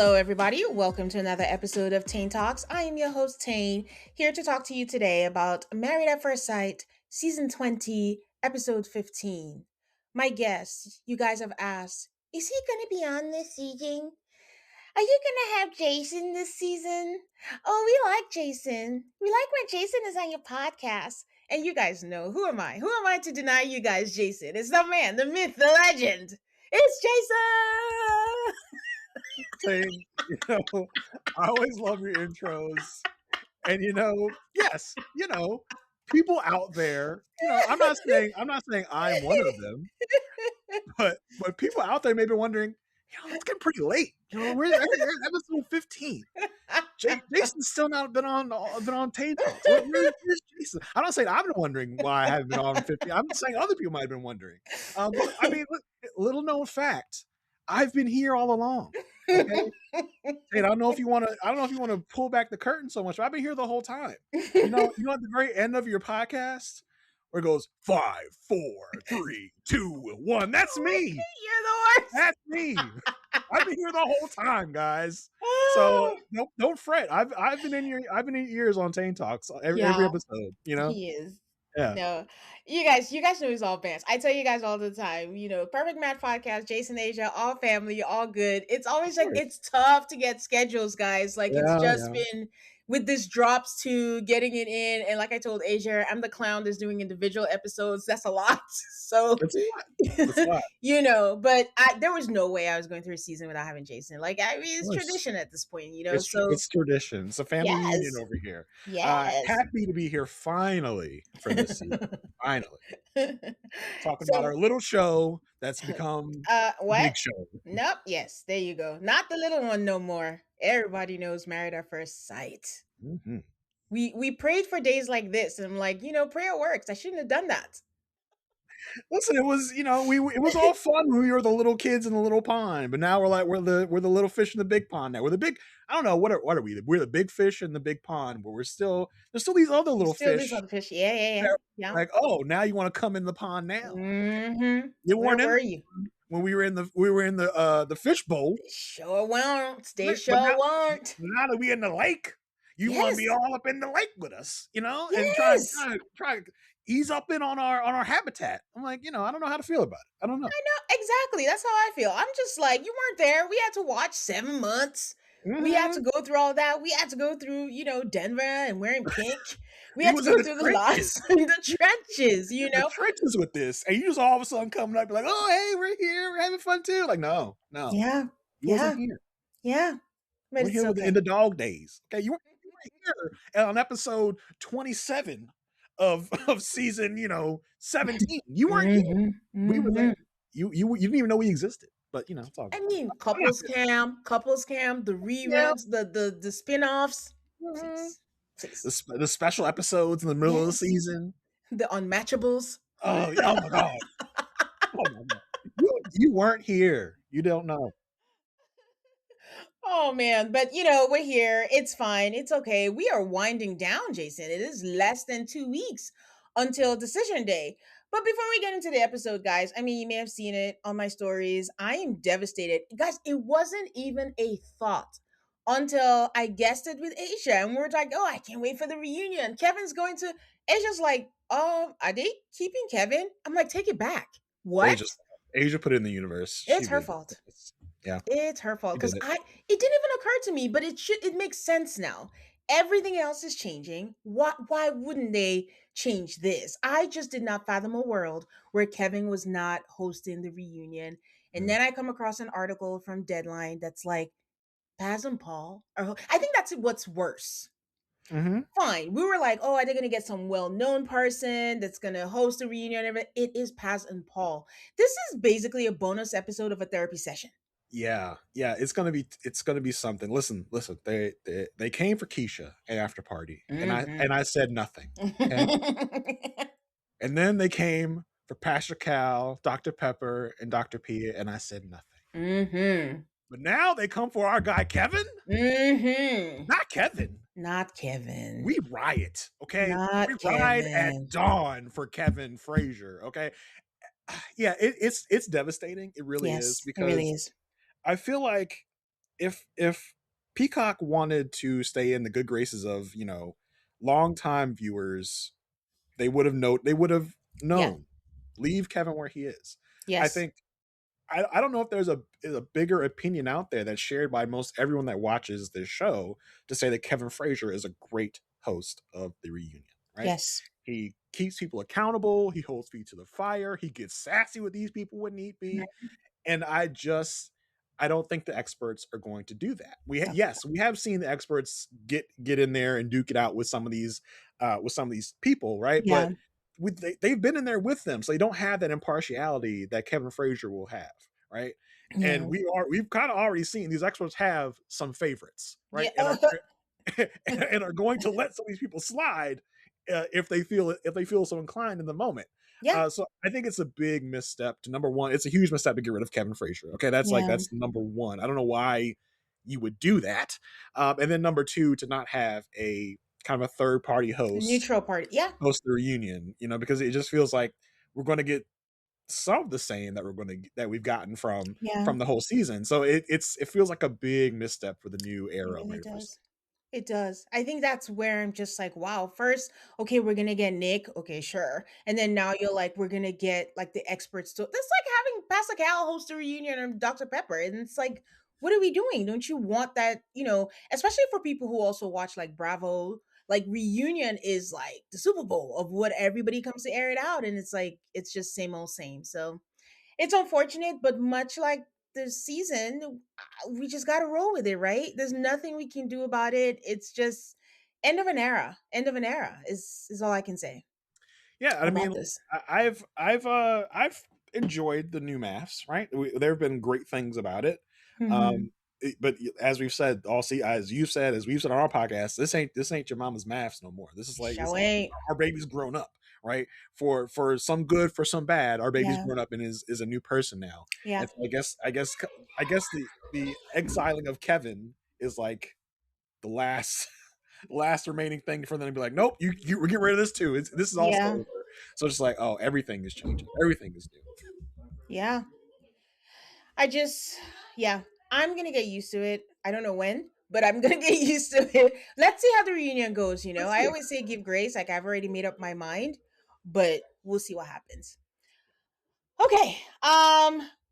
Hello, everybody. Welcome to another episode of Tane Talks. I am your host, Tane, here to talk to you today about Married at First Sight, Season 20, Episode 15. My guest, you guys have asked, is he going to be on this season? Are you going to have Jason this season? Oh, we like Jason. We like when Jason is on your podcast. And you guys know, who am I? Who am I to deny you guys Jason? It's the man, the myth, the legend. It's Jason! Saying, I always love your intros. And yes, people out there, I'm not saying I'm one of them, but people out there may be wondering, it's getting pretty late. We're at episode 15. Jason's still not been on Tay Talks. Where's Jason? I'm not saying I've been wondering why I haven't been on 15. I'm saying other people might have been wondering. But I mean, little known fact, I've been here all along. Okay? And I don't know if you want to pull back the curtain so much, but I've been here the whole time. At the very end of your podcast where it goes 5, 4, 3, 2, 1. That's me. You're the worst. That's me. I've been here the whole time, guys. So don't fret. I've been in your ears on Tane Talks every episode. He is. Yeah. No, you guys know he's all bands. I tell you guys all the time, Perfect Match Podcast, Jason Asia, all family, all good. It's always like, it's tough to get schedules, guys. Like, it's just been with this drops to getting it in. And like I told Asia, I'm the clown that's doing individual episodes. That's a lot. So, it's a lot. But there was no way I was going through a season without having Jason. Like, I mean, it's tradition at this point, It's tradition. It's a family reunion over here. Yes. Happy to be here finally for this season. Finally. Talking about our little show that's become a big show. Nope. Yes. There you go. Not the little one no more. Everybody knows Married at First Sight. Mm-hmm. We prayed for days like this, and I'm like, prayer works. I shouldn't have done that. Listen, it was, it was all fun when we were the little kids in the little pond, but now we're the little fish in the big pond. Now we're the big. I don't know what are we? We're the big fish in the big pond, but there's still these other little fish. These other fish. Yeah. Like, oh, now you want to come in the pond now? Mm-hmm. You weren't Where were you when we were in the fish bowl? They sure won't. They sure won't. Now that we in the lake, you want to be all up in the lake with us, and try to ease up in on our habitat. I'm like, I don't know how to feel about it. I don't know. I know exactly. That's how I feel. I'm just like, you weren't there. We had to watch 7 months. Mm-hmm. We had to go through all that. We had to go through, Denver and wearing pink. We had to go through the lots in the trenches, The trenches with this. And you just all of a sudden coming up like, oh, hey, we're here. We're having fun too. Like, no. Yeah. You wasn't here. Yeah. We're here in the dog days. Okay. You weren't here on episode 27 of season, 17. You weren't here. We were there. You didn't even know we existed. But it's all good. I mean, couples cam, the reruns, the spin-offs. Mm-hmm. The special episodes in the middle of the season. The unmatchables. Oh my god. Oh my god. You weren't here. You don't know. Oh man, but we're here. It's fine. It's okay. We are winding down, Jason. It is less than 2 weeks until decision day. But before we get into the episode, guys, I mean, you may have seen it on my stories. I am devastated. Guys, it wasn't even a thought until I guessed it with Asia. And we were like, oh, I can't wait for the reunion. Kevin's going to... Asia's like, are they keeping Kevin? I'm like, take it back. What? Asia put it in the universe. It's her fault. Yeah. It's her fault. Because it didn't even occur to me, but it makes sense now. Everything else is changing. Why wouldn't they change this? I just did not fathom a world where Kevin was not hosting the reunion. And then I come across an article from Deadline that's like, Paz and Paul I think that's what's worse. Mm-hmm. Fine. We were like, oh, are they going to get some well-known person that's going to host a reunion? It is Paz and Paul. This is basically a bonus episode of a therapy session. Yeah. It's gonna be something. Listen. They came for Keisha at after party, and I said nothing. Okay? And then they came for Pastor Cal, Dr. Pepper, and Dr. Pia, and I said nothing. Mm-hmm. But now they come for our guy Kevin. Mm-hmm. Not Kevin. We We riot. Okay. We Kevin. ride at dawn for Kevin Frazier. Okay. Yeah, it's devastating. It really is, because it really is. I feel like if Peacock wanted to stay in the good graces of longtime viewers, they would have Yeah. known, leave Kevin where he is. I Yes. think I don't know if there's a bigger opinion out there that's shared by most everyone that watches this show to say that Kevin Frazier is a great host of the reunion, right? Yes. He keeps people accountable, he holds feet to the fire, he gets sassy with these people when need be, Right. and I don't think the experts are going to do that. No. Yes, we have seen the experts get in there and duke it out with some of these people, right? Yeah. But they've been in there with them, so they don't have that impartiality that Kevin Frazier will have, right? And Yeah. we've kind of already seen these experts have some favorites, right? Yeah. And are and are going to let some of these people slide if they feel so inclined in the moment. Yeah. So I think it's a big misstep to number one. It's a huge misstep to get rid of Kevin Frazier. Okay, Yeah. that's number one. I don't know why you would do that. And then number two, to not have a kind of a third party A host neutral party. Yeah. host the reunion. Because it just feels like we're going to get some of the same that we've gotten Yeah. from the whole season. So it feels like a big misstep for the new It era of really Married at First does. It does. I think that's where I'm just like, wow, first, okay, we're gonna get Nick. Okay, sure. And then now you're like, we're gonna get like the experts to that's like having Pascal host a reunion or Dr. Pepper. And it's like, what are we doing? Don't you want that, especially for people who also watch like Bravo, like reunion is like the Super Bowl of what everybody comes to air it out. And it's like, it's just same old same. So it's unfortunate, but much like the season, we just got to roll with it, right? There's nothing we can do about it. It's just end of an era. End of an era is all I can say Yeah, I mean, about this. I've enjoyed the new MAFS, right? There have been great things about it. Hmm. Um, but as we've said, as you said, as we've said on our podcast, this ain't your mama's MAFS no more. This Show is ain't. our baby's grown up, right? For some good, for some bad, our baby's Yeah. grown up and is a new person now. Yeah. And so I guess the exiling of Kevin is like the last remaining thing for them to be like, nope, we're getting rid of this too. This is also Yeah. over. So it's just like, oh, everything is changing. Everything is new. Yeah. I just, yeah, I'm gonna get used to it. I don't know when, but I'm gonna get used to it. Let's see how the reunion goes. Let's I see. always say give grace. Like I've already made up my mind, but we'll see what happens. Okay.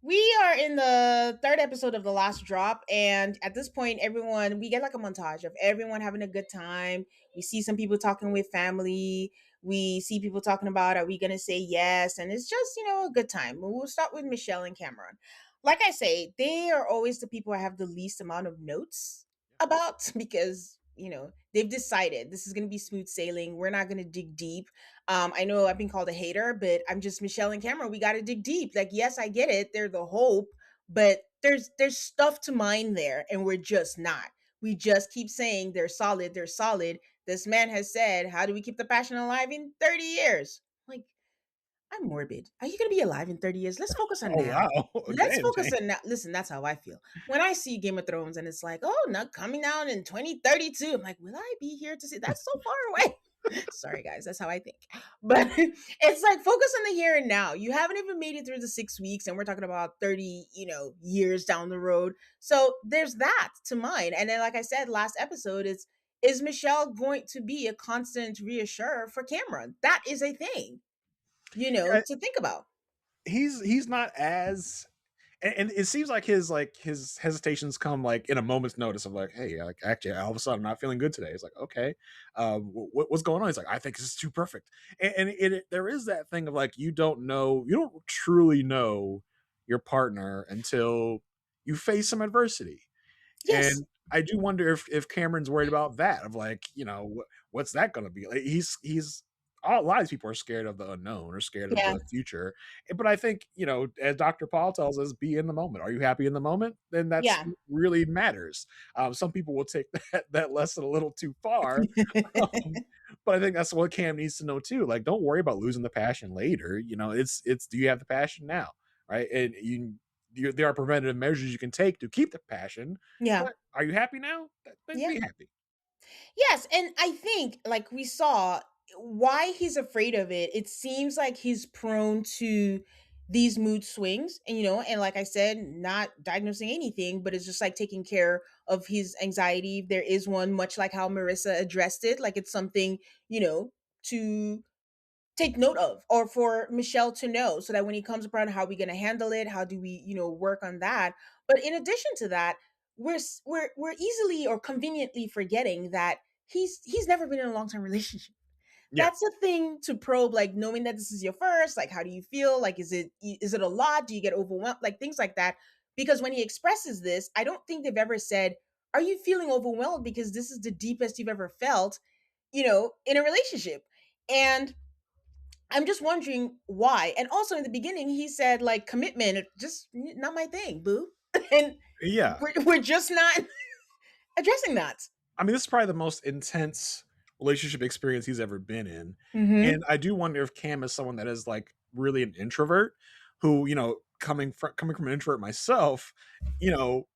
We are in the third episode of the last drop, and at this point, everyone we get like a montage of everyone having a good time. We see some people talking with family. We see people talking about are we gonna say yes, and it's just a good time. We'll start with Michelle and Cameron. Like I say, they are always the people I have the least amount of notes about because they've decided this is gonna be smooth sailing. We're not gonna dig deep. I know I've been called a hater, but I'm just Michelle and Cameron. We got to dig deep. Like, yes, I get it. They're the hope, but there's stuff to mine there, and we're just not. We just keep saying they're solid. They're solid. This man has said, "How do we keep the passion alive in 30 years?" Like, I'm morbid. Are you going to be alive in 30 years? Let's focus on Oh now. wow. Let's Damn, focus Jane. on now. Listen, that's how I feel. When I see Game of Thrones and it's like, oh, not coming out in 2032, I'm like, will I be here to see? That's so far away. Sorry, guys. That's how I think. But it's like, focus on the here and now. You haven't even made it through the 6 weeks, and we're talking about 30, years down the road. So there's that to mind. And then, like I said, last episode is Michelle going to be a constant reassurer for Cameron? That is a thing Yeah, to think about. he's not as and it seems like his hesitations come like in a moment's notice of like, hey, like actually all of a sudden I'm not feeling good today. It's like, okay, what's going on? He's like, I think this is too perfect, and there is that thing of like you don't truly know your partner until you face some adversity. Yes. And I do wonder if Cameron's worried about that of like, what's that going to be? Like he's a lot of these people are scared of the unknown or scared of Yeah. the future. But I think, as Dr. Paul tells us, be in the moment. Are you happy in the moment? Then that's Yeah. really matters. Some people will take that lesson a little too far. Um, but I think that's what Cam needs to know too. Like, don't worry about losing the passion later. It's do you have the passion now? Right. And there are preventative measures you can take to keep the passion, Yeah. but are you happy now? Then Yeah. be happy. Yes, and I think like we saw why he's afraid of it. It seems like he's prone to these mood swings, and and like I said, not diagnosing anything, but it's just like taking care of his anxiety if there is one, much like how Marissa addressed it, like it's something, to take note of, or for Michelle to know, so that when he comes around, how are we going to handle it, how do we work on that. But in addition to that, we're easily or conveniently forgetting that he's never been in a long-term relationship. Yeah. That's a thing to probe, like knowing that this is your first, like how do you feel, like is it a lot, do you get overwhelmed, like things like that. Because when he expresses this, I don't think they've ever said, are you feeling overwhelmed because this is the deepest you've ever felt, in a relationship. And I'm just wondering why. And also in the beginning, he said like commitment, just not my thing, boo. And Yeah. we're just not addressing that. I mean, this is probably the most intense relationship experience he's ever been in. Mm-hmm. And I do wonder if Cam is someone that is like really an introvert who, coming from an introvert myself, you know,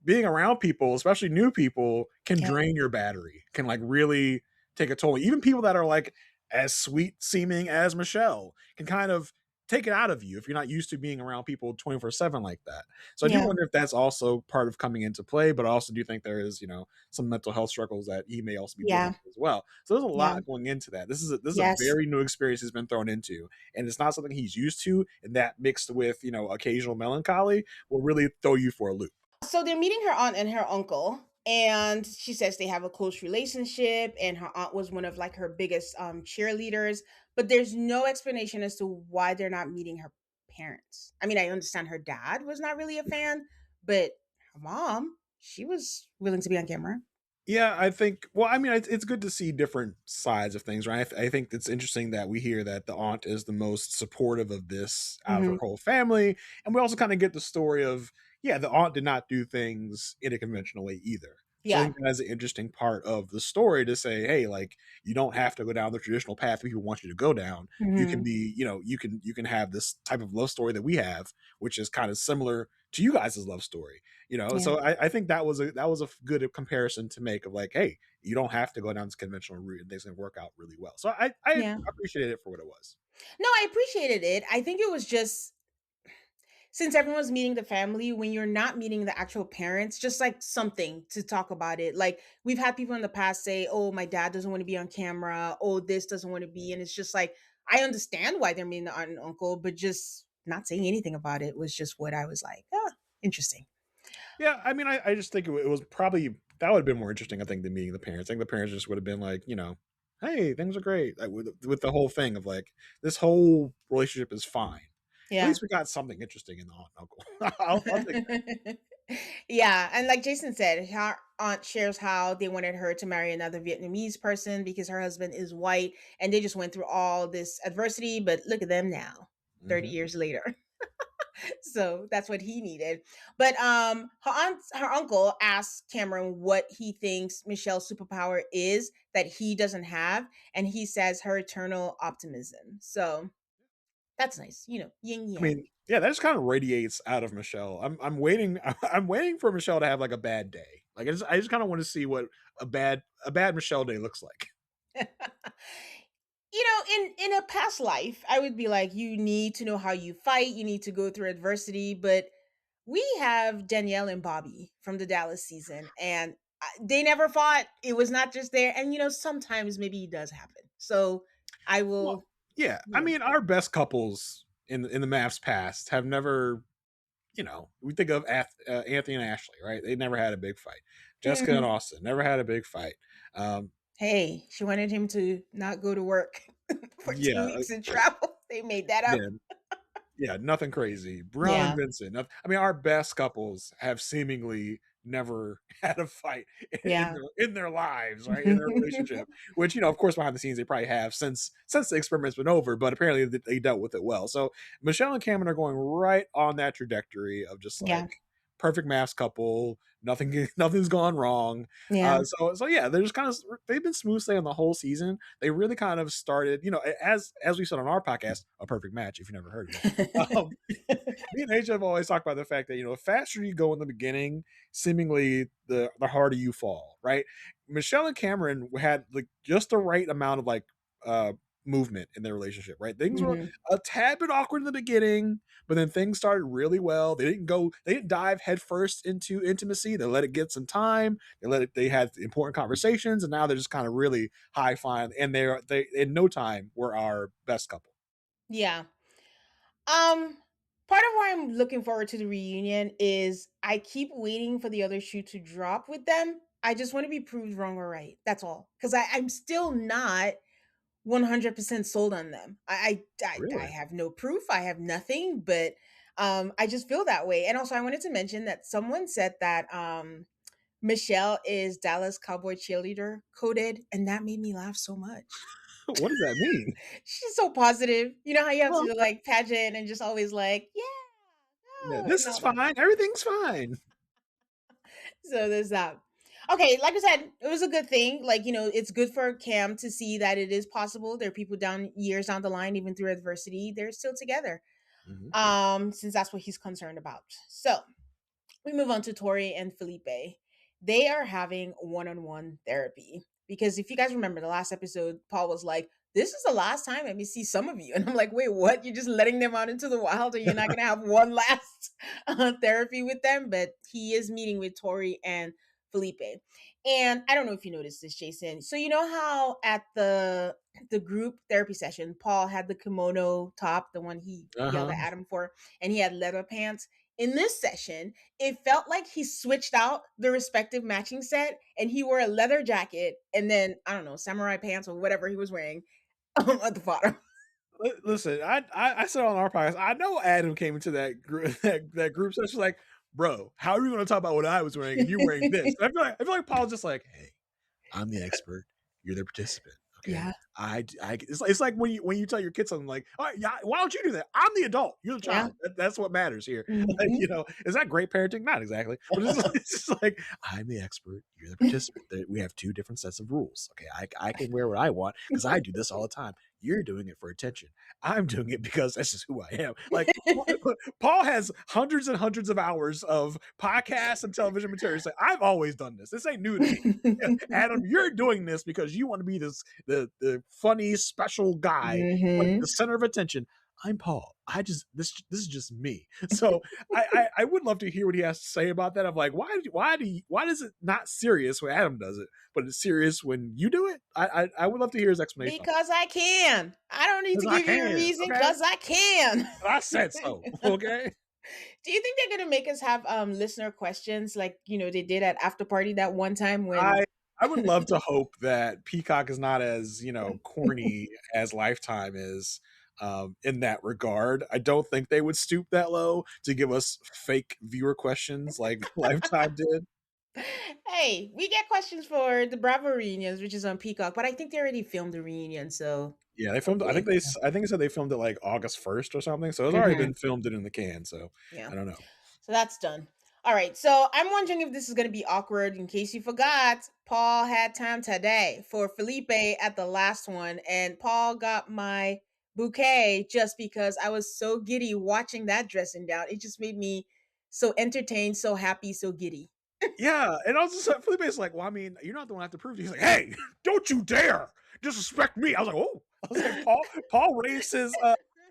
being around people, especially new people, can Yeah. drain your battery, can like really take a toll. Even people that are like as sweet seeming as Michelle can kind of take it out of you if you're not used to being around people 24/7 like that. So I do Yeah. wonder if that's also part of coming into play, but I also do think there is, some mental health struggles that he may also be dealing Yeah. with as well. So there's a Yeah. lot going into that. This is a Yes. very new experience he's been thrown into, and it's not something he's used to, and that mixed with, occasional melancholy will really throw you for a loop. So they're meeting her aunt and her uncle, and she says they have a close relationship, and her aunt was one of like her biggest cheerleaders. But there's no explanation as to why they're not meeting her parents. I mean, I understand her dad was not really a fan, but her mom, she was willing to be on camera. Yeah, I think. Well, I mean, it's good to see different sides of things, right? I think it's interesting that we hear that the aunt is the most supportive of this out of her Hmm. whole family, and we also kind of get the story of, yeah, the aunt did not do things in a conventional way either. So I Yeah. think that's an interesting part of the story to say, hey, like you don't have to go down the traditional path people want you to go down. You can Hmm. be, you can have this type of love story that we have, which is kind of similar to you guys' love story. Yeah. So I think that was a good comparison to make of like, hey, you don't have to go down this conventional route and things can work out really well. So I Yeah. appreciated it for what it was. No, I appreciated it. I think it was just, since everyone's meeting the family, when you're not meeting the actual parents, just like something to talk about it. Like we've had people in the past say, oh, my dad doesn't want to be on camera, oh, this doesn't want to be. And it's just like, I understand why they're meeting the aunt and uncle, but just not saying anything about it was just what I was like, interesting. Yeah, I mean, I just think it was probably that would have been more interesting. I think than meeting the parents. I think the parents just would have been like, hey, things are great. Like with the whole thing of like this whole relationship is fine. At Yeah. least we got something interesting in the aunt and uncle. I'll take that. Yeah, and like Jason said, her aunt shares how they wanted her to marry another Vietnamese person because her husband is white, and they just went through all this adversity, but look at them now, 30 Hmm. years later. So that's what he needed. But her uncle asked Cameron what he thinks Michelle's superpower is that he doesn't have, and he says her eternal optimism. So that's nice, yin I mean, yang. yeah, that just kind of radiates out of Michelle. I'm waiting. I'm waiting for Michelle to have like a bad day. Like I just kind of want to see what a bad Michelle day looks like. In a past life, I would be like, you need to know how you fight, you need to go through adversity. But we have Danielle and Bobby from the Dallas season, and they never fought. It was not just there. And sometimes maybe it does happen. So I Well, will, yeah, I you know, mean, our best couples in the MAFS past have never. We think of Anthony and Ashley, right? They never had a big fight. Jessica and Mhm. Austin never had a big fight. Um, Hey, she wanted him to not go to work for two yeah, weeks and travel. They made that up. yeah, yeah, nothing crazy. Brown and Yeah. Vincent. I mean, our best couples have seemingly never had a fight Yeah. in their lives, right? In their relationship, which of course, behind the scenes they probably have since the experiment's been over, but apparently they dealt with it well. So Michelle and Cameron are going right on that trajectory of just Yeah. like perfect maths couple. Nothing's gone wrong. Yeah. So yeah, they're just kind of they've been smooth sailing the whole season. They really kind of started, as we said on our podcast, a perfect match. If you never heard of it, um, me and H have always talked about the fact that the faster you go in the beginning, seemingly the harder you fall. Right? Michelle and Cameron had like just the right amount of like movement in their relationship, right? Things were Mhm. a tad bit awkward in the beginning, but then things started really well. They didn't dive headfirst into intimacy. They let it get some time. They had important conversations, and now they're just kind of really high flying. And they in no time were our best couple. Yeah. Um, Part of why I'm looking forward to the reunion is I keep waiting for the other shoe to drop with them. I just want to be proved wrong or right. That's all. Because I'm still not 100% sold on them. I Really? have no proof. I have nothing, but I just feel that way. And also, I wanted to mention that someone said that Michelle is Dallas Cowboy cheerleader coded, and that made me laugh so much. What does that mean? She's so positive. You know how you have Well, to like pageant and just always like, yeah, yeah, oh, this and is all that. fine. Everything's fine. So there's that. Okay, like I said, it was a good thing. Like, it's good for Cam to see that it is possible. There are people down years down the line, even through adversity, they're still together. Mhm. Since that's what he's concerned about. So we move on to Tori and Felipe. They are having one-on-one therapy because if you guys remember the last episode, Paul was like, "This is the last time let me see some of you," and I'm like, "Wait, what? You're just letting them out into the wild, and you're not gonna have one last therapy with them?" But he is meeting with Tori and Felipe, and I don't know if you noticed this, Jason. So you know how at the group therapy session, Paul had the kimono top, the one he yelled Uh-huh. at Adam for, and he had leather pants. In this session, it felt like he switched out the respective matching set and he wore a leather jacket and then, I don't know, samurai pants or whatever he was wearing at the bottom. Listen, I said on our podcast, I know Adam came into that group that group session like, bro, how are you going to talk about what I was wearing and you wearing this? I feel like Paul's just like, hey, I'm the expert, you're the participant. Okay, Yeah. it's like when you tell your kids something like, all right, yeah, why don't you do that? I'm the adult, you're the Yeah. child. That's what matters here. Like, Mhm. is that great parenting? Not exactly, but it's just like I'm the expert, you're the participant. We have two different sets of rules. Okay, I can wear what I want because I do this all the time. You're doing it for attention. I'm doing it because this is who I am. Like Paul has hundreds and hundreds of hours of podcasts and television material. He's like, I've always done this. This ain't new to me. Adam, you're doing this because you want to be the funny special guy, like the Mhm. center of attention. I'm Paul. This is just me. So I would love to hear what he has to say about that. Of like why does it not serious when Adam does it, but it's serious when you do it? I would love to hear his explanation on that. Because I can. I don't need to Because I give you a can, reason okay? because I can. I said so, okay? Do you think they're gonna make us have listener questions like they did at after party that one time when I I would love to hope that Peacock is not as, corny as Lifetime is, in that regard. I don't think they would stoop that low to give us fake viewer questions like Lifetime did. Hey, we get questions for the Bravo reunions, which is on Peacock, but I think they already filmed the reunion, so Yeah, they filmed hopefully. I think they said they filmed it, like, August 1st or something, so it's already Mhm. been filmed and in the can, so Yeah. I don't know. So that's done. All right. So I'm wondering if this is going to be awkward. In case you forgot, Paul had time today for Felipe at the last one, and Paul got my bouquet just because I was so giddy watching that dressing down. It just made me so entertained, so happy, so giddy. Yeah, and also Felipe's like, "Well, I mean, you're not the one I have to prove to." He's like, "Hey, don't you dare disrespect me!" I was like, "Oh," I was like, "Paul raised his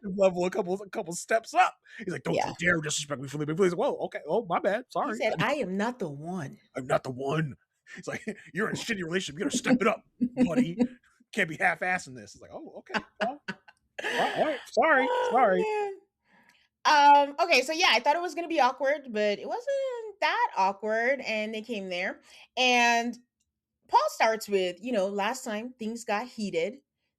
level a couple steps up." He's like, "Don't Yeah. you dare disrespect me, Felipe." Felipe's like, "Whoa, okay, oh my bad, He sorry, said, I am not the one. I'm not the one." He's like, "You're in a shitty relationship. You gotta step it up, buddy. Can't be half-assing this." It's like, "Oh, okay, Paul. All right, sorry, Oh sorry." man. Okay, so yeah, I thought it was gonna be awkward, but it wasn't that awkward, and they came there. And Paul starts with, last time things got heated,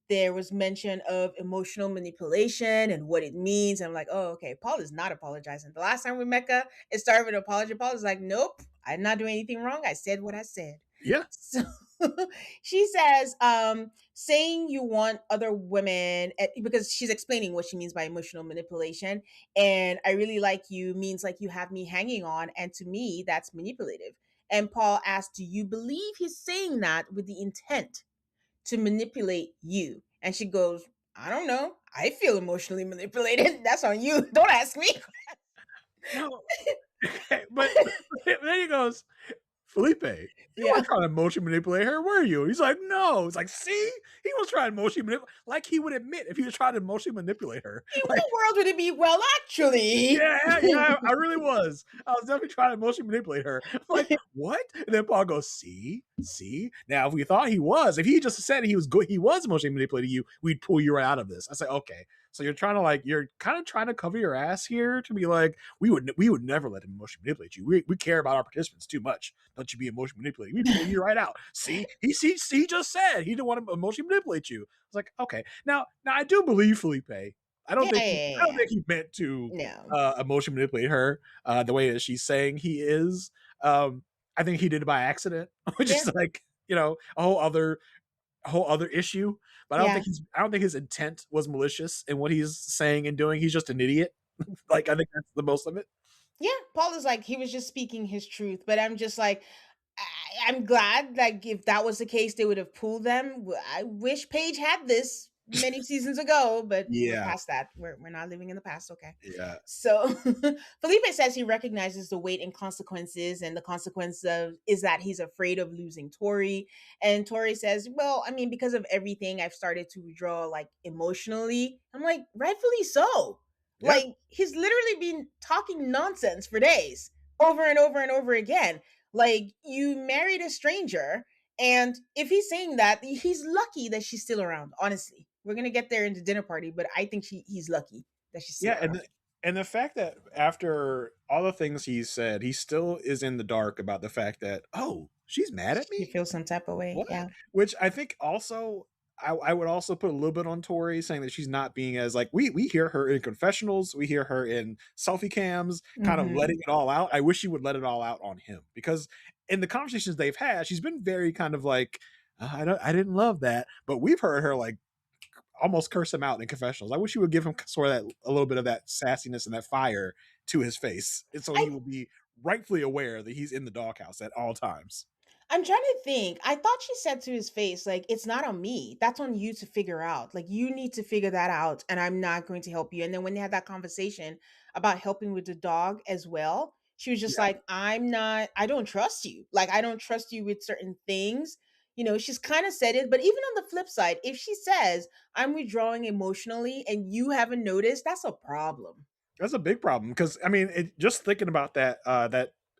there was mention of emotional manipulation and what it means. I'm like, oh, okay, Paul is not apologizing. The last time we met, it started with an apology. Paul is like, nope, I did not do anything wrong. I said what I said. Yeah, So she says, saying you want other women, because she's explaining what she means by emotional manipulation. And I really like you means like you have me hanging on. And to me, that's manipulative. And Paul asked, do you believe he's saying that with the intent to manipulate you? And she goes, I don't know. I feel emotionally manipulated. That's on you. Don't ask me. no, but then he goes, Felipe, you Yeah. weren't trying to emotionally manipulate her, were you? He's like, no. He's like, see? He he was trying to emotionally manipulate, like he would admit if he was trying to emotionally manipulate her. In Like, what world would it be? Well, actually, yeah, yeah, I really was. I was definitely trying to emotionally manipulate her. I'm like, what? And then Paul goes, see. Now, if we thought he was, if he just said he was good, he was emotionally manipulating you, we'd pull you right out of this. I say, okay. So you're trying to like, you're kind of trying to cover your ass here to be like, we would never let him emotionally manipulate you. We care about our participants too much. Don't you be emotionally manipulated. We pull you right out. See, he just said he didn't want to emotionally manipulate you. I was like, okay. Now I do believe Felipe. yeah, yeah, I yeah, don't yeah. think he meant to No, emotionally manipulate her the way that she's saying he is. I think he did it by accident, which yeah, is like a whole other issue. But yeah. I don't think his intent was malicious in what he's saying and doing. He's just an idiot. Like I think that's the most of it. Yeah, Paul is like he was just speaking his truth, but I'm just like I'm glad like if that was the case they would have pulled them. I wish Paige had this many seasons ago, but we're Yeah, past that. We're not living in the past, okay? yeah, So Felipe says he recognizes the weight and consequences, and the consequence of is that he's afraid of losing Tori. And Tori says, "Well, I mean, because of everything, I've started to withdraw like emotionally." I'm like, rightfully so. yeah. Like he's literally been talking nonsense for days, over and over and over again. Like you married a stranger, and if he's saying that, he's lucky that she's still around. Honestly, we're gonna get there in the dinner party, but I think he's lucky that she's still Yeah, around. and the fact that after all the things he said, he still is in the dark about the fact that, oh, she's mad at You me. feel some type of way, What? yeah. Which I think also I would also put a little bit on Tori saying that she's not being as like we hear her in confessionals, we hear her in selfie cams, kind of Mhm. letting it all out. I wish she would let it all out on him because in the conversations they've had, she's been very kind of like I didn't love that, but we've heard her like almost curse him out in confessionals. I wish you would give him sort of that a little bit of that sassiness and that fire to his face, and so I he will be rightfully aware that he's in the doghouse at all times. I'm trying to think. I thought she said to his face, like, "It's not on me. That's on you to figure out. Like, you need to figure that out, and I'm not going to help you." And then when they had that conversation about helping with the dog as well, she was just Yeah, like, I don't trust you. Like, I don't trust you with certain things. She's kind of said it, but even on the flip side, if she says, I'm withdrawing emotionally and you haven't noticed, that's a problem. that's a big problem because I mean, just thinking about that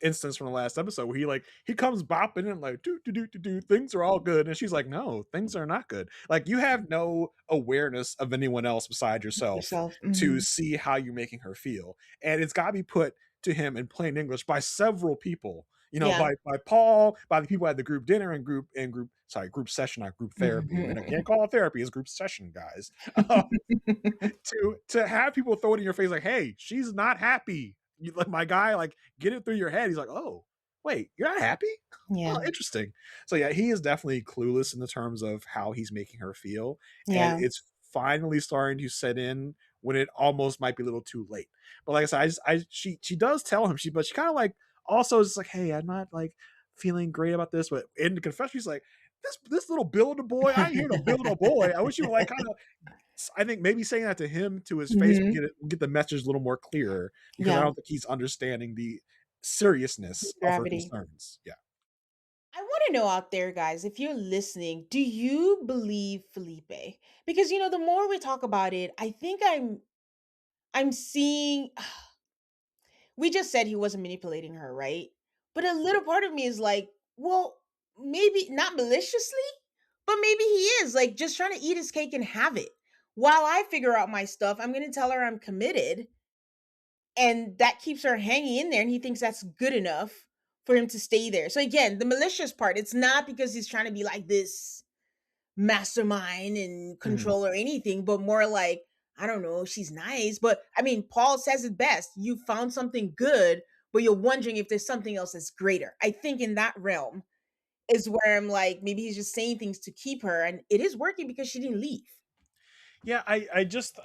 instance from the last episode where he comes bopping and like do things are all good, and she's like, no, things are not good. Like you have no awareness of anyone else beside yourself Yourself. to Mhm. see how you're making her feel, and it's got to be put to him in plain English by several people. Yeah. By Paul, by the people at the group dinner and group sorry, group session, not group therapy. I mean, I can't call it therapy; it's group session, guys. To have people throw it in your face like, "Hey, she's not happy." You like my guy, like get it through your head. He's like, "Oh, wait, you're not happy? Oh, Yeah. interesting." So yeah, he is definitely clueless in the terms of how he's making her feel, and Yeah. it's finally starting to set in when it almost might be a little too late. But like I said, she does tell him but she kind of like also is like, "Hey, I'm not like feeling great about this," but in the confession, she's like. This little build a boy, I ain't here to build a boy. I wish you would like kind of I think maybe saying that to him to his face would Mhm. get the message a little more clear because I Yeah. don't think he's understanding the seriousness of her Gravity. concerns. Yeah. I want to know out there, guys, if you're listening, do you believe Felipe? Because the more we talk about it, I think I'm seeing. We just said he wasn't manipulating her, right? But a little part of me is like, well, maybe not maliciously, but maybe he is like just trying to eat his cake and have it. While I figure out my stuff, I'm going to tell her I'm committed, and that keeps her hanging in there, and he thinks that's good enough for him to stay there. So again, the malicious part, it's not because he's trying to be like this mastermind and Mhm. control or anything, but more like, I don't know, she's nice. But I mean, Paul says it best. You found something good, but you're wondering if there's something else that's greater. I think in that realm is where I'm like, maybe he's just saying things to keep her, and it is working because she didn't leave. Yeah, I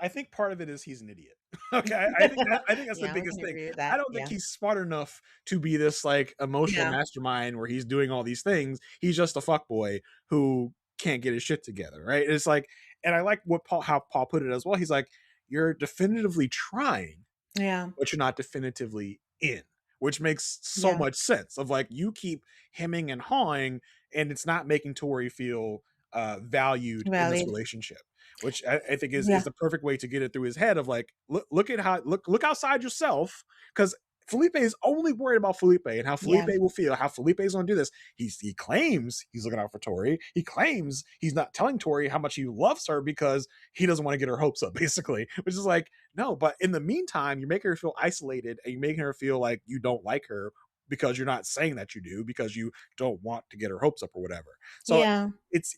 think part of it is he's an idiot. Okay, I think that's the Yeah, I biggest can thing. agree with I that. don't think Yeah. he's smart enough to be this like emotional Yeah. mastermind where he's doing all these things. He's just a fuckboy who can't get his shit together, right? It's like, and I like how Paul put it as well. He's like, you're definitively trying, Yeah. but you're not definitively in, which makes so Yeah. much sense. Of like you keep hemming and hawing, and it's not making Tori feel valued in this Valid. relationship, which I think is Yeah. the perfect way to get it through his head of like, look at how look outside yourself, because Felipe is only worried about Felipe and how Felipe Yeah. will feel, how Felipe is going to do this. He claims he's looking out for Tori. He claims he's not telling Tori how much he loves her because he doesn't want to get her hopes up, basically. Which is like, no, but in the meantime, you're making her feel isolated and you're making her feel like you don't like her because you're not saying that you do because you don't want to get her hopes up or whatever. So Yeah.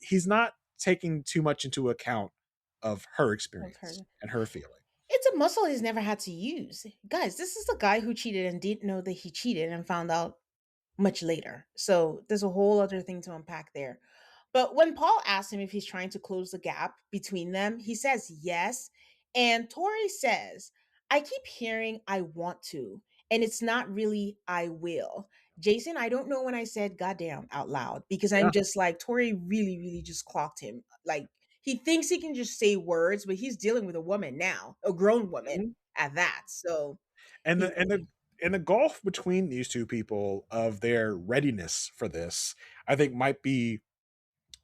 he's not taking too much into account of her Of her. experience and her feeling. It's a muscle he's never had to use. Guys, this is the guy who cheated and didn't know that he cheated and found out much later. So there's a whole other thing to unpack there. But when Paul asks him if he's trying to close the gap between them, he says yes. And Tori says, I keep hearing I want to, and it's not really I will. Jason, I don't know when I said goddamn out loud because Yeah. I'm just like, Tori really, really just clocked him. Like, he thinks he can just say words, but he's dealing with a woman now, a grown woman Mhm. at that. So And he the and the really, and the gulf between these two people of their readiness for this, I think might be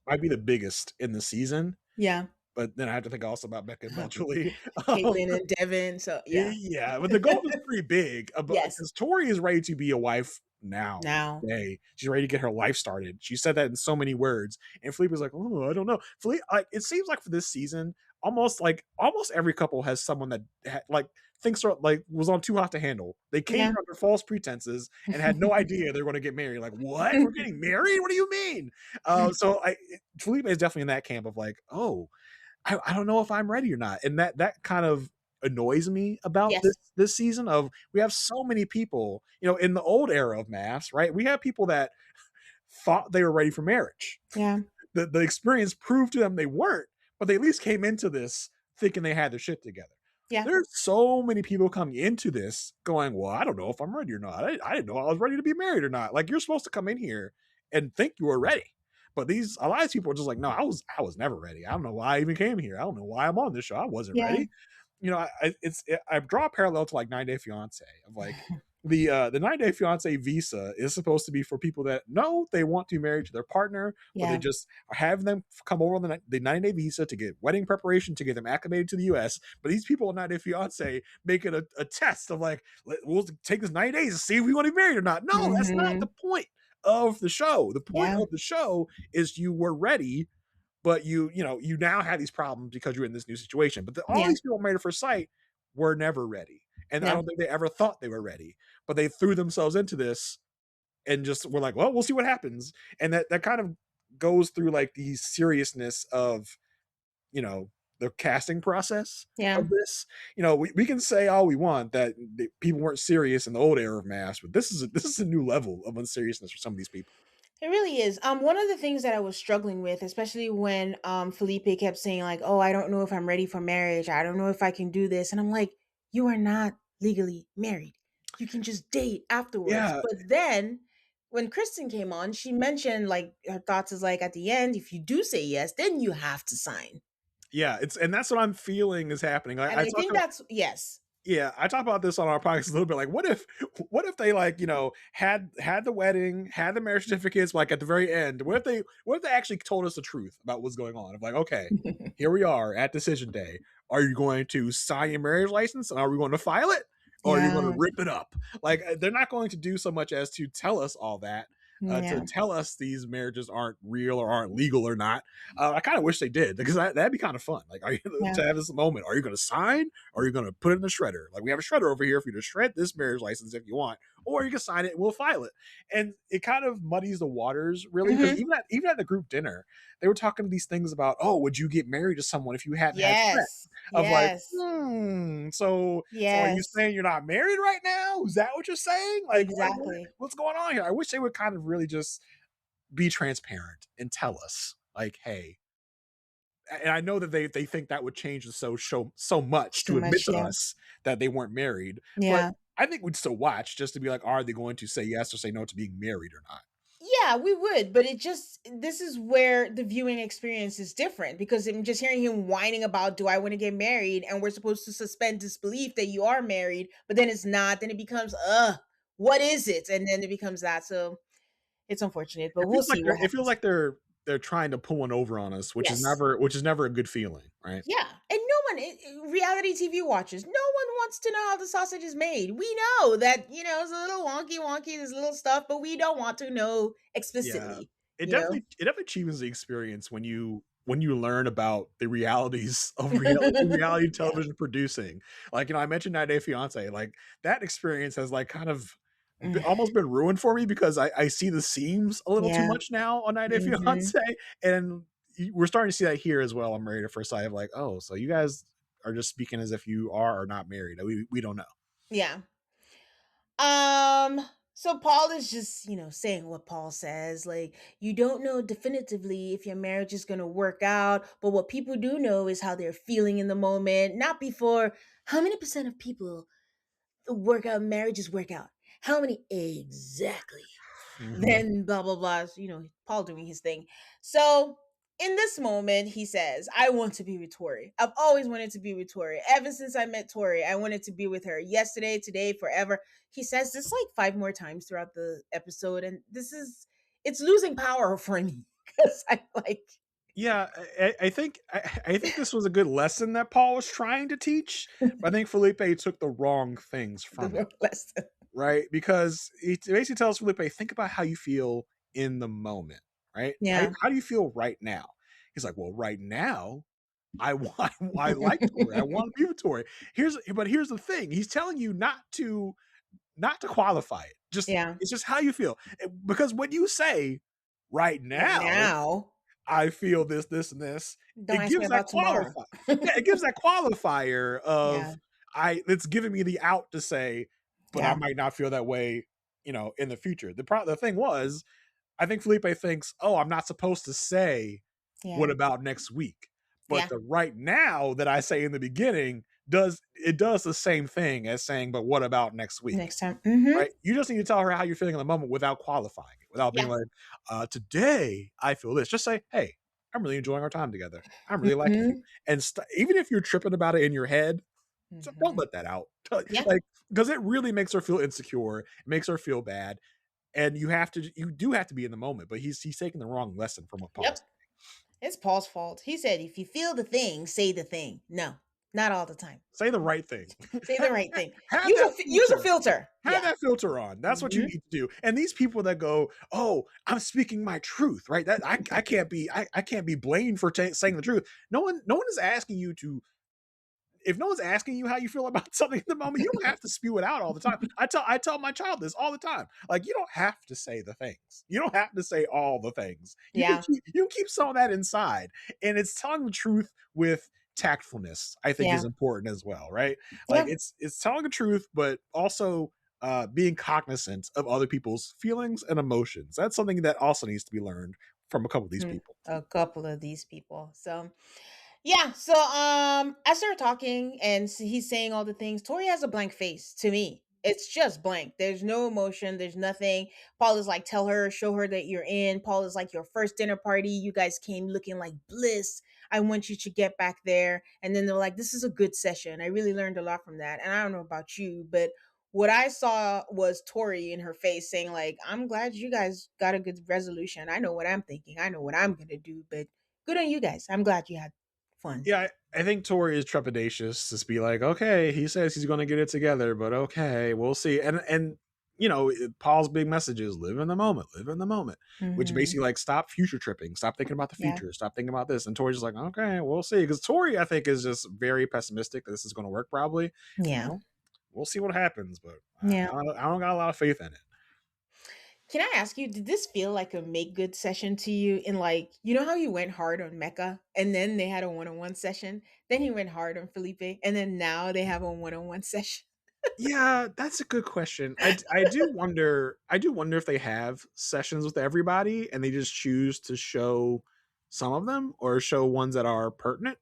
the biggest in the season. yeah. But then I have to think also about Becca eventually. Um, Caitlin and Devin. So yeah. yeah, but the gulf is pretty big Yes. because Tori is ready to be a wife now. Now. Today. She's ready to get her life started. She said that in so many words. And Felipe was like, oh, I don't know. Felipe, like, it seems like for this season, almost every couple has someone that like thinks like was on too hot to handle. They came Yeah. here under false pretenses and had no idea they're going to get married. Like, what? We're getting married? What do you mean? So Felipe is definitely in that camp of like, oh, I don't know if I'm ready or not. And that kind of annoys me about Yes. this season of we have so many people, in the old era of MAFS, right? We have people that thought they were ready for marriage. Yeah. The experience proved to them they weren't, but they at least came into this thinking they had their shit together. Yeah. There's so many people coming into this going, well, I don't know if I'm ready or not. I didn't know I was ready to be married or not. Like, you're supposed to come in here and think you were ready. But a lot of people are just like, no, I was never ready. I don't know why I even came here. I don't know why I'm on this show. I wasn't Yeah. ready. I draw a parallel to like 9 Day Fiance of like the 9 Day Fiance visa is supposed to be for people that know they want to be married to their partner, but they Yeah. just have them come over on the 90-day visa to get wedding preparation to get them acclimated to the U.S. But these people in 9 Day Fiance make it a test of like, we'll take this 90 days to see if we want to be married or not. No, that's not the Mhm. point of the show. The point Yeah. of the show is you were ready, but you now have these problems because you're in this new situation. But all Yeah. these people married at first sight were never ready, and I Yeah. don't think they ever thought they were ready. But they threw themselves into this and just were like, well, we'll see what happens. And that kind of goes through like the seriousness of you know the casting process Yeah. of this. We can say all we want that people weren't serious in the old era of mass, but this is a new level of unseriousness for some of these people. It really is. One of the things that I was struggling with, especially when Felipe kept saying like, "Oh, I don't know if I'm ready for marriage. I don't know if I can do this," and I'm like, "You are not legally married. You can just date afterwards." Yeah, But then, when Kristen came on, she mentioned like her thoughts is like at the end, if you do say yes, then you have to sign, yeah, and that's what I'm feeling is happening. and I I talk think that's yes, Yeah, I talk about this on our podcast a little bit. Like, what if they like, had the wedding, had the marriage certificates, like at the very end? What if they actually told us the truth about what's going on? Of like, okay, here we are at decision day. Are you going to sign your marriage license and are we going to file it? Or are you going to yeah, rip it up? Like, they're not going to do so much as to tell us all that, to yeah, tell us these marriages aren't real or aren't legal or not. I kind of wish they did because that'd be kind of fun. Like, are you yeah, to have this moment? Are you going to sign? Or are you going to put it in the shredder? Like, we have a shredder over here for you to shred this marriage license if you want, or you can sign it and we'll file it. And it kind of muddies the waters, really, because hmm even at the group dinner, they were talking these things about, oh, would you get married to someone if you hadn't had sex? yes, Of like, yes, so are you yes, saying you're not married right now? Is that what you're saying? Like, exactly, what's going on here? I wish they would kind of really just be transparent and tell us, like, hey, and I know that they think that would change the show so much so to admit much, to yeah, us that they weren't married, but yeah. I think we'd still watch just to be like, are they going to say yes or say no to being married or not? Yeah, we would, but it just this is where the viewing experience is different because I'm just hearing him whining about do I want to get married and we're supposed to suspend disbelief that you are married, but then it's not, then it becomes what is it? And then it becomes that. So it's unfortunate, but It we'll feels like see they're what it feels happens. like they're they're trying to pull one over on us, Yes. which is never a good feeling, right? Yeah, and no one reality TV watchers, no one wants to know how the sausage is made. We know that, it's a little wonky, there's little stuff, but we don't want to know Yeah. explicitly, It you know? definitely cheapens the experience when you learn about the realities of reality Yeah. television producing. Like, I mentioned 90 Day Fiance, like, that experience has, like, kind of Mm, almost been ruined for me because I see the seams a little too yeah. much now on 90 Day Mhm. Fiance, and we're starting to see that here as well on Married at First Sight of like, "Oh, so you guys are just speaking as if you are or not married. We don't know." Yeah. So Paul is just, saying what Paul says, like, you don't know definitively if your marriage is going to work out, but what people do know is how they're feeling in the moment, not before. How many percent of people work out marriages work out? How many exactly? Mhm. Then blah blah blah. So, Paul doing his thing. So in this moment, he says, I want to be with Tori. I've always wanted to be with Tori. Ever since I met Tori, I wanted to be with her. Yesterday, today, forever. He says this like five more times throughout the episode, and it's losing power for me. Because I like Yeah, I think this was a good lesson that Paul was trying to teach, but I think Felipe took the wrong things the from it, wrong lesson. right? Because he basically tells Felipe, think about how you feel in the moment, right? Yeah. How do you feel right now? He's like, well, right now, I like Tori. I want to be with Tori. Here's the thing. He's telling you not to qualify it. Just Yeah. it's just how you feel. Because when you say right Right now, now, I feel this, this, and this. don't It ask me gives that about tomorrow. qualifier. Yeah, it gives that qualifier Yeah. of it's giving me the out to say, but I Yeah. might not feel that way, in the future. The thing was, I think Felipe thinks, oh, I'm not supposed to say what Yeah. about next week. But Yeah. the right now that I say in the beginning does the same thing as saying, but what about next week? Next time. Mm-hmm. Right? You just need to tell her how you're feeling in the moment without qualifying it, without being Yeah. like, today I feel this. Just say, hey, I'm really enjoying our time together. I'm really liking you. Mm-hmm. And even if you're tripping about it in your head, so don't Mm-hmm. let that out. Yeah. Like, because it really makes her feel insecure, it makes her feel bad. And you do have to be in the moment, but he's taking the wrong lesson from what Paul's. Yep. It's Paul's fault. He said, if you feel the thing, say the thing. No, not all the time. Say the right thing. Say the right thing. Have Use that use a filter. filter. Have Yeah. that filter on. That's what you Hmm. need to do. And these people that go, "Oh, I'm speaking my truth," right? That I can't be I can't be blamed for saying the truth. No one is asking you to. If no one's asking you how you feel about something in the moment, you don't have to spew it out all the time. I tell my child this all the time. Like, you don't have to say the things. You don't have to say all the things. Yeah. You can keep some of that inside. And it's telling the truth with tactfulness, I think, is Yeah. important as well, right? Like, Yeah. it's telling the truth, but also being cognizant of other people's feelings and emotions. That's something that also needs to be learned from a couple of these Mhm. people. A couple of these people. So yeah, so I started talking and he's saying all the things. Tori has a blank face to me. It's just blank. There's no emotion, there's nothing. Paul is like, tell her, show her that you're in. Paul is like, your first dinner party, you guys came looking like bliss. I want you to get back there. And then they're like, this is a good session. I really learned a lot from that. And I don't know about you, but what I saw was Tori in her face saying, like, I'm glad you guys got a good resolution. I know what I'm thinking. I know what I'm gonna do, but good on you guys. I'm glad you had fun. Yeah, I think Tori is trepidatious to be like, okay, he says he's going to get it together, but okay, we'll see. And Paul's big message is live in the moment, which Mhm. basically like stop future tripping, stop thinking about the Yeah. future, stop thinking about this. And Tori's just like, okay, we'll see, because Tori I think is just very pessimistic that this is going to work. Probably, Yeah. we'll see what happens, but Yeah. I don't got a lot of faith in it. Can I ask you, did this feel like a make good session to you in like, how he went hard on Mecca and then they had a one-on-one session, then he went hard on Felipe, and then now they have a one-on-one session? Yeah, that's a good question. I do wonder if they have sessions with everybody and they just choose to show some of them or show ones that are pertinent.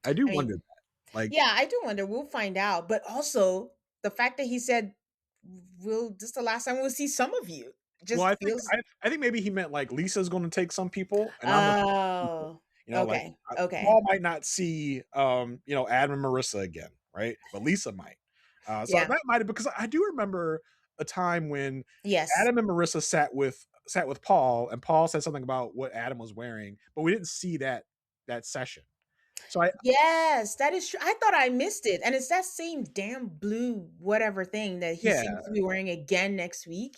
I do I wonder mean, that. Like, yeah, I do wonder. We'll find out. But also the fact that he said, we'll this the last time we'll see some of you well, just feels. I think maybe he meant like Lisa's going to take some people and I'm going to take some people. Oh, Like okay. Okay. Paul might not see Adam and Marissa again, right? But Lisa might. So Yeah. that might have, because I do remember a time when Yes. Adam and Marissa sat with sat with Paul, and Paul said something about what Adam was wearing, but we didn't see that session. So I Yes, that is true. I thought I missed it, and it's that same damn blue whatever thing that he yeah, seems to be wearing again next week.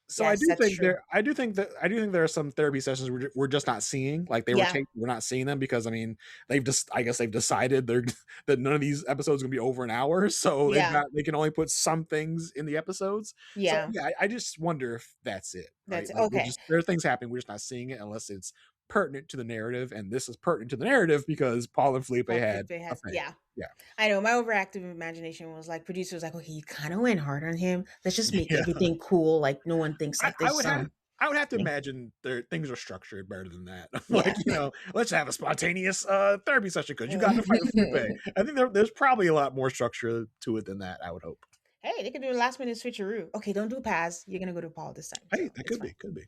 so Yes, that's true. I do think there are some therapy sessions we're just not seeing. Like they were Yeah, taped, we're not seeing them because I mean they've just I guess they've decided they're that none of these episodes are gonna be over an hour, so yeah, they can only put some things in the episodes. So yeah. yeah, I just wonder if that's it, right? That's Like we're okay. just there are things happening, we're just not seeing it unless it's pertinent to the narrative, and this is pertinent to the narrative because Paul and Felipe Paul had Felipe a has, thing. yeah. Yeah. I know my overactive imagination was like producers like, okay, you kind of went hard on him. Let's just make Yeah. everything cool, like no one thinks I, that I there's would have some I would have to thing. imagine there things are structured better than that. Like, Yeah. let's have a spontaneous therapy session because you got in a fight with Felipe. I think there's probably a lot more structure to it than that, I would hope. Hey, they could do a last minute switcheroo. Okay, don't do Paz. You're gonna go to Paul this time, Hey, so that it's fine. could be.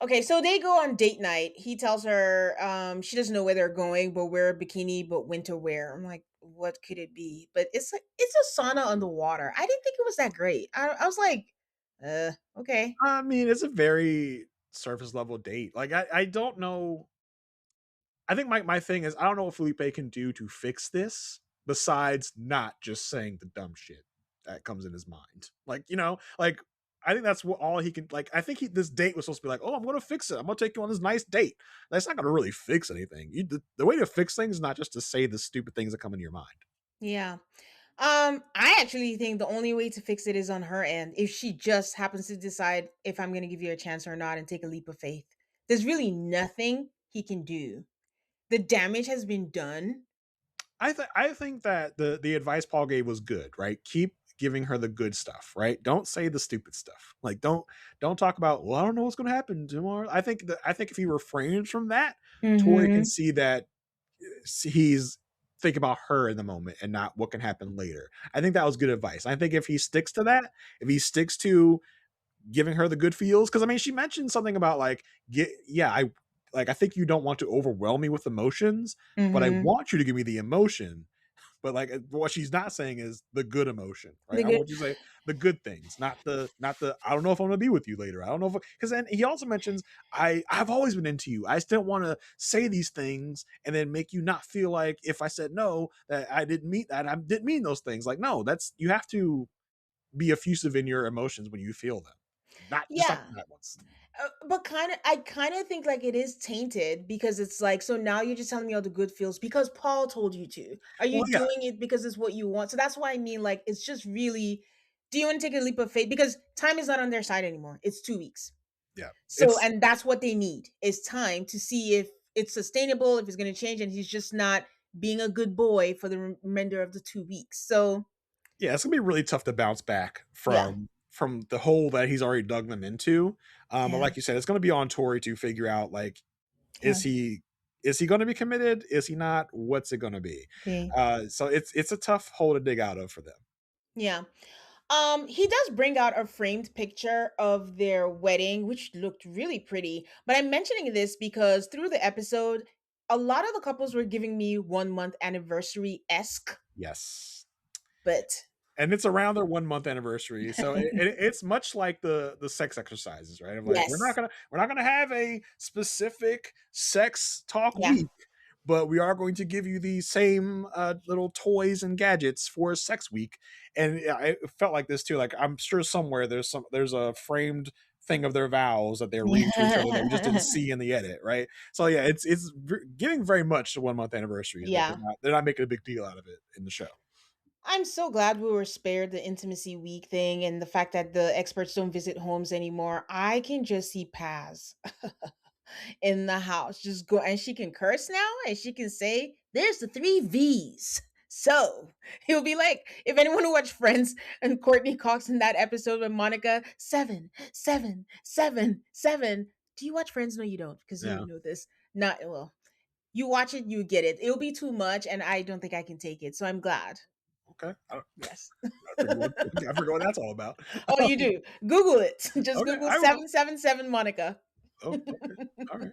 Okay, so they go on date night. He tells her she doesn't know where they're going, but wear a bikini, but winter wear. I'm like, what could it be? But it's like it's a sauna on the water. I didn't think it was that great. I was like, okay. I mean, it's a very surface level date. Like I don't know. I think my thing is I don't know what Felipe can do to fix this besides not just saying the dumb shit that comes in his mind. Like, like I think that's what all he can like I think this date was supposed to be like, "Oh, I'm going to fix it. I'm going to take you on this nice date." That's not going to really fix anything. The way to fix things is not just to say the stupid things that come into your mind. Yeah. I actually think the only way to fix it is on her end. If she just happens to decide if I'm going to give you a chance or not and take a leap of faith, there's really nothing he can do. The damage has been done. I think that the advice Paul gave was good, right? Keep giving her the good stuff, right? Don't say the stupid stuff. Like don't talk about, well, I don't know what's going to happen tomorrow. I think if he refrains from that, Tori can Mhm. see that he's thinking about her in the moment and not what can happen later. I think that was good advice. I think if he sticks to that, if he sticks to giving her the good feels, because I mean, she mentioned something about like, I think you don't want to overwhelm me with emotions, but I Mhm. want you to give me the emotion. But like what she's not saying is the good emotion, right? The I good want you to say the good things, not the I don't know if I'm gonna be with you later. I don't know if because then he also mentions I've always been into you. I still want to say these things and then make you not feel like if I said no that I didn't mean that I didn't mean those things. Like no, that's you have to be effusive in your emotions when you feel them, not yeah. the bad ones. But I kind of think like it is tainted because it's like, so now you're just telling me all the good feels because Paul told you to. Are Well, you yeah, doing it because it's what you want? So that's why I mean, like, it's just really, do you want to take a leap of faith? Because time is not on their side anymore. It's 2 weeks. yeah. So, It's and that's what they need is time to see if it's sustainable, if it's going to change, and he's just not being a good boy for the remainder of the 2 weeks. So, yeah, it's gonna be really tough to bounce back yeah, from the hole that he's already dug them into. But yeah, like you said, it's gonna be on Tori to figure out like yeah, is he is he going to be committed? Is he not? What's it going to be? yeah. So it's a tough hole to dig out of for them. Yeah. He does bring out a framed picture of their wedding, which looked really pretty. But I'm mentioning this because through the episode, a lot of the couples were giving me 1 month anniversary esque, Yes, but and it's around their 1 month anniversary, so it's much like the sex exercises, right? Of like yes, we're not gonna have a specific sex talk yeah, week, but we are going to give you the same little toys and gadgets for sex week. And yeah, it felt like this too. Like I'm sure somewhere there's a framed thing of their vows that they're reading to each other that we just didn't see in the edit, right? So yeah, giving very much to 1 month anniversaries, but yeah. they're not making a big deal out of it in the show. I'm so glad we were spared the intimacy week thing and the fact that the experts don't visit homes anymore. I can just see Paz in the house. Just go and she can curse now and she can say, there's the three V's. So he'll be like, if anyone who watched Friends and Courtney Cox in that episode with Monica, seven, seven, seven, seven. Do you watch Friends? No, you don't, because you Yeah. know this. Not well. You watch it, you get it. It'll be too much, and I don't think I can take it. So I'm glad. Okay. Yes. I forget what that's all about. Oh, you do. Google it. Just Okay, Google I will. 777 Monica. Oh, okay. All right.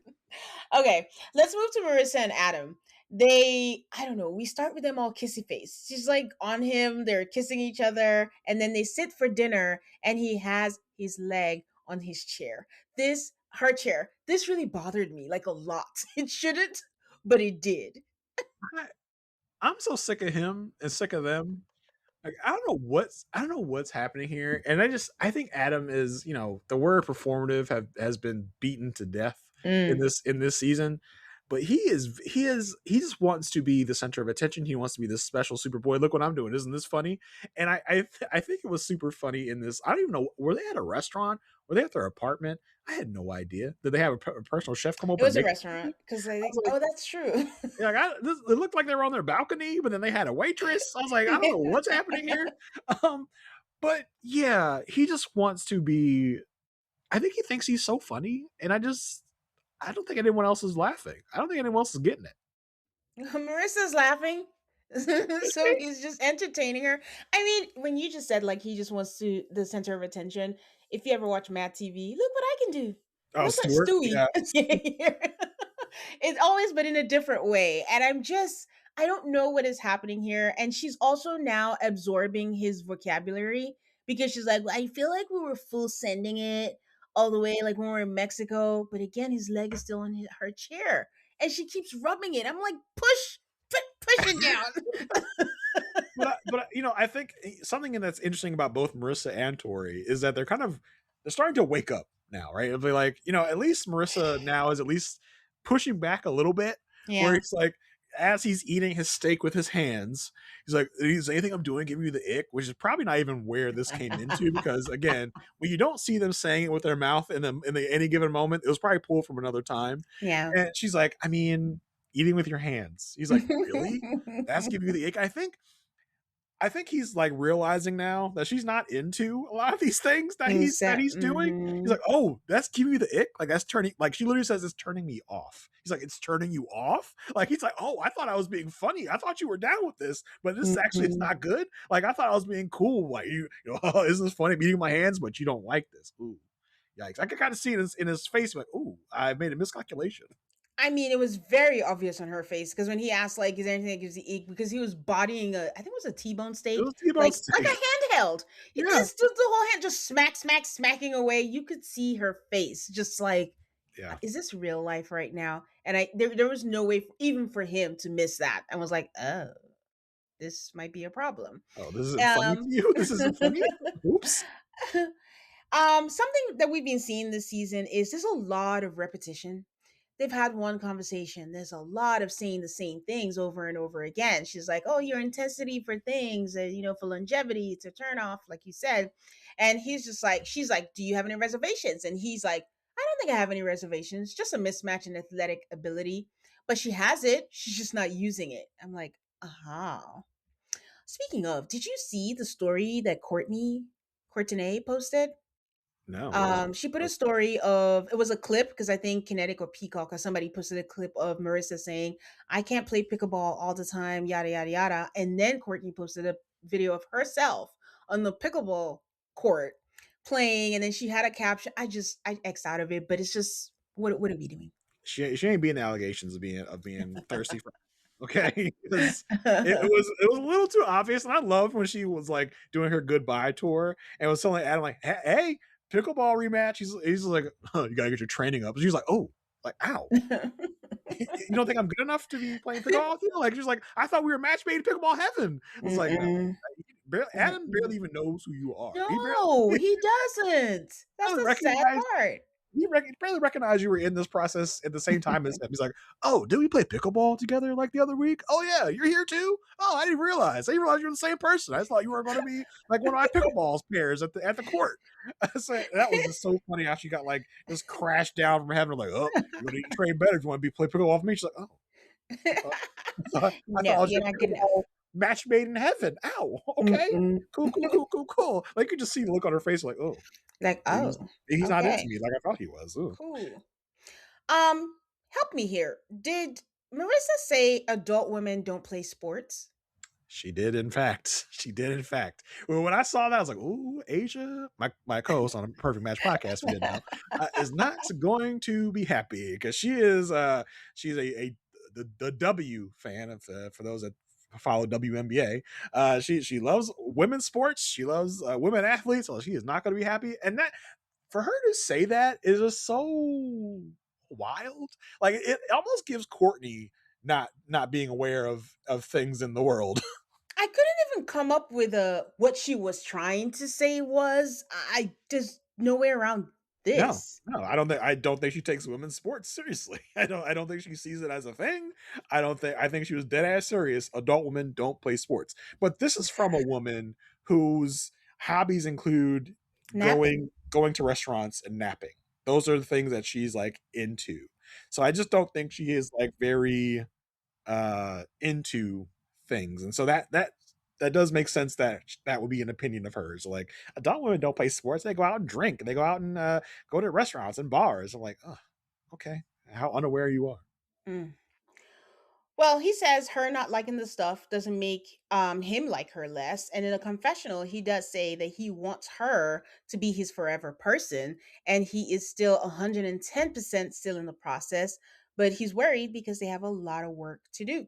Okay, let's move to Marissa and Adam. I don't know, we start with them all kissy face. She's like on him, they're kissing each other, and then they sit for dinner, and he has his leg on his chair. This her chair. This really bothered me like a lot. It shouldn't, but it did. I, I'm so sick of him and sick of them. Like, I don't know what's happening here, and I think Adam is, the word performative has been beaten to death Mm. in this season, but he just wants to be the center of attention. He wants to be this special Superboy. Look what I'm doing! Isn't this funny? And I think it was super funny in this. I don't even know, were they at a restaurant? Were they at their apartment? I had no idea. Did they have a personal chef come It over and was a make? restaurant because I I think, was like, oh, that's true. yeah, it looked like they were on their balcony, but then they had a waitress. I was like, I don't know what's happening here. Um, but yeah, he just wants to be. I think he thinks he's so funny, and I don't think anyone else is laughing. I don't think anyone else is getting it. Marissa's laughing. So he's just entertaining her. I mean, when you just said like he just wants to the center of attention, if you ever watch Mad TV, look what I can do. Oh, Look what Stuart, Stewie. yeah. It's always but in a different way. And I don't know what is happening here. And she's also now absorbing his vocabulary because she's like, I feel like we were full sending it all the way like when we were in Mexico. But again, his leg is still on her chair. And she keeps rubbing it. I'm like, push it down. I think something that's interesting about both Marissa and Tori is that they're starting to wake up now, right? It'll be like, at least Marissa now is at least pushing back a little bit, where Yeah. he's like, as he's eating his steak with his hands, he's like, is anything I'm doing giving you the ick? Which is probably not even where this came into, because again, when you don't see them saying it with their mouth in any given moment, it was probably pulled from another time. Yeah. And she's like, I mean, eating with your hands. He's like, really? That's giving you the ick? I think he's like realizing now that she's not into a lot of these things that he's doing. He's Mhm. like, oh, that's giving you the ick. Like that's turning. Like she literally says, it's turning me off. He's like, it's turning you off. Like he's like, oh, I thought I was being funny. I thought you were down with this, but this actually it's Mhm. not good. Like I thought I was being cool. Like oh, isn't this funny? Beating my hands, but you don't like this. Ooh, yikes! I could kind of see it in his face. Like, ooh, I made a miscalculation. I mean, it was very obvious on her face because when he asked, like, "Is there anything that gives you ick?" Because he was bodying I think it was a T-bone It steak, was T-bone like steak. a handheld. He Yeah, just the whole hand just smacking away. You could see her face, just like, yeah. "Is this real life right now?" And there was no way even for him to miss that, and was like, "Oh, this might be a problem." Oh, this isn't funny to Um, you. This isn't funny. Oops. Something that we've been seeing this season is there's a lot of repetition. They've had one conversation. There's a lot of saying the same things over and over again. She's like, "Oh, your intensity for things, for longevity, to turn off," like you said. And he's just like, she's like, "Do you have any reservations?" And he's like, "I don't think I have any reservations. Just a mismatch in athletic ability." But she has it. She's just not using it. I'm like, aha. Speaking of, did you see the story that Courtenay posted? No, what was She put a it? story of it was a clip because I think Kinetic or Peacock or somebody posted a clip of Marissa saying, "I can't play pickleball all the time, yada yada yada." And then Courtney posted a video of herself on the pickleball court playing, and then she had a caption. I X out of it, but it's just what are we doing? She ain't being allegations of being thirsty for okay because it was a little too obvious, and I loved when she was like doing her goodbye tour and was telling Adam like, hey, pickleball rematch. He's like, you gotta get your training up. And she's like, oh, like ow. You don't think I'm good enough to be playing pickleball with you? Like she's like, I thought we were match made in pickleball heaven. It's like no, Mm-mm, Adam mm-mm. barely even knows who you are. He barely, No, he he doesn't. That's doesn't the sad recognize part. he barely recognized you were in this process at the same time as him. He's like, "Oh, did we play pickleball together like the other week? Oh yeah, you're here too. Oh, I didn't realize. I didn't realize you're the same person. I thought you were going to be like one of my pickleball pairs at the court." So that was just so funny. How she got like just crashed down from heaven. Like, oh, you're going to need to train better if you want to be play pickleball with me. She's like, oh, I thought I No, was your you're not good enough. pickleball match made in heaven. Ow, okay, Mm-mm. cool. Like you could just see the look on her face. Like, oh, Like, maybe oh, he's not into okay, me like I thought he was. Ooh. cool. Help me here. Did Marissa say adult women don't play sports? She did, in fact. She did, in fact. Well, when I saw that, I was like, "Ooh, Asia!" My co-host on a Perfect Match podcast, we didn't know, is not going to be happy because she's a the W fan of for those that follow WNBA. She loves women's sports. She loves women athletes. So she is not going to be happy, and that for her to say that is just so wild. Like it almost gives Courtney not being aware of things in the world. I couldn't even come up with a what she was trying to say was. I just no way around No, this. no, I don't think she takes women's sports seriously. I don't think she sees it as a thing. I think she was dead ass serious. Adult women don't play sports. But this is from a woman whose hobbies include Napping. going to restaurants and napping. Those are the things that she's like into. So I just don't think she is like very into things, and so that does make sense that that would be an opinion of hers. Like adult women don't play sports; they go out and drink, they go out and go to restaurants and bars. I'm like, oh, okay, how unaware you are. Mm. Well, he says her not liking the stuff doesn't make him like her less. And in a confessional, he does say that he wants her to be his forever person, and he is still 110% still in the process, but he's worried because they have a lot of work to do.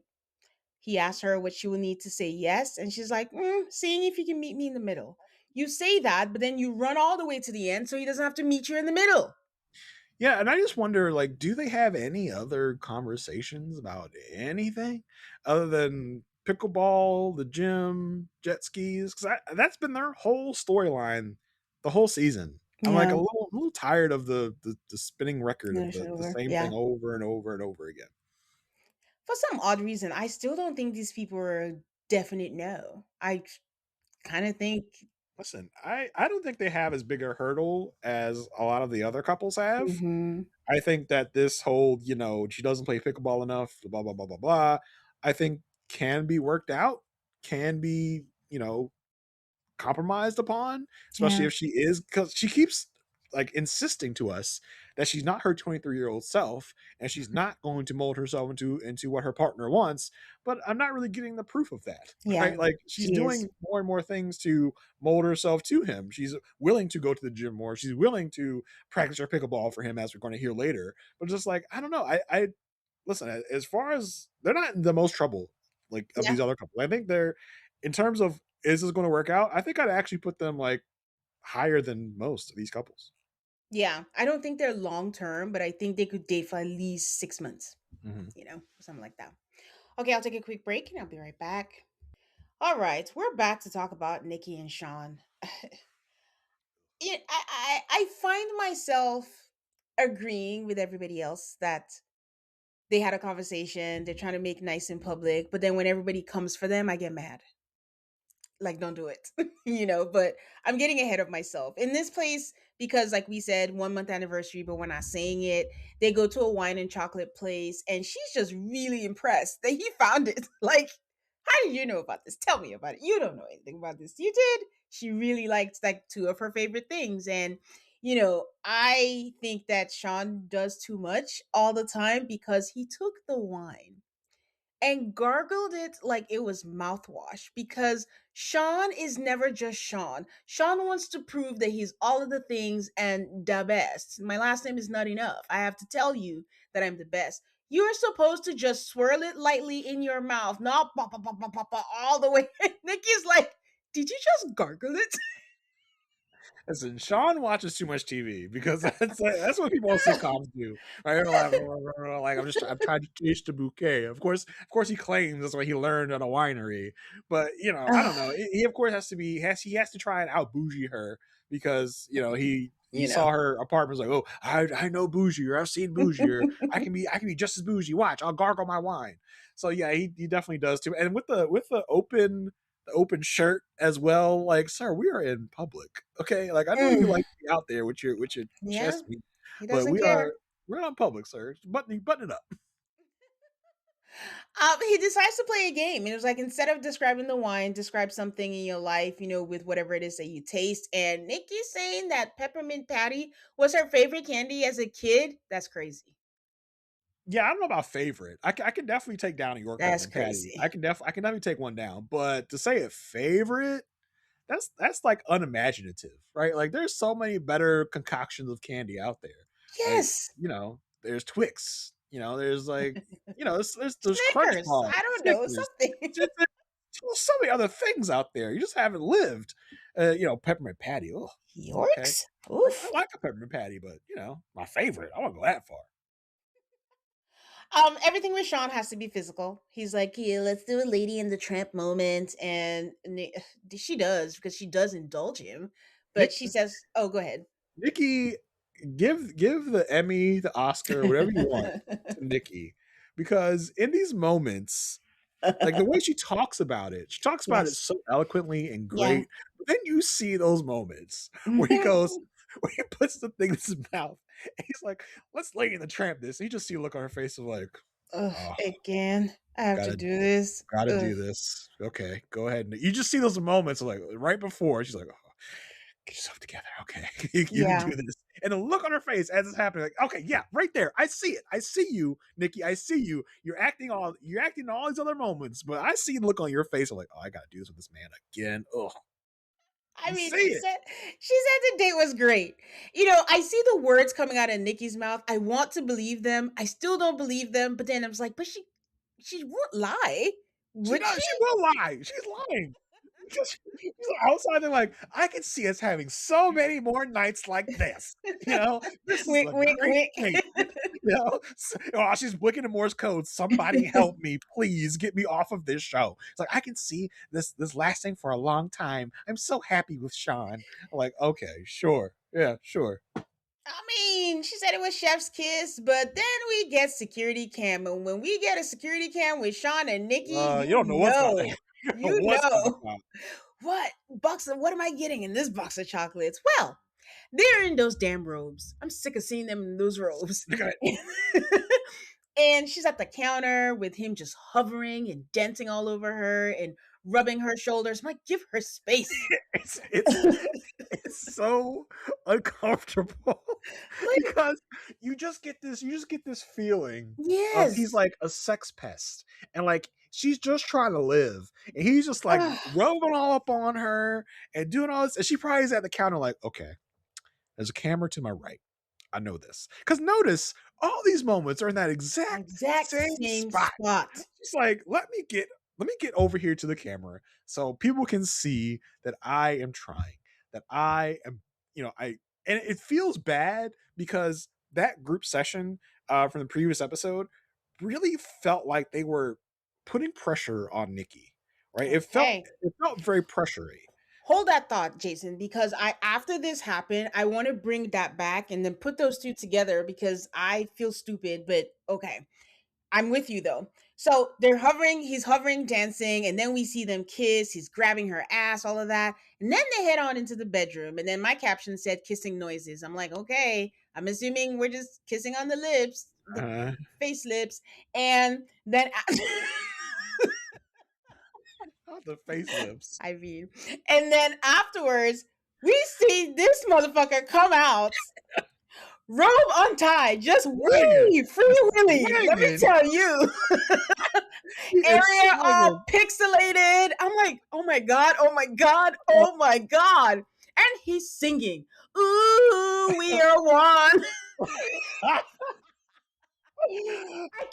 He asks her what she will need to say yes, and she's like, seeing if you can meet me in the middle. You say that, but then you run all the way to the end so he doesn't have to meet you in the middle. Yeah, and I just wonder, like, do they have any other conversations about anything other than pickleball, the gym, jet skis? Because that's been their whole storyline, the whole season. I'm like Yeah, a little tired of the spinning record of finish it the over. same Yeah. thing over and over and over again. For some odd reason, I still don't think these people are a definite no. I kind of think, Listen, I don't think they have as big a hurdle as a lot of the other couples have. hmm I think that this whole, she doesn't play pickleball enough, blah blah blah blah blah, I think can be worked out, can be, compromised upon, especially yeah, if she is, because she keeps like insisting to us that she's not her 23-year-old self and she's not going to mold herself into what her partner wants. But I'm not really getting the proof of that. yeah, Right, like she's she is. doing more and more things to mold herself to him. She's willing to go to the gym more, she's willing to practice her pickleball for him, as we're going to hear later. But just like, I don't know, I listen, as far as they're not in the most trouble like of Yeah, these other couples, I think they're, in terms of is this going to work out, I think I'd actually put them like higher than most of these couples. yeah. I don't think they're long term, but I think they could date for at least 6 months, Mhm. something like that. Okay, I'll take a quick break and I'll be right back. All right, we're back to talk about Nikki and Sean. I find myself agreeing with everybody else that they had a conversation, they're trying to make nice in public, but then when everybody comes for them, I get mad. Like, don't do it. But I'm getting ahead of myself in this place because, like we said, 1 month anniversary, but we're not saying it. They go to a wine and chocolate place, and she's just really impressed that he found it. Like, how did you know about this? Tell me about it. You don't know anything about this. You did. She really liked like two of her favorite things. And, I think that Sean does too much all the time because he took the wine and gargled it like it was mouthwash because Sean is never just Sean. Sean wants to prove that he's all of the things and the best. My last name is not enough. I have to tell you that I'm the best. You're supposed to just swirl it lightly in your mouth, not all the way. Nikki's like, did you just gargle it? Listen, Sean watches too much TV because that's what people on sitcoms do. Right? They're like, I'm trying to taste the bouquet. Of course, he claims that's what he learned at a winery. But I don't know. He of course has to be has he has to try and out bougie her because he you saw know. her apartment, was like, oh, I know bougie, or I've seen bougie, or I can be just as bougie. Watch, I'll gargle my wine. So yeah, he definitely does too. And with the open shirt as well. Like, sir, we are in public. Okay. Like, I know you Mm, like to be out there with your yeah, chest meat, he but doesn't care. we're not in public, sir. Button it up. He decides to play a game. It was like instead of describing the wine, describe something in your life, with whatever it is that you taste. And Nikki's saying that peppermint patty was her favorite candy as a kid. That's crazy. Yeah, I don't know about favorite. I can definitely take down a York That's peppermint patty. crazy. I can definitely take one down. But to say a favorite, that's like unimaginative, right? Like, there's so many better concoctions of candy out there. Like, Yes. there's Twix. There's like, there's Crunch Snickers. Bar, I don't know. Snickers, Something. There's so many other things out there. You just haven't lived. Peppermint patty. Oh, okay. Yorks? I Oof. like a peppermint patty, but my favorite. I won't go that far. Everything with Sean has to be physical. He's like, yeah, let's do a Lady in the Tramp moment, and she does because she does indulge him, but Nick, she says, "Oh, go ahead." Nikki, give the Emmy, the Oscar, whatever you want to Nikki, because in these moments, like the way she talks about it Yes. so eloquently and Yeah. great. But then you see those moments where he goes, where he puts the thing in his mouth, and he's like, "Let's Lady in the Tramp this." And you just see a look on her face of like, Ugh, "Oh, again, I have to gotta do this. gotta Ugh. do this." Okay, go ahead. And you just see those moments like right before she's like, "Oh, get yourself together. Okay, you can Yeah. do this." And the look on her face as it's happening, like, okay, yeah, right there. I see it. I see you, Nikki. I see you. You're acting all these other moments, but I see the look on your face. I'm like, oh, I gotta do this with this man again. Ugh. I You mean, see it. she said the date was great. I see the words coming out of Nikki's mouth. I want to believe them. I still don't believe them, but then I was like, but she won't lie, She would does. she? She will lie. She's lying. She's outside. They're like, I can see us having so many more nights like this. This is Wink, a wink, great wink. date. While she's blinking in Morse code, somebody help me, please get me off of this show. It's like I can see this lasting for a long time. I'm so happy with Sean. I'm like, okay, sure, yeah, sure. I mean, she said it was chef's kiss, but then we get security cam, and when we get a security cam with Sean and Nikki, You don't know what's about to happen. You don't know you what's gonna know come. what am I getting in this box of chocolates? Well, they're in those damn robes. I'm sick of seeing them in those robes. Look at it. And she's at the counter with him just hovering and dancing all over her and rubbing her shoulders. I'm like, give her space. It's it's so uncomfortable Like, because you just get this feeling of he's yes. like a sex pest and like she's just trying to live and he's just like rubbing all up on her and doing all this and she probably is at the counter like, okay, there's a camera to my right. I know this. Because notice all these moments are in that exact Exact same same spot. spot. She's like, let me get over here to the camera so people can see that I am trying, that I am, I and it feels bad because that group session from the previous episode really felt like they were putting pressure on Nikki. Right? Okay. It felt very pressury. Hold that thought, Jason, because I after this happened, I want to bring that back and then put those two together because I feel stupid, but okay. I'm with you though. So he's hovering, dancing, and then we see them kiss. He's grabbing her ass, all of that. And then they head on into the bedroom. And then my caption said kissing noises. I'm like, okay, I'm assuming we're just kissing on the lips, the Uh, face lips. And then not the facelifts. I mean, and then afterwards, we see this motherfucker come out, robe untied, just Swinging, wee, free willy. Let me swinging. tell you, He is area all swinging. pixelated. I'm like, oh my god, oh my god, oh my god, and he's singing, "Ooh, we are one." I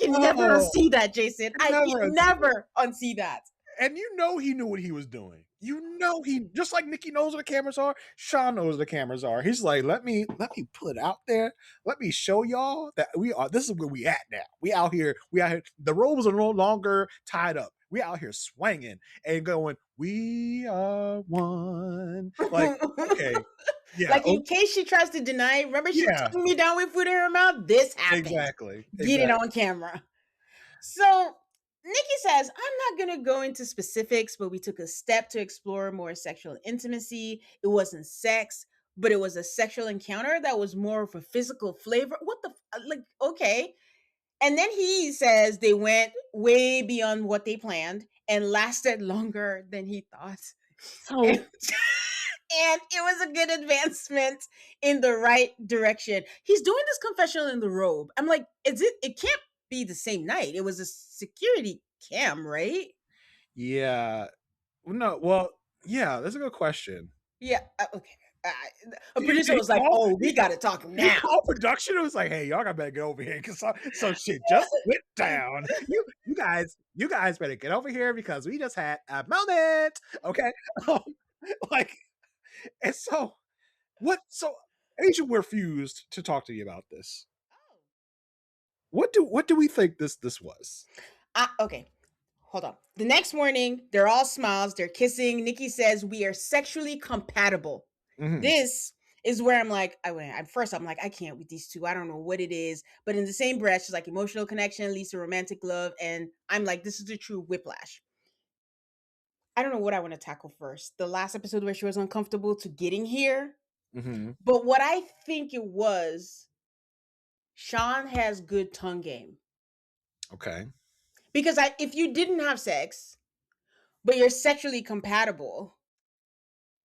can never Oh, unsee that, Jason. I can never unseen. never unsee that. And he knew what he was doing. He just like Nikki knows where the cameras are. Sean knows where the cameras are. He's like, let me put it out there. Let me show y'all that we are. This is where we at now. We out here. We out here. The robes are no longer tied up. We out here swinging and going. We are one. Like, okay, yeah, Like in case she tries to deny, remember she yeah, took me down with food in her mouth? This happened. exactly, Get it exactly. on camera. So Nikki says, I'm not going to go into specifics, but we took a step to explore more sexual intimacy. It wasn't sex, but it was a sexual encounter that was more of a physical flavor. What the, like, okay. And then he says they went way beyond what they planned and lasted longer than he thought. And, So and it was a good advancement in the right direction. He's doing this confessional in the robe. I'm like, it can't be the same night. It was a security cam, right? yeah, no, well, yeah, that's a good question. Yeah. Okay. Uh, a Did producer he was like, call? "Oh, we got to talk He now." called production. It was like, "Hey, y'all got better get over here because some shit just went down. You guys better get over here because we just had a moment." Okay, um, like, and so what? So Asian refused to talk to you about this. What do we think this was? Okay, hold on. The next morning, they're all smiles, they're kissing. Nikki says, "We are sexually compatible." Mhm, This is where I'm like, I went, at first, I'm like, I can't with these two. I don't know what it is. But in the same breath, she's like, emotional connection leads to romantic love. And I'm like, this is the true whiplash. I don't know what I want to tackle first. The last episode where she was uncomfortable to getting here. mhm. But what I think it was, Sean has good tongue game. Okay. Because if you didn't have sex, but you're sexually compatible,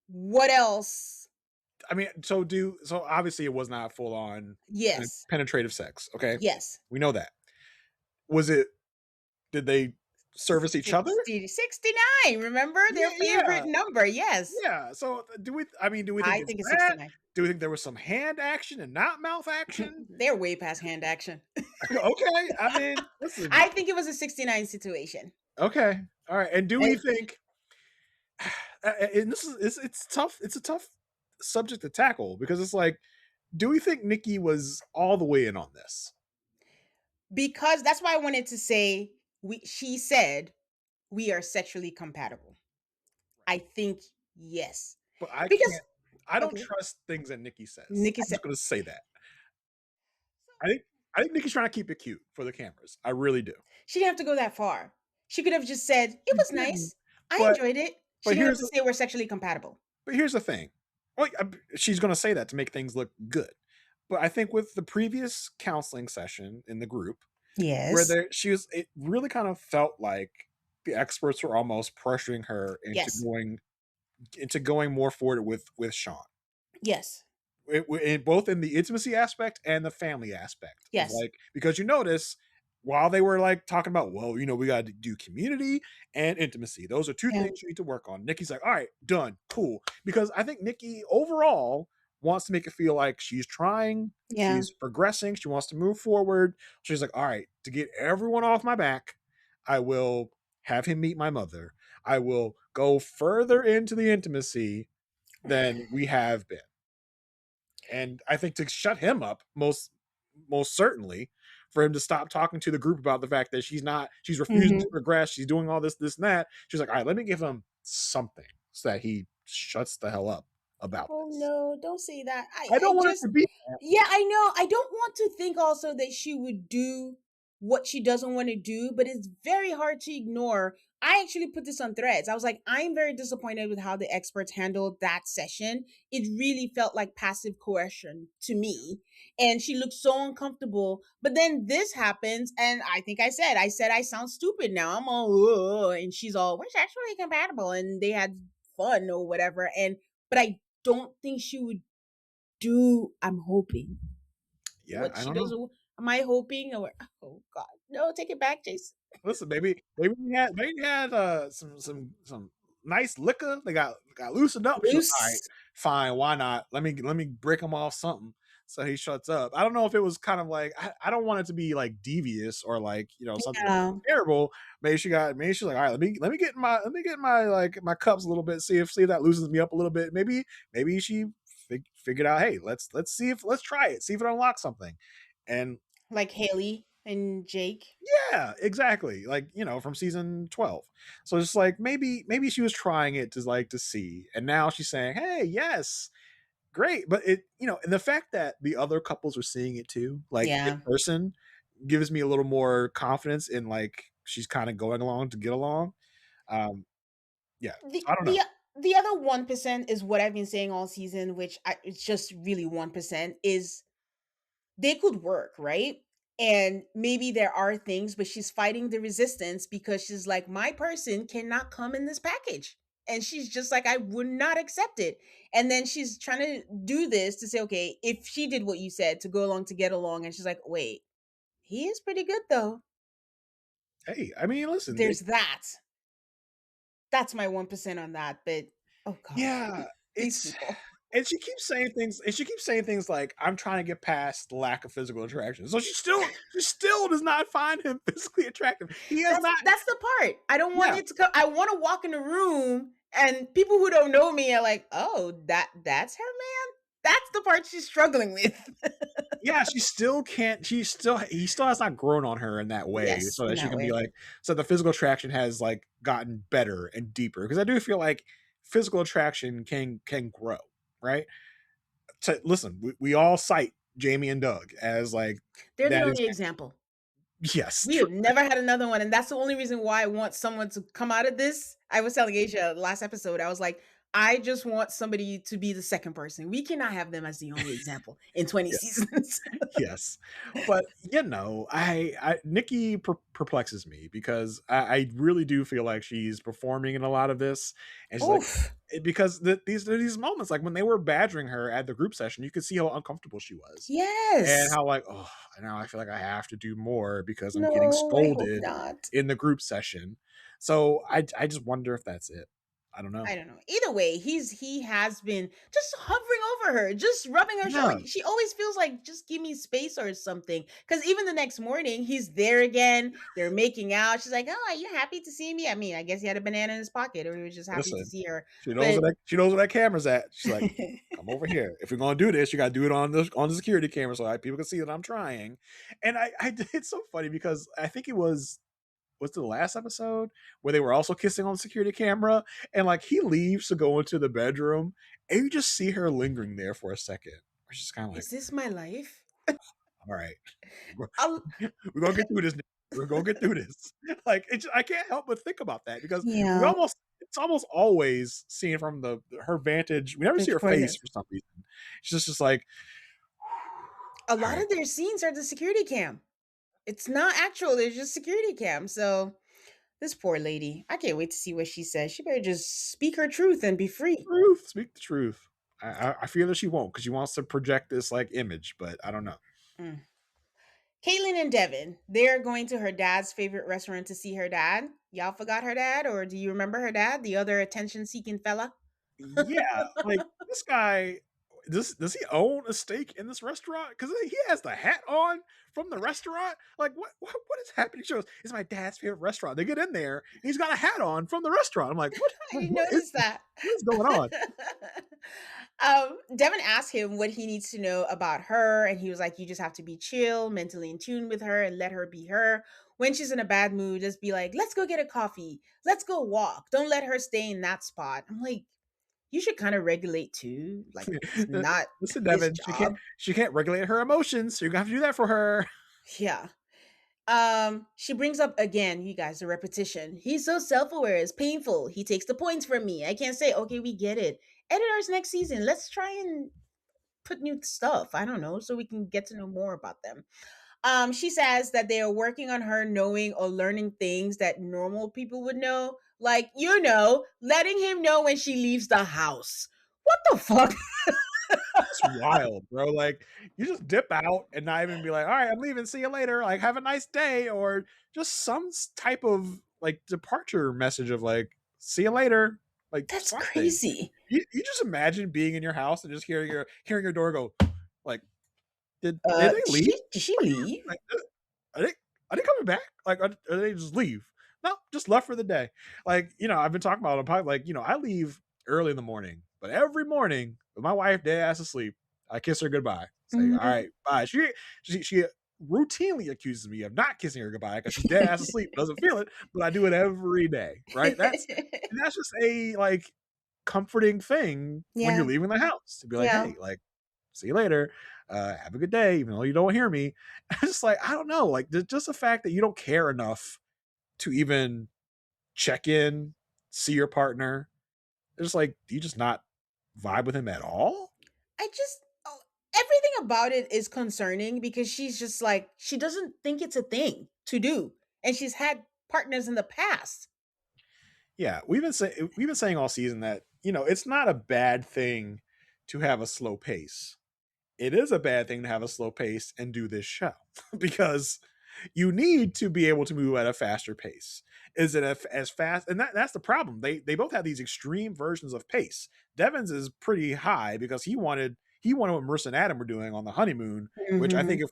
what else? I mean, so obviously it was not full on Yes. penetrative sex. Okay, Yes. we know that. Was it? Did they service each other? 69. Remember their Yeah, favorite yeah. number? Yes. Yeah. So do we? I mean, do we think I it was think it's that? 69. Do we think there was some hand action and not mouth action? They're way past hand action. Okay. I mean, listen. I think it was a 69 situation. Okay. All right. And do we And think? And this is it's tough. It's a tough subject to tackle because it's like, do we think Nikki was all the way in on this? because that's why I wanted to say she said we are sexually compatible. I think yes. But I Because can't. I don't okay, trust things that Nikki says. Nikki I'm said just going to say that. I think. I think Nikki's trying to keep it cute for the cameras. I really do. she didn't have to go that far. She could have just said, "It She was didn't. nice. I But enjoyed it." She but didn't have here's to say we're sexually compatible. but here's the thing. Like she's going to say that to make things look good. But I think with the previous counseling session in the group, where Yes. there she was, it really kind of felt like the experts were almost pressuring her Yes. into going more forward with Sean. Yes. Both in the intimacy aspect and the family aspect of Yes. like because you notice while they were like talking about well we got to do community and intimacy, those are two Yeah. things you need to work on. Nikki's like, all right, done, cool, because I think Nikki overall wants to make it feel like she's trying, Yeah. she's progressing, she wants to move forward. She's like, all right, to get everyone off my back, I will have him meet my mother, I will go further into the intimacy than we have been. And I think to shut him up, most certainly, for him to stop talking to the group about the fact that she's refusing to Mhm. progress, she's doing all this and that. She's like, all right, let me give him something so that he shuts the hell up about Oh this. no, don't say that. I I don't want it just to be yeah, I know. I don't want to think also that she would do what she doesn't want to do, but it's very hard to ignore. I actually put this on threads. I was like, I'm very disappointed with how the experts handled that session. It really felt like passive coercion to me. And she looked so uncomfortable. But then this happens, and I said, I sound stupid now. I'm all, "Ugh," and she's all, we're sexually compatible. And they had fun or whatever. But I don't think she would do, I'm hoping yeah, what I she don't know. does. Am I hoping or oh God, no, take it back, Jason. Listen, maybe we had some nice liquor. They got loosened up. She's like, all right, Loose. fine, why not? Let me break him off something. So he shuts up. I don't know if it was kind of like I don't want it to be like devious or like something Yeah. terrible. Maybe she's like, all right, let me get my like my cups a little bit. See if that loosens me up a little bit. Maybe she figured out, hey, let's try it. See if it unlocks something. And Like Haley and Jake. yeah, exactly. Like, from season 12. So it's like maybe she was trying it to see. And now she's saying, "Hey, yes, great." But and the fact that the other couples are seeing it too, like in Yeah. person, gives me a little more confidence in like she's kind of going along to get along. Um, yeah. The So I don't know. the the other 1% is what I've been saying all season, which it's just really 1% is they could work, right? And maybe there are things, but she's fighting the resistance because she's like, my person cannot come in this package. And she's just like, I would not accept it. And then she's trying to do this to say, okay, if she did what you said to go along to get along, and she's like, wait, he is pretty good though. Hey, I mean, listen, There's that. That's my 1% on that. But oh God, yeah, these it's people. and she keeps saying things like, "I'm trying to get past the lack of physical attraction." So she still does not find him physically attractive. He has not. That's the part. I don't want Yeah. it to come. I want to walk in the room and people who don't know me are like, "Oh, that's her man." That's the part she's struggling with. Yeah, she still can't. He still has not grown on her in that way, Yes, so in that she that can be way. like, so the physical attraction has like gotten better and deeper. Because I do feel like physical attraction can grow, right? So listen, we all cite Jamie and Doug as like They're the that only example. example. Yes, We true. have never had another one, and that's the only reason why I want someone to come out of this. I was telling Asia last episode, I was like, I just want somebody to be the second person. We cannot have them as the only example in 20 Yeah. seasons. Yes, but I Nikki perplexes me because I really do feel like she's performing in a lot of this, and she's like, Oof. because these moments, like when they were badgering her at the group session, you could see how uncomfortable she was, and Yes. how like, oh, now I feel like I have to do more because I'm getting No, I hope scolded not. in the group session. So I just wonder if that's it. I don't know. I don't know. Either way, he has been just hovering over her, just rubbing her shoulder. Yeah, She always feels like just give me space or something. Because even the next morning, he's there again. They're making out. She's like, "Oh, are you happy to see me?" I mean, I guess he had a banana in his pocket, or he was just happy to listen. see her. She knows But she knows where that camera's at. She's like, come over here. If we're gonna do this, you gotta do it on the security camera so people can see that I'm trying. And it's so funny because I think it was the last episode where they were also kissing on the security camera, and like he leaves to go into the bedroom, and you just see her lingering there for a second. Where she's kind of like, is this my life? all right, we're, I'll, we're gonna get through this. We're gonna get through this. Like I can't help but think about that because we yeah, almost it's almost always seen from the her vantage. We never see which her part face is for some reason. She's just like, a all lot right, of their scenes are the security cam. It's not actual. It's just security cam. So this poor lady, I can't wait to see what she says. She better just speak her truth and be free. truth, speak the truth. I feel that she won't because she wants to project this like image, but I don't know. Mm. Caitlin and Devin, they're going to her dad's favorite restaurant to see her dad. Y'all forgot her dad, or do you remember her dad, the other attention seeking fella? Yeah, like this guy. Does he own a stake in this restaurant? Because he has the hat on from the restaurant. Like what is happening? She goes, "It's my dad's favorite restaurant." They get in there, and he's got a hat on from the restaurant. I'm like, I didn't what is notice that. what is going on? Devin asked him what he needs to know about her, and he was like, "You just have to be chill, mentally in tune with her, and let her be her. When she's in a bad mood, just be like, let's go get a coffee, let's go walk. Don't let her stay in that spot." I'm like, you should kind of regulate too. Like, it's not Listen, his Devin, job. she can't regulate her emotions, so you're gonna have to do that for her. Yeah. She brings up again, you guys, the repetition. He's so self-aware, it's painful. He takes the points from me. I can't say, okay, we get it. Editors next season, let's try and put new stuff. I don't know, so we can get to know more about them. She says that they are working on her knowing or learning things that normal people would know, like, letting him know when she leaves the house. What the fuck? It's wild, bro. Like you just dip out and not even be like, "All right, I'm leaving. See you later. Like have a nice day," or just some type of like departure message of like, "See you later." Like That's something. crazy. You just imagine being in your house and just hearing your door go, like, did they leave? Did she leave? Like, are they are they coming back? Like, are they just leave? No, just left for the day. Like, I've been talking about it on podcast. Like, I leave early in the morning, but every morning, with my wife dead ass asleep, I kiss her goodbye. Say, all Mhm. right, bye. She routinely accuses me of not kissing her goodbye because she's dead ass asleep, doesn't feel it, but I do it every day, right? That's just a like comforting thing when you're Yeah, leaving the house to be like, yeah. hey, like, see you later. Have a good day, even though you don't hear me. It's just like, I don't know, like just the fact that you don't care enough to even check in, see your partner. It's just like, do you just not vibe with him at all? I just everything about it is concerning because she's just like she doesn't think it's a thing to do, and she's had partners in the past. Yeah, we've been saying all season that it's not a bad thing to have a slow pace. It is a bad thing to have a slow pace and do this show because you need to be able to move at a faster pace. is it as fast? And that's the problem. They both have these extreme versions of pace. Devon's is pretty high because he wanted what Marissa and Adam were doing on the honeymoon, which I Hmm. think if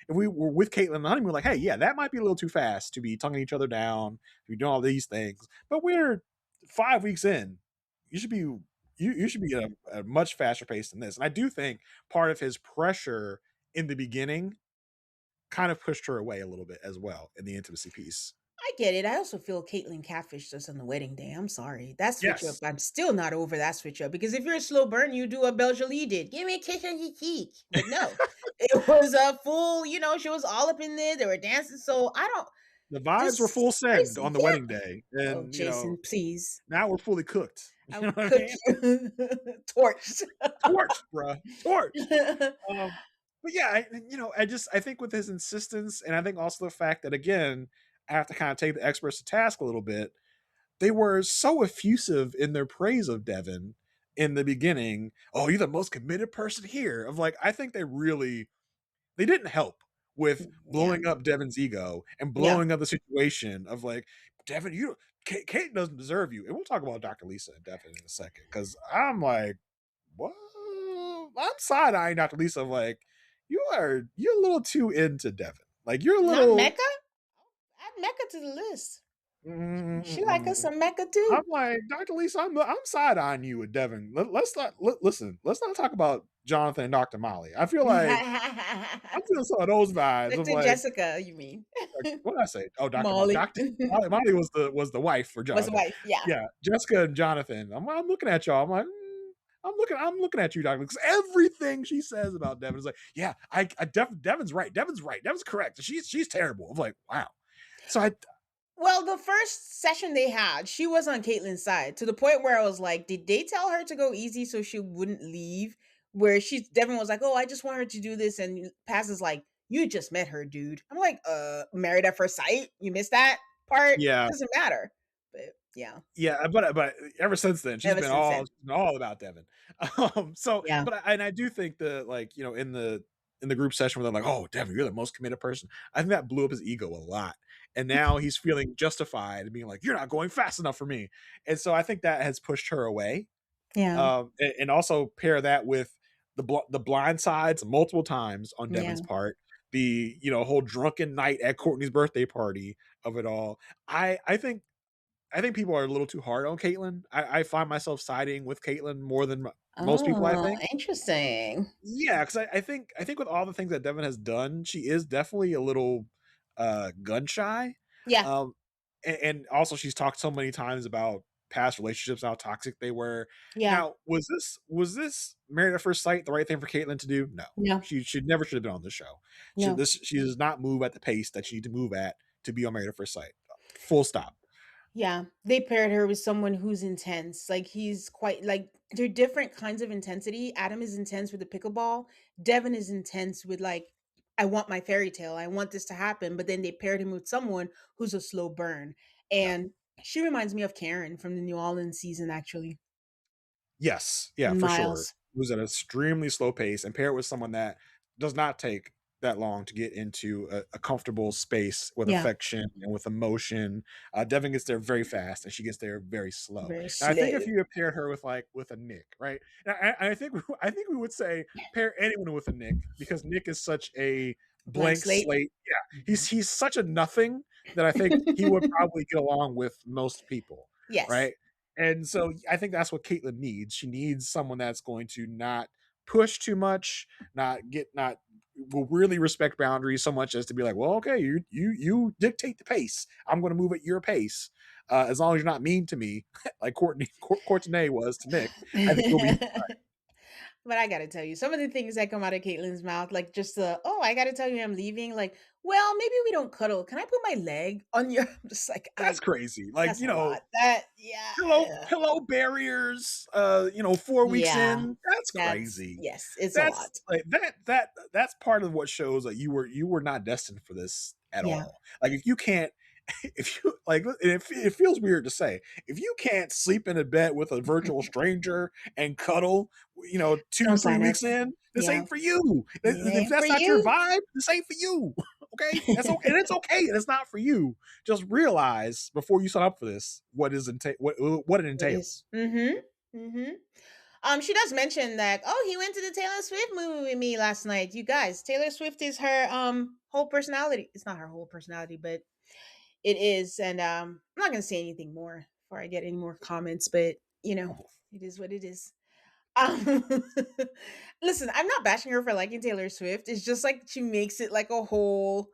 we were with Caitlin on the honeymoon, like, hey, yeah, that might be a little too fast to be tonguing each other down, to be doing all these things. But we're 5 weeks in. You should be you should be at a much faster pace than this. And I do think part of his pressure in the beginning kind of pushed her away a little bit as well in the intimacy piece. I get it. I also feel Caitlyn catfished us on the wedding day. I'm sorry. That switch up, Yes. I'm still not over that switch up because if you're a slow burn, you do what Belgelie did. Give me a kiss on the cheek. But no, it was a full, she was all up in there. They were dancing. So I don't, The vibes were just full send crazy. on the Yeah. wedding day. Oh, And, Jason, please. now we're fully cooked. I You know will what I cook mean? you. Torched. Torched, bruh. Torched. Um, but yeah, I think with his insistence, and I think also the fact that, again, I have to kind of take the experts to task a little bit. They were so effusive in their praise of Devin in the beginning. Oh, you're the most committed person here. Of like, I think they didn't help with Yeah. blowing up Devin's ego and Yeah. blowing up the situation of like, Devin, Kate doesn't deserve you. And we'll talk about Dr. Lisa and Devin in a second because I'm like, what? I'm side eyeing Dr. Lisa. I'm like, you're a little too into Devin. Like you're a Not little. Mecca? Add Mecca to the list. She like us Mm-mm. some Mecca I'm too. like, Dr. Lisa, I'm side eyeing you with Devin. Let's not listen. Let's not talk about Jonathan and Dr. Molly. I feel like I'm feeling some of those vibes of Dr. like, Jessica, you mean? what did I say? Oh, Dr. Molly. Molly Dr. Molly was the wife for was Jonathan. wife. Yeah. Yeah, Jessica and Jonathan. I'm looking at y'all. I'm like, I'm looking at you, Doctor, because everything she says about Devin is like, yeah, Devin's right. Devin's right. Devin's correct. She's terrible. I'm like, wow. So I Well, the first session they had, she was on Caitlyn's side to the point where I was like, did they tell her to go easy so she wouldn't leave? Where Devin was like, oh, I just want her to do this. And Paz is like, you just met her, dude. I'm like, married at first sight? You missed that part? yeah, Doesn't matter. But yeah, yeah, but ever since then, ever since then. she's been all about Devin. So, Yeah. and I do think that, like, in the group session where they're like, "Oh, Devin, you're the most committed person," I think that blew up his ego a lot, and now he's feeling justified in being like, "You're not going fast enough for me," and so I think that has pushed her away. Yeah. And also pair that with the blind sides multiple times on Yeah. Devin's part. The whole drunken night at Courtney's birthday party of it all. I think people are a little too hard on Caitlyn. I find myself siding with Caitlyn more than most people, I Oh, think. interesting. Yeah, because I think with all the things that Devin has done, she is definitely a little gun shy. Yeah. Um, and also she's talked so many times about past relationships, how toxic they were. Yeah. Now, was this Married at First Sight the right thing for Caitlyn to do? No, No. she never should have been on this show. No. She does not move at the pace that she needs to move at to be on Married at First Sight. Full stop. Yeah, they paired her with someone who's intense. Like he's quite like they're different kinds of intensity. Adam is intense with the pickleball. Devin is intense with like, I want my fairy tale. I want this to happen. But then they paired him with someone who's a slow burn. Yeah. And she reminds me of Karen from the New Orleans season, actually. Yes, yeah, And for sure. Miles. Moves at an extremely slow pace, and pair it with someone that does not take that long to get into a comfortable space with Yeah. affection and with emotion. Devin gets there very fast, and she gets there very slow. Very And I think slow. if you had paired her with a Nick, right? And I think we would say pair anyone with a Nick because Nick is such a Blank blank slate. slate. Yeah, he's such a nothing that I think he would probably get along with most people, Yes. right? And so I think that's what Caitlyn needs. She needs someone that's going to not push too much, not will really respect boundaries so much as to be like, well, okay, you dictate the pace. I'm going to move at your pace. As long as you're not mean to me, like Courtney was to Nick, I think you'll be. But I gotta tell you, some of the things that come out of Caitlin's mouth, like just the, oh, I gotta tell you I'm leaving. Like, well, maybe we don't cuddle. Can I put my leg on your I'm just like That's I crazy. Like that's a lot. That yeah. pillow barriers. 4 weeks Yeah. in, that's That's crazy. yes, it's a That's lot. like that's part of what shows that you were not destined for this at Yeah. all. Like if you can't if you like it feels weird to say if you can't sleep in a bed with a virtual stranger and cuddle, two Don't three sign up. weeks in, this Yeah. ain't for you. It If ain't for that's not your you. vibe, this ain't for you. okay. That's okay, and it's okay, and it's not for you. Just realize before you sign up for this what it It is. entails. Mm-hmm. She does mention that, oh, he went to the Taylor Swift movie with me last night. You guys, Taylor Swift is her whole personality. It's not her whole personality, but it is. And I'm not gonna say anything more before I get any more comments, but it is what it is. Um Listen, I'm not bashing her for liking Taylor Swift. It's just like she makes it like a whole,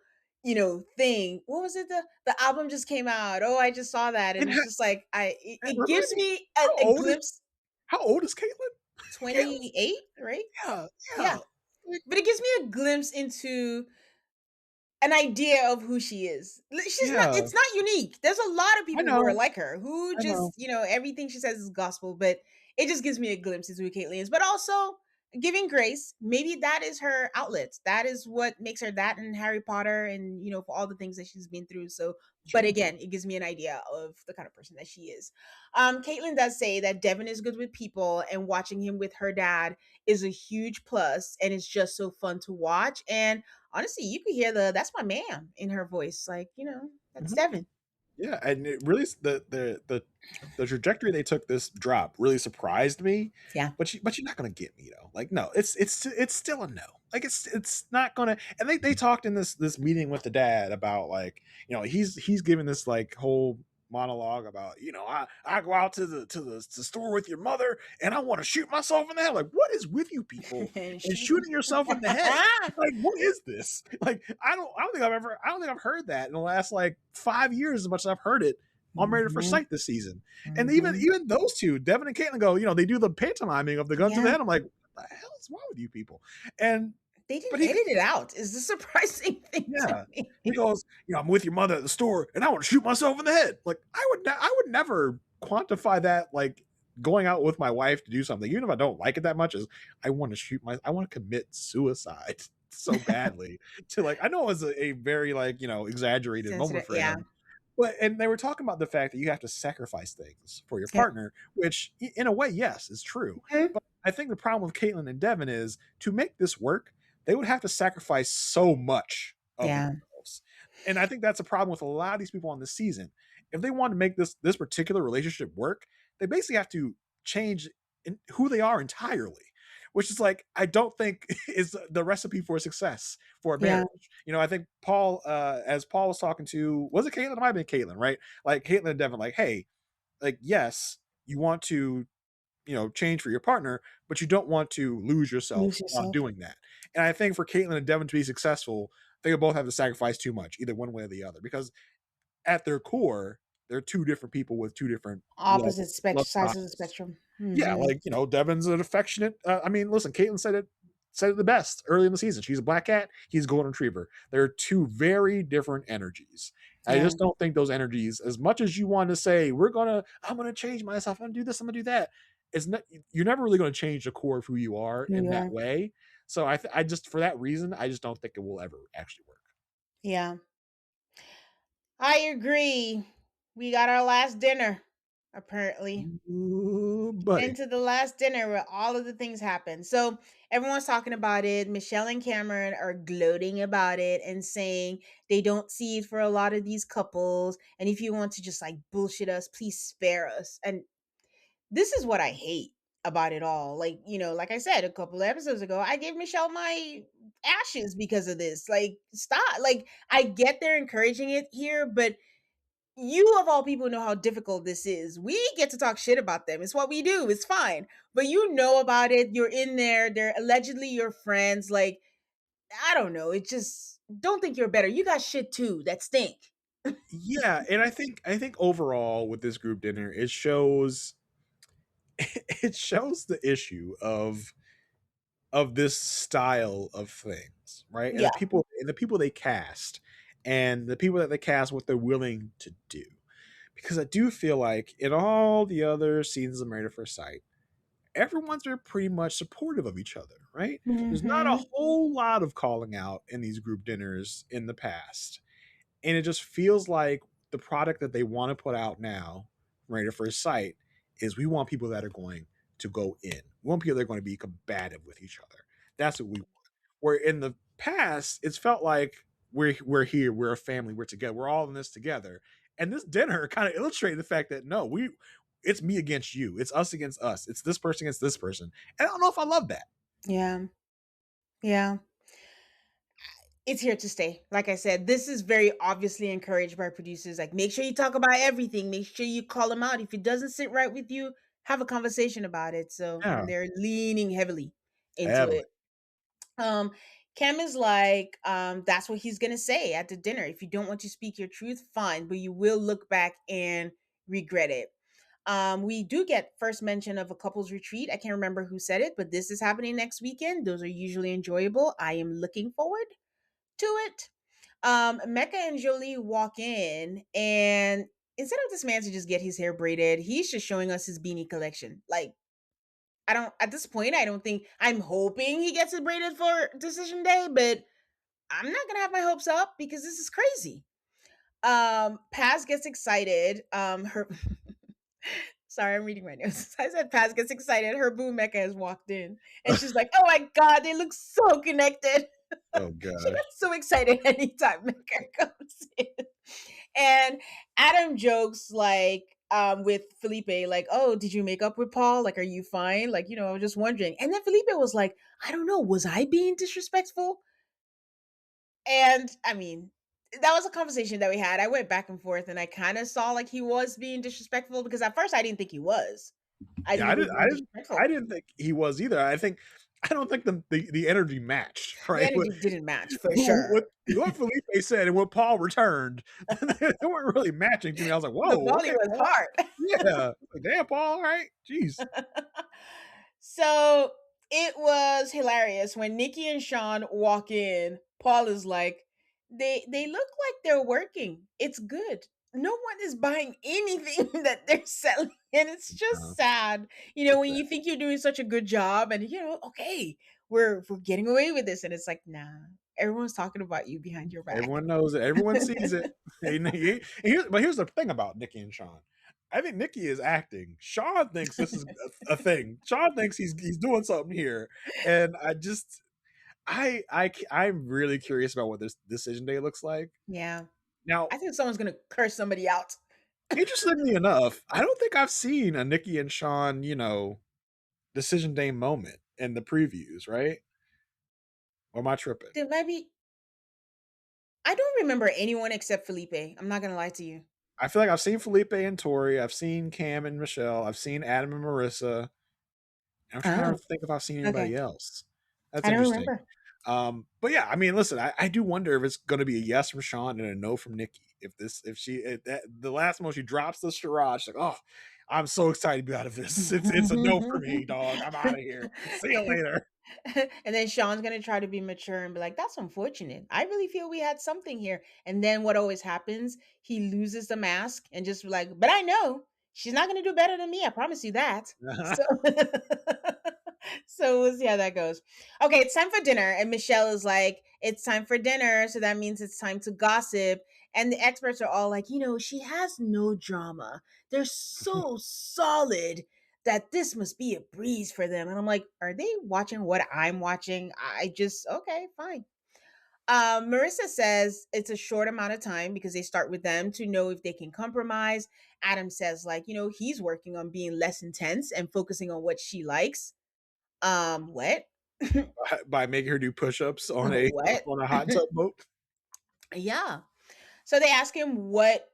thing. What was it? The album just came out. Oh, I just saw that. And And it's just like it remind gives me, me how a old is glimpse. how old is Caitlyn? Caitlyn's 28, right? yeah, Yeah. yeah. Like, But it gives me a glimpse into an idea of who she is. She's not yeah. it's not unique. There's a lot of I people who are know, like her who I know. just, everything she says is gospel, but it just gives me a glimpse into who Caitlyn is. But also giving grace, maybe that is her outlet. That is what makes her that in Harry Potter and, for all the things that she's been through. So, but True. again, it gives me an idea of the kind of person that she is. Caitlyn does say that Devin is good with people and watching him with her dad is a huge plus and it's just so fun to watch. And honestly, you could hear the "that's my man" in her voice. Like, that's Mhm. Devin. Yeah, and it really the trajectory they took this drop really surprised me. Yeah. But you're not gonna get me though. Like, no, it's still a no. Like, it's not gonna. And they talked in this meeting with the dad about, like, he's giving this like whole monologue about, I go out to the store with your mother and I want to shoot myself in the head. Like, what is with you people And and shoot. shooting yourself in the head? Like, what is this? Like, I don't think I've heard that in the last like 5 years as much as I've heard it on Married at First Mhm, Sight this season. And even mhm. even those two, Devin and Caitlin, go, they do the pantomiming of the gun to the Yeah, head. I'm like, what the hell is wrong with you people? And they but didn't he edit it out. Is the surprising thing to yeah. me. He goes, I'm with your mother at the store and I want to shoot myself in the head. Like, I would never quantify that, like, going out with my wife to do something, even if I don't like it that much, is I want to commit suicide so badly. To, like, I know it was a very, like, exaggerated moment Sensitive, for yeah. him. But and they were talking about the fact that you have to sacrifice things for your Yep. partner, which in a way, yes, is true. Mhm. But I think the problem with Caitlyn and Devin is, to make this work, they would have to sacrifice so much of Yeah. themselves. And I think that's a problem with a lot of these people on this season. If they want to make this particular relationship work, they basically have to change who they are entirely, which is, like, I don't think is the recipe for success for a Yeah. marriage. I think Paul, as Paul was talking to, was it Caitlin? It might have been Caitlin, right? Like, Caitlin and Devin, like, hey, like, yes, you want to, change for your partner, but you don't want to lose yourself Lose while yourself. doing that. And I think for Caitlin and Devin to be successful, they would both have to sacrifice too much, either one way or the other, because at their core, they're two different people with two different Opposite love sides of the styles. spectrum. Yeah, Mhm. like, Devin's an affectionate. I mean, listen, Caitlin said it the best early in the season. She's a black cat. He's a golden retriever. They're two very different energies. I Yeah. just don't think those energies, as much as you want to say, I'm gonna change myself, I'm gonna do this, I'm gonna do that. It's not. You're never really gonna change the core of who you are Who in you that are. way. So I just, for that reason, I just don't think it will ever actually work. Yeah. I agree. We got our last dinner, apparently. Ooh, buddy. Into the last dinner where all of the things happen. So everyone's talking about it. Michelle and Cameron are gloating about it and saying they don't see it for a lot of these couples. And if you want to just like bullshit us, please spare us. And this is what I hate about it all. Like, like I said a couple of episodes ago, I gave Michelle my ashes because of this. Like, stop. Like, I get they're encouraging it here, but you of all people know how difficult this is. We get to talk shit about them. It's what we do. It's fine. But you know about it. You're in there. They're allegedly your friends. Like, I don't know. It just don't think you're better. You got shit too that stink. Yeah, and I think overall with this group dinner, it shows it shows the issue of this style of things, right? And Yeah. the people they cast, and the people that they cast, what they're willing to do. Because I do feel like in all the other seasons of Married at First Sight, everyone's been pretty much supportive of each other, right? There's not a Hmm. whole lot of calling out in these group dinners in the past. And it just feels like the product that they want to put out now, Married at First Sight, is we want people that are going to go in. We want people that are going to be combative with each other. That's what we want. Where in the past, it's felt like we're here, we're a family, we're together, we're all in this together. And this dinner kind of illustrated the fact that no, it's me against you, it's us against us, it's this person against this person. And I don't know if I love that. Yeah. Yeah. It's here to stay. Like I said, this is very obviously encouraged by producers. Like, make sure you talk about everything. Make sure you call him out. If it doesn't sit right with you, have a conversation about it. So, Yeah, and they're leaning heavily into heavily. it. Um, Cam is like, that's what he's gonna say at the dinner. If you don't want to speak your truth, fine, but you will look back and regret it. We do get first mention of a couples retreat. I can't remember who said it, but this is happening next weekend. Those are usually enjoyable. I am looking forward to it. Mecca and Jolie walk in, and instead of this man to just get his hair braided, he's just showing us his beanie collection. Like, I don't, at this point, I don't think, I'm hoping he gets it braided for decision day, but I'm not gonna have my hopes up because this is crazy. Paz gets excited. Her sorry, I'm reading my notes. I said Paz gets excited. Her boo Mecca has walked in, and she's like, "Oh my god, they look so connected." Oh She god. gets so excited anytime Mecca comes in. And Adam jokes like with Felipe, like, "Oh, did you make up with Paul? Like, are you fine? Like, I was just wondering." And then Felipe was like, "I don't know, was I being disrespectful?" And I mean, that was a conversation that we had. I went back and forth and I kind of saw like he was being disrespectful because at first I didn't think he was. I Yeah, think he was being I disrespectful. didn't think he was either. I don't think the energy matched, The right? energy didn't match for sure. What Felipe said and what Paul returned, they weren't really matching to me. I was like, The "Whoa, volley okay, was Paul." hard. Yeah. Like, damn, Paul, all right. Jeez. So it was hilarious when Nikki and Sean walk in. Paul is like, they look like they're working. It's good. No one is buying anything that they're selling, and it's just Uh, sad. it's When that. you think you're doing such a good job, and okay, we're getting away with this, and it's like, nah, everyone's talking about you behind your back. Everyone knows it. Everyone sees it. But here's the thing about Nikki and Sean. I think Nikki is acting. Sean thinks this is a thing. Sean thinks he's doing something here, and I'm really curious about what this decision day looks like. Yeah, Now, I think someone's gonna curse somebody out. interestingly enough, I don't think I've seen a Nikki and Sean, decision day moment in the previews, right? Or am I tripping? There might be. I don't remember anyone except Felipe. I'm not gonna lie to you. I feel like I've seen Felipe and Tori. I've seen Cam and Michelle. I've seen Adam and Marissa. I'm trying Oh, to think if I've seen okay. anybody else. That's I don't interesting. remember. But yeah, I mean, listen, I do wonder if it's going to be a yes from Sean and a no from Nikki. The last one she drops the charade, she's like, oh, I'm so excited to be out of this. It's a no for me, dog. I'm out of here. See you later. And then Sean's gonna try to be mature and be like, "That's unfortunate. I really feel we had something here." And then what always happens? He loses the mask and just be like, "But I know she's not gonna do better than me. I promise you that." So, so we'll see how that goes. Okay, it's time for dinner, and Michelle is like, "It's time for dinner, so that means it's time to gossip." And the experts are all like, "She has no drama. They're so solid that this must be a breeze for them." And I'm like, are they watching what I'm watching? I just, okay, fine. Marissa says it's a short amount of time because they start with them to know if they can compromise. Adam says, like, he's working on being less intense and focusing on what she likes. What? By making her do push-ups on a What? on a hot tub boat. Yeah. So they ask him what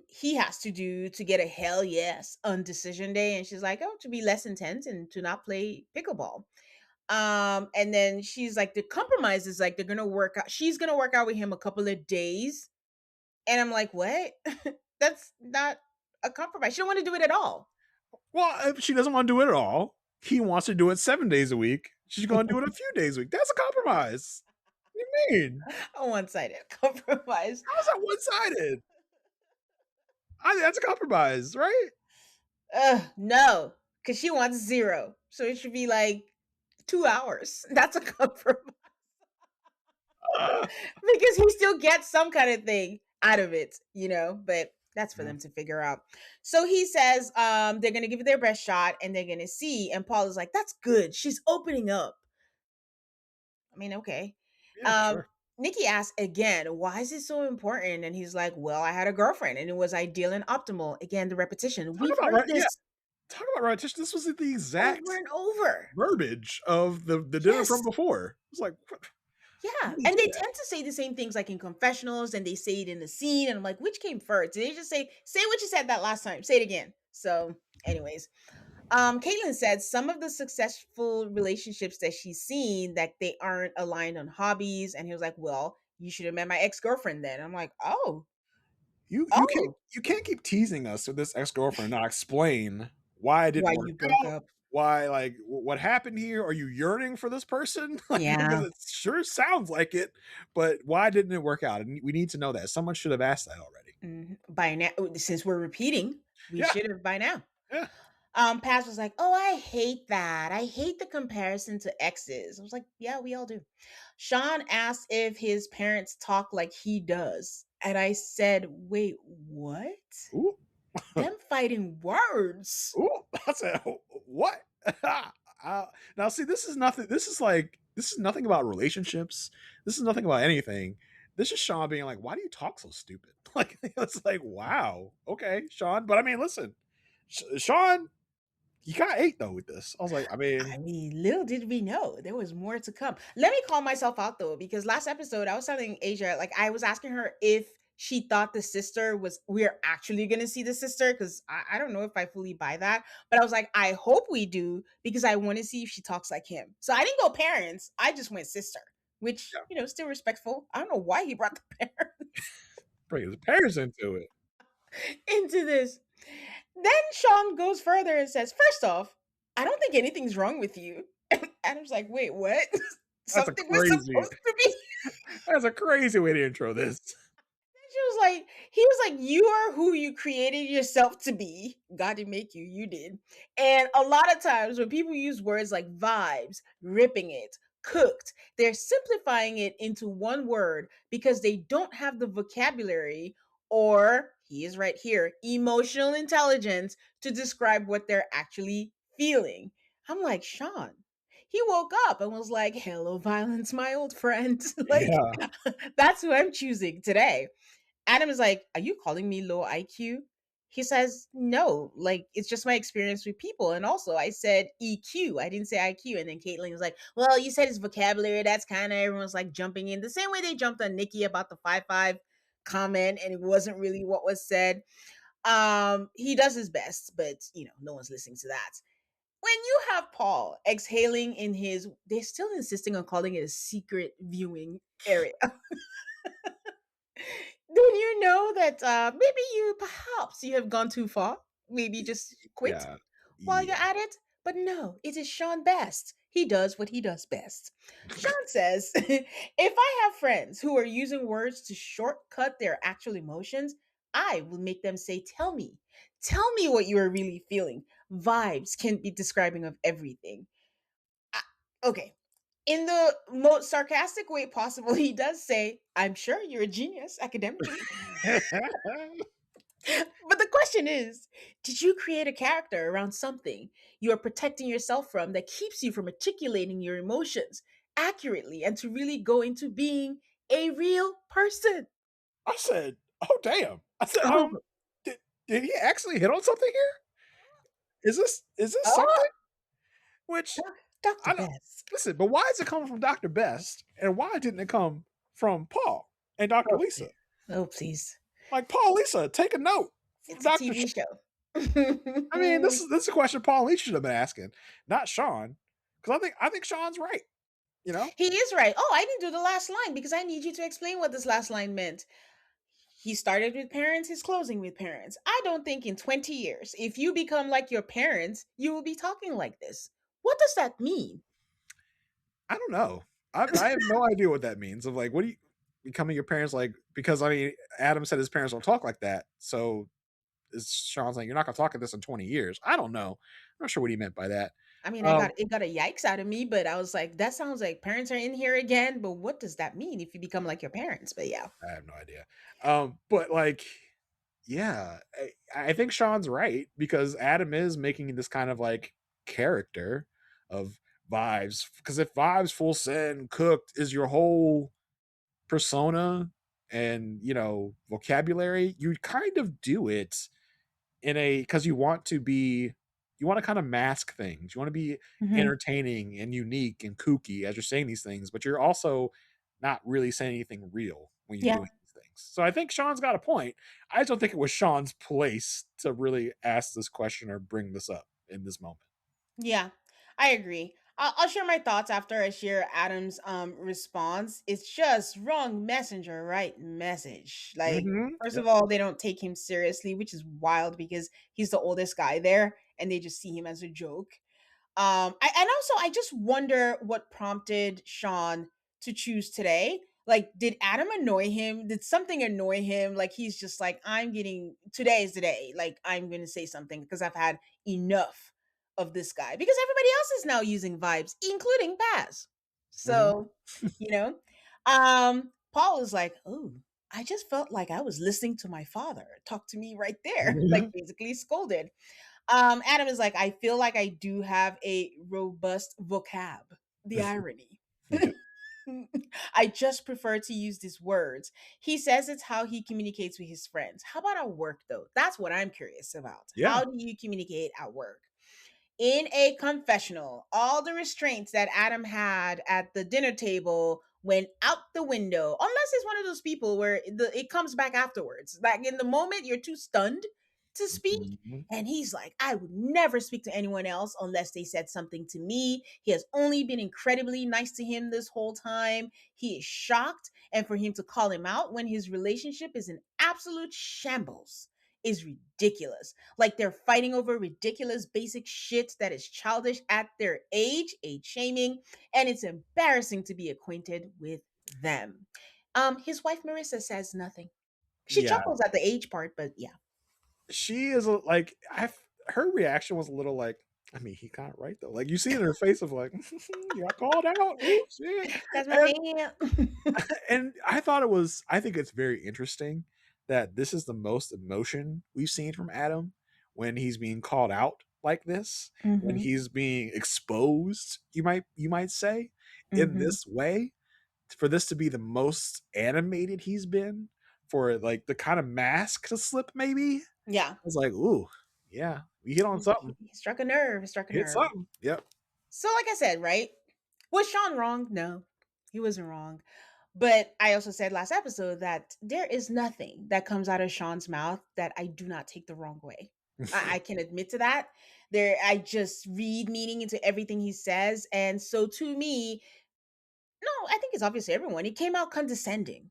he has to do to get a hell yes on decision day, and she's like, "Oh, to be less intense and to not play pickleball." And then she's like, the compromise is like they're gonna work out. She's gonna work out with him a couple of days, and I'm like, what? That's not a compromise. She don't want to do it at all. Well, if she doesn't want to do it at all, he wants to do it 7 days a week. She's going to do it a few days a week. That's a compromise. What do you mean? A one-sided compromise. How is that one-sided? That's a compromise, right? No, because she wants zero, so it should be like 2 hours. That's a compromise. Uh, Because he still gets some kind of thing out of it, but that's for yeah, them to figure out. So he says they're gonna give it their best shot and they're gonna see. And Paul is like, that's good. She's opening up. I mean, okay. yeah, Um, sure. Nikki asks again, why is it so important? And he's like, well, I had a girlfriend and it was ideal and optimal. Again, the repetition. Talk We've about heard right, yeah. this Talk about repetition. This was the over exact and over. verbiage of the dinner from Yes. before. It's like, Yeah. how do you And do they that? tend to say the same things like in confessionals and they say it in the scene. And I'm like, which came first? Did they just say what you said that last time? Say it again. So, anyways, Caitlin said some of the successful relationships that she's seen that they aren't aligned on hobbies. And he was like, well, you should have met my ex-girlfriend then. I'm like, oh, You can't keep teasing us with this ex girlfriend and not explain why it why didn't work you broke out. up. Why, like, what happened here? Are you yearning for this person? Like, because Yeah. it sure sounds like it, but why didn't it work out? And we need to know that. Someone should have asked that already. By now, since we're repeating, we Yeah, should have by now. yeah. Paz was like, "Oh, I hate that. I hate the comparison to exes." I was like, "Yeah, we all do." Sean asked if his parents talk like he does, and I said, "Wait, what? Ooh, Them fighting words?" ooh. I said, what? Now, see, this is nothing. This is nothing about relationships. This is nothing about anything. This is Sean being like, "Why do you talk so stupid?" Like, it's like, wow, okay, Sean. But I mean, listen, Sean, you got ate though with this. I was like, I I mean, mean, little did we know there was more to come. Let me call myself out though, because last episode I was telling Asia, like I was asking her if she thought the sister was we're actually gonna see the sister, because I don't know if I fully buy that. But I was like, I hope we do, because I want to see if she talks like him. So I didn't go parents, I just went sister, which yeah, still respectful. I don't know why he brought the parents bring his parents into it. into this. Then Sean goes further and says, first off, I don't think anything's wrong with you. And Adam's like, wait, what? That's a Something was crazy. supposed to be. That's a crazy way to intro this. She was like, he was like, you are who you created yourself to be. God didn't make you, you did. And a lot of times when people use words like vibes, ripping it, cooked, they're simplifying it into one word because they don't have the vocabulary, or he is right here, emotional intelligence to describe what they're actually feeling. I'm like, Sean, he woke up and was like, hello, violence, my old friend. Like, Yeah, that's who I'm choosing today. Adam is like, are you calling me low IQ? He says, no, like it's just my experience with people. And also, I said EQ, I didn't say IQ. And then Caitlin was like, well, you said his vocabulary. That's kind of everyone's like jumping in the same way they jumped on Nikki about the 5'5" comment, and it wasn't really what was said. He does his best, but no one's listening to that. When you have Paul exhaling in his, they're still insisting on calling it a secret viewing area. Don't you know that maybe perhaps you have gone too far? Maybe just quit yeah, while you're yeah. at it? But no, it is Sean best. He does what he does best. Sean says, if I have friends who are using words to shortcut their actual emotions, I will make them say, tell me. Tell me what you are really feeling. Vibes can be describing of everything. I- okay. In the most sarcastic way possible, he does say, I'm sure you're a genius academically. But the question is, did you create a character around something you are protecting yourself from that keeps you from articulating your emotions accurately and to really go into being a real person? I said, "Oh damn!" I said, Oh, did did he actually hit on something here? Is this oh, something?" Which Dr. I don't Best. listen. But why is it coming from Doctor Best, and why didn't it come from Paul and Doctor Oh, Lisa? oh, please. Like, Paul, Lisa, take a note from It's a Doctor. TV show. I mean, this is a question Paul and Lisa should have been asking, not Sean, because I think Sean's right. You know, He is right. Oh, I didn't do the last line because I need you to explain what this last line meant. He started with parents, he's closing with parents. I don't think in 20 years, if you become like your parents, you will be talking like this. What does that mean? I don't know. I have no idea what that means. Of like, what do you becoming your parents like? Because I mean, Adam said his parents don't talk like that. So is Sean saying you're not going to talk like this in 20 years? I don't know. I'm not sure what he meant by that. I mean, I Um, got it got a yikes out of me, but I was like, that sounds like parents are in here again. But what does that mean if you become like your parents? But yeah. I have no idea. But like, yeah, I think Sean's right because Adam is making this kind of like character of vibes. Because if vibes, full send, cooked is your whole persona and vocabulary, you kind of do it in a because you want to kind of mask things. You want to be Hmm. entertaining and unique and kooky as you're saying these things, but you're also not really saying anything real when you're Yeah. doing these things. So I think Sean's got a point. I just don't think it was Sean's place to really ask this question or bring this up in this moment. Yeah, I agree. I'll share my thoughts after I share Adam's response. It's just wrong messenger, right message. Like, first Yep. of all, they don't take him seriously, which is wild because he's the oldest guy there, and they just see him as a joke. And also I just wonder what prompted Sean to choose today. Like, did Adam annoy him? Did something annoy him? Like, he's just like, I'm getting today is the day. Like, I'm gonna say something because I've had enough of this guy. Because everybody else is now using vibes, including Baz. Hmm. So, you know. Paul was like, oh, I just felt like I was listening to my father talk to me right there, like basically scolded. Adam is like, I feel like I do have a robust vocab. The irony. Yeah. I just prefer to use these words. He says it's how he communicates with his friends. How about at work, though? That's what I'm curious about. Yeah. How do you communicate at work? In a confessional, all the restraints that Adam had at the dinner table went out the window, unless it's one of those people where it comes back afterwards. Like in the moment, you're too stunned to speak. Mhm. And he's like, I would never speak to anyone else unless they said something to me. He has only been incredibly nice to him this whole time. He is shocked. And for him to call him out when his relationship is in absolute shambles is ridiculous. Like they're fighting over ridiculous basic shit that is childish at their age shaming, and it's embarrassing to be acquainted with them. His wife Marissa says nothing. She Yeah. chuckles at the age part, but yeah. She is like her reaction was a little like, I mean, he got it right though. Like you see in her face of like, you got called out. Oh shit. That's my And man. I think it's very interesting that this is the most emotion we've seen from Adam when he's being called out like this, when Hmm. he's being exposed, you might say, in Hmm. this way, for this to be the most animated he's been, for like the kind of mask to slip, maybe. I Yeah. was like, ooh, yeah, we hit on something. He struck a nerve. He struck a Hit nerve. something. Yep. So, like I said, right? Was Sean wrong? No, he wasn't wrong. But I also said last episode that there is nothing that comes out of Sean's mouth that I do not take the wrong way. I can admit to that. I just read meaning into everything he says. And so to me, no, I think it's obvious to everyone. It came out condescending.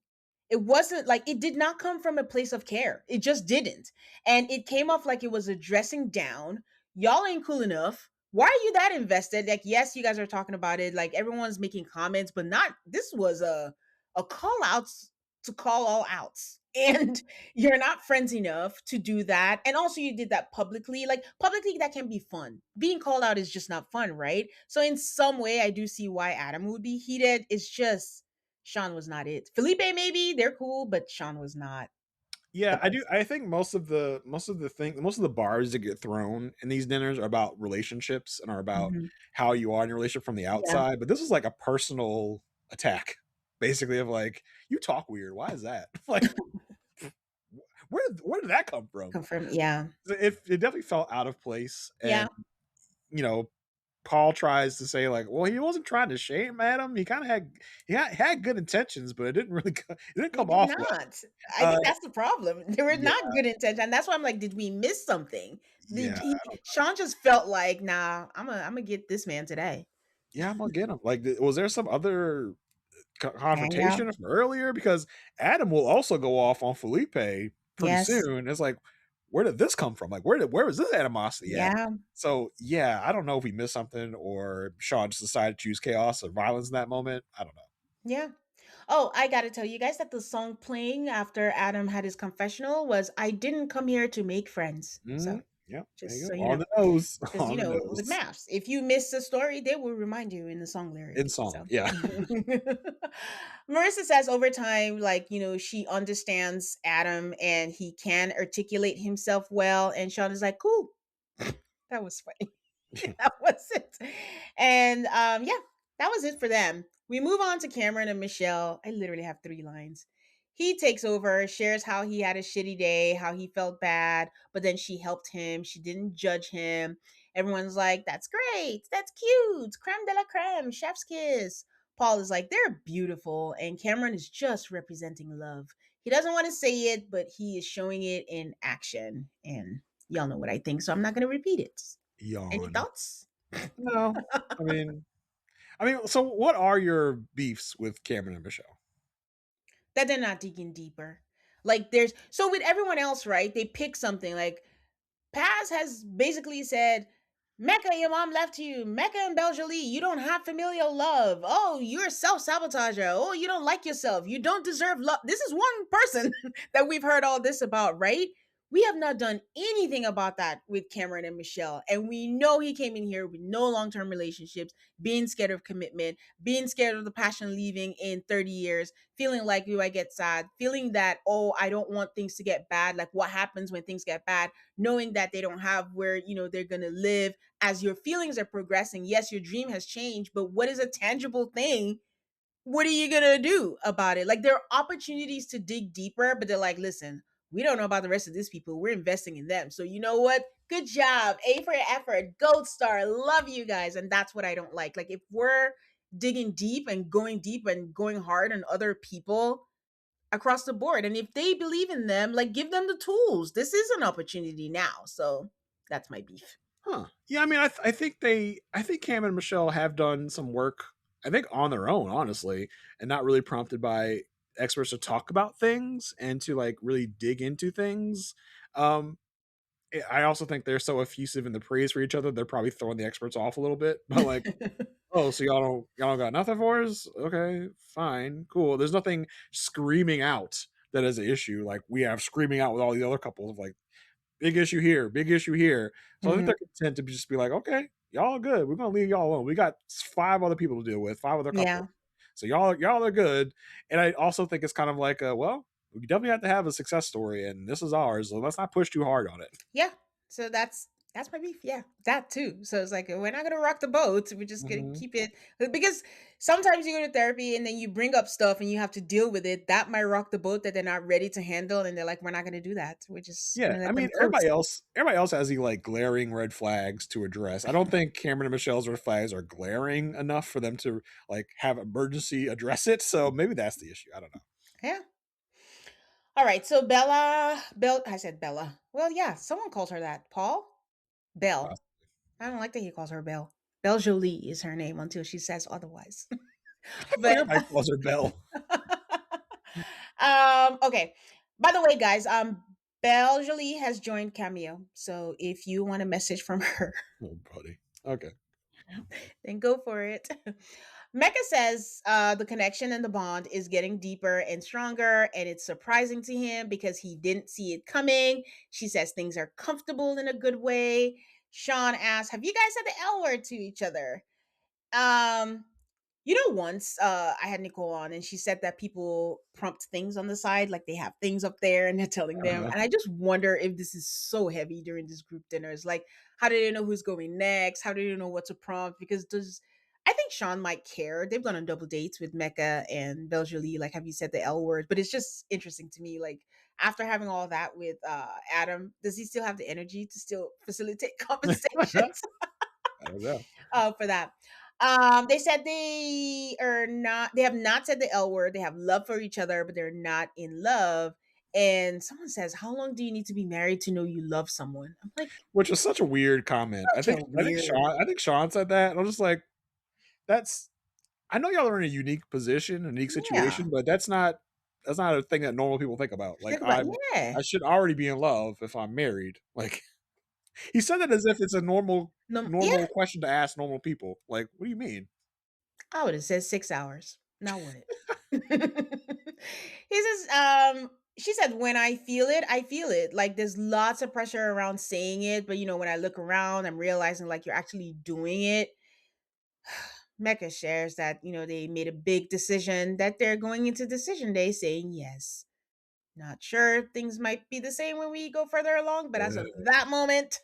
It wasn't like it did not come from a place of care. It just didn't. And it came off like it was a dressing down. Y'all ain't cool enough. Why are you that invested? Like, yes, you guys are talking about it. Like everyone's making comments, but not this was a call outs to call all outs. And you're not friends enough to do that. And also you did that publicly. Like publicly that can be fun. Being called out is just not fun, right? So in some way I do see why Adam would be heated. It's just Sean was not it. Felipe maybe, they're cool, but Sean was not the Yeah, I do. best. I think most of the bars that get thrown in these dinners are about relationships and are about Mhm. how you are in your relationship from the Yeah, outside. But this is like a personal attack, basically, of like, you talk weird. Why is that? Like, where did that come from? confirm. Yeah, It definitely felt out of place, yeah. and you know, Paul tries to say like, well, he wasn't trying to shame Adam. He had good intentions, but it didn't really it didn't He come did off well. not. I Uh, think that's the problem. They were yeah, not good intention. That's why I'm like, did we miss something? yeah. Sean just felt like, nah, I'm gonna get this man today. Yeah, I'm gonna get him. Like, was there some other Hang out. confrontation from earlier? Because Adam will also go off on Felipe pretty Yes. soon. It's like, where did this come from? Like, where was this animosity at? Yeah. So yeah, I don't know if we missed something or Sean just decided to choose chaos or violence in that moment. I don't know. Yeah. Oh, I gotta tell you guys that the song playing after Adam had his confessional was "I didn't come here to make friends." So Yep, there just you so go. you On know. the nose. Because On the with nose. MAFS, if you miss the story, they will remind you in the song In lyrics. song. So Yeah. Marissa says over time, like, she understands Adam and he can articulate himself well. And Sean is like, cool. That was funny. That was it. And yeah, that was it for them. We move on to Cameron and Michelle. I literally have 3 lines. He takes over, shares how he had a shitty day, how he felt bad, but then she helped him. She didn't judge him. Everyone's like, that's great. That's cute. Creme de la creme. Chef's kiss. Paul is like, they're beautiful. And Cameron is just representing love. He doesn't want to say it, but he is showing it in action. And y'all know what I think, so I'm not going to repeat it. Any Yawn. thoughts? No, I mean, so what are your beefs with Cameron and Michelle? That they're not digging deeper. Like there's so with everyone else, right? They pick something like Paz has basically said, Mecca, your mom left you. Mecca and Beljalee, you don't have familial love. Oh, you're a self sabotager. Oh, you don't like yourself. You don't deserve love. This is one person that we've heard all this about, right? We have not done anything about that with Cameron and Michelle. And we know he came in here with no long term relationships, being scared of commitment, being scared of the passion leaving in 30 years, feeling like we might get sad, feeling that, oh, I don't want things to get bad. Like what happens when things get bad? Knowing that they don't have where they're going to live as your feelings are progressing. Yes, your dream has changed, but what is a tangible thing? What are you going to do about it? Like there are opportunities to dig deeper, but they're like, listen, we don't know about the rest of these people. We're investing in them. So you know what? Good job. A for your effort. Gold star. Love you guys. And that's what I don't like. Like if we're digging deep and going hard on other people across the board. And if they believe in them, like give them the tools. This is an opportunity now. So that's my beef. Huh? Yeah, I mean, I think Cam and Michelle have done some work. I think on their own, honestly, and not really prompted by experts to talk about things and to like really dig into things. Um, I also think they're so effusive in the praise for each other. They're probably throwing the experts off a little bit, but like, oh, so y'all don't got nothing for us? Okay, fine, cool. There's nothing screaming out that is an issue like we have screaming out with all the other couples of like big issue here, big issue here. So I think Mhm. they're content to just be like, okay, y'all are good. We're gonna leave y'all alone. We got 5 other people to deal with, 5 other couples. Yeah. So y'all are good. And I also think it's kind of like, well, we definitely have to have a success story, and this is ours. So let's not push too hard on it. Yeah. So that's my beef. Yeah, that too. So it's like we're not gonna rock the boat. We're just gonna Hmm. keep it because sometimes you go to therapy and then you bring up stuff and you have to deal with it. That might rock the boat that they're not ready to handle, and they're like, "We're not gonna do that. We're just Yeah, gonna I let them mean, coast." everybody else has the like glaring red flags to address. I don't think Cameron and Michelle's red flags are glaring enough for them to like have emergency address it. So maybe that's the issue. I don't know. Yeah. All right. So I said Bella. Well, yeah, someone calls her that. Paul Belle. I don't like that he calls her Belle. Belle Jolie is her name until she says otherwise. I feel like But everybody calls her Belle. okay. By the way, guys, Belle Jolie has joined Cameo. So if you want a message from her, Oh, buddy. Okay. then go for it. Mecca says the connection and the bond is getting deeper and stronger, and it's surprising to him because he didn't see it coming. She says things are comfortable in a good way. Sean asks, "Have you guys said the L word to each other?" Um, once I had Nicole on and she said that people prompt things on the side, like they have things up there and they're telling them. Uh-huh. And I just wonder if this is so heavy during this group dinners. Like, how do they know who's going next? How do they know what to prompt? Because does I think Sean might care. They've gone on double dates with Mecca and Beljolie. Like, have you said the L word? But it's just interesting to me. Like, after having all that with Adam, does he still have the energy to still facilitate conversations? I don't know. For that. They said they have not said the L word. They have love for each other, but they're not in love. And someone says, how long do you need to be married to know you love someone? I'm like, Which was such a weird comment. such a weird. I think Sean said that. And I'm just like, that's I know y'all are in a unique position, a unique Yeah. situation, but that's not a thing that normal people think about. Like Think about I yeah. should already be in love if I'm married. Like he said that as if it's a No, yeah. normal question to ask normal people. Like, what do you mean? I would have said 6 hours. Now what? He says, she said, when I feel it, I feel it. Like there's lots of pressure around saying it, but when I look around, I'm realizing like you're actually doing it. Mecca shares that, they made a big decision that they're going into decision day saying yes. Not sure things might be the same when we go further along, but as Uh, of that moment,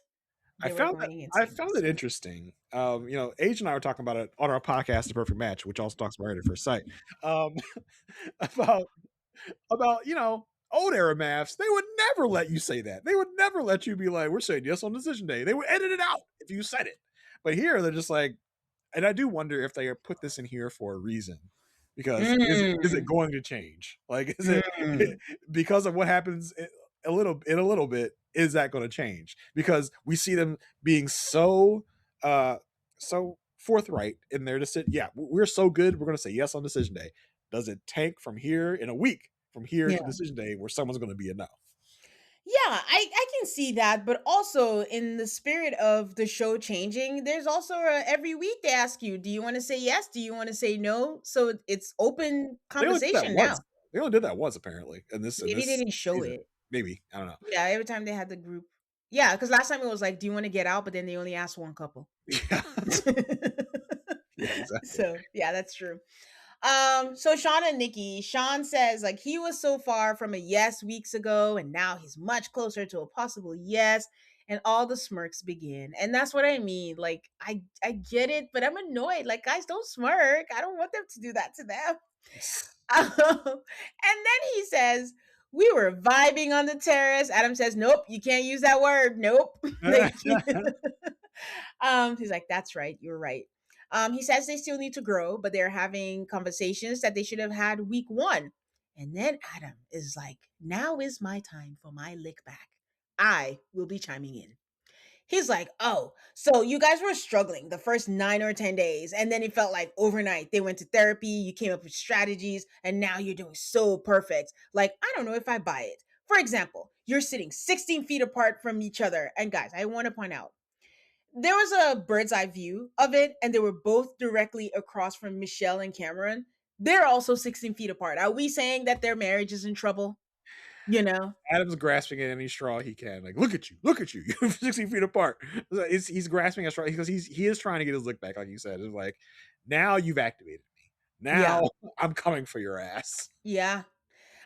I they were found that going in I found series. it interesting. Age and I were talking about it on our podcast, The Perfect Match, which also talks about Married at First Sight. Um, about old era maths, they would never let you say that. They would never let you be like, "We're saying yes on decision day." They would edit it out if you said it. But here they're just like, and I do wonder if they put this in here for a reason. Because is it Mm, going to change? Like, is it mm, because of what happens a little bit? Is that going to change? Because we see them being uh so forthright in their decision. Yeah, we're so good. We're going to say yes on decision day. Does it tank from here in a week from here yeah. to decision day where someone's going to be a no? Yeah, I can see that, but also in the spirit of the show changing, there's also every week they ask you, do you want to say yes? Do you want to say no? So it's open They only did that conversation once. now. They only did that once apparently in Maybe they this didn't show season. it. Maybe I don't know. Yeah, every time they had the group. Yeah, because last time it was like, do you want to get out? But then they only asked one couple. Yeah, yeah, exactly. So yeah, that's true. So Sean and Nikki, Sean says like he was so far from a yes weeks ago, and now he's much closer to a possible yes. And all the smirks begin. And that's what I mean. Like, I get it, but I'm annoyed. Like, guys, don't smirk. I don't want them to do that to them. And then he says, we were vibing on the terrace. Adam says, nope, you can't use that word. Nope. Like, he's like, that's right. You're right. He says they still need to grow, but they're having conversations that they should have had week one. And then Adam is like, now is my time for my lick back. I will be chiming in. He's like, oh, so you guys were struggling the first 9 or 10 days, and then it felt like overnight they went to therapy, you came up with strategies, and now you're doing so perfect. Like, I don't know if I buy it. For example, you're sitting 16 feet apart from each other. And guys, I want to point out there was a bird's eye view of it, and they were both directly across from Michelle and Cameron. They're also 16 feet apart. Are we saying that their marriage is in trouble? You know? Adam's grasping at any straw he can. Like, look at you, you're 60 feet apart. He's grasping at straw because he is trying to get his lick back, like you said. It's like, now you've activated me. Yeah. Now I'm coming for your ass. Yeah.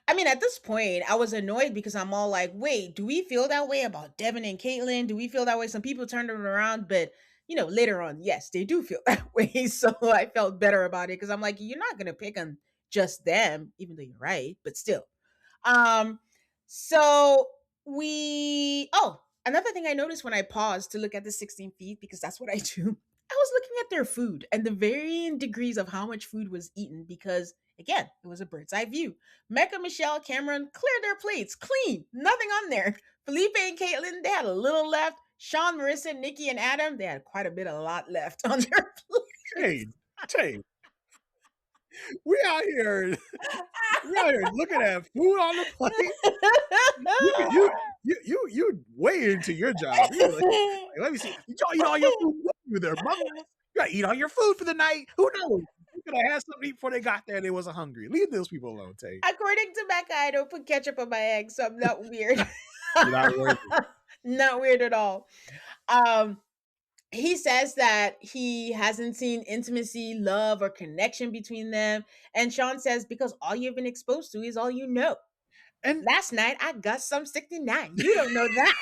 I mean, at this point, I was annoyed because I'm all like, wait, do we feel that way about Devin and Caitlyn? Do we feel that way? Some people turned it around, but later on, yes, they do feel that way. So I felt better about it because I'm like, you're not gonna pick on just them, even though you're right, but still. Um, so another thing I noticed when I paused to look at the 16 feet, because that's what I do. I was looking at their food and the varying degrees of how much food was eaten because, again, it was a bird's eye view. Mecca, Michelle, Cameron cleared their plates, clean, nothing on there. Felipe and Caitlin, they had a little left. Sean, Marissa, Nikki, and Adam, they had quite a lot left on their plates. Tane, Tane, we out here, we out here looking at food on the plate. You way into your job. You're like, let me see. You all eat all your food. What you there, mother? You gotta eat all your food for the night. Who knows? You could have had something to eat before they got there and they wasn't hungry. Leave those people alone, Tay. According to Mecca, I don't put ketchup on my eggs, so I'm not weird. You're not worth it. Not weird at all. Um, he says that he hasn't seen intimacy, love, or connection between them. And Sean says, because all you've been exposed to is all you know. And Last night, I got some 69. You don't know that.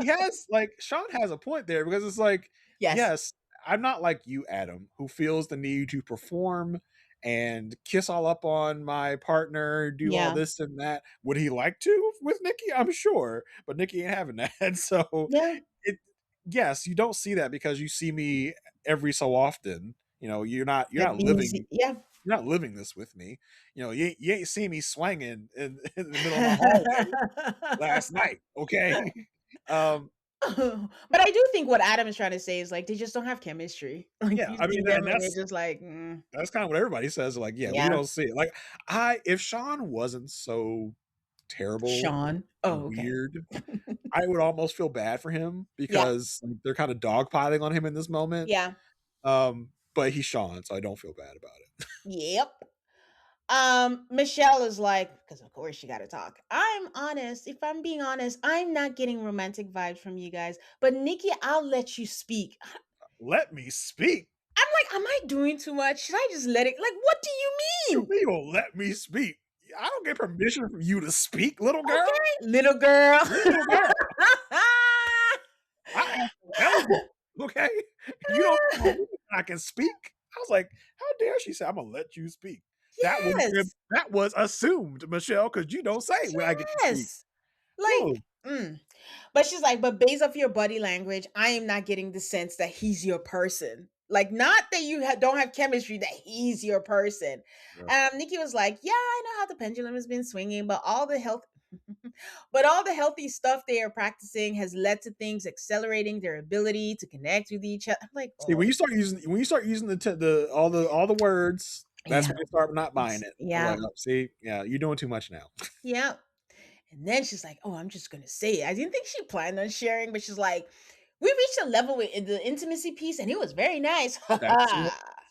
he has like Sean has a point there because it's like, Yes. yes, I'm not like you, Adam, who feels the need to perform and kiss all up on my partner, do all Yeah. this and that. Would he like to with Nikki? I'm sure, but Nikki ain't having that. So Yeah. it yes, you don't see that because you see me every so often. You're Yeah. not Easy. living Yeah. you're not living this with me. You ain't see me swinging in the middle of my hallway last night. Okay. um But I do think what Adam is trying to say is like they just don't have chemistry. Like yeah, you I see mean, them and and they're just like, that's kind of what everybody says. Like, yeah, we yeah, don't see it. Like, I if Sean wasn't so terrible Sean. and Oh, okay. weird, I would almost feel bad for him Yeah, because like, they're kind of dogpiling on him in this moment. yeah, But he's Sean, so I don't feel bad about it. yep. Michelle is like, because of course she got to talk. I'm honest. If I'm being honest, I'm not getting romantic vibes from you guys. But Nikki, I'll let you speak. Let me speak. I'm like, am I doing too much? Should I just let it? Like, what do you mean? You will let me speak. I don't get permission from you to speak, little girl. Okay, little girl. Little girl. no. Okay? You don't tell me I can speak. I was like, "How dare she say I'm gonna let you speak?" Yes. That was assumed, Michelle, because you don't say when I get to speak. Yes. Like, Whoa. but she's like, but based off your body language, I am not getting the sense that he's your person. Like, not that you don't have chemistry, that he's your person. Yeah. Nikki was like, yeah, I know how the pendulum has been swinging, but all the health, but all the healthy stuff they are practicing has led to things accelerating their ability to connect with each other. I'm like, See, oh, when you start using all the words, that's yeah, when they start not buying it. I was yeah, like, "Oh, see, yeah, you're doing too much now." yeah. And then she's like, "Oh, I'm just gonna say it." I didn't think she planned on sharing, but she's like, "We reached a level with the intimacy piece, and it was very nice." That's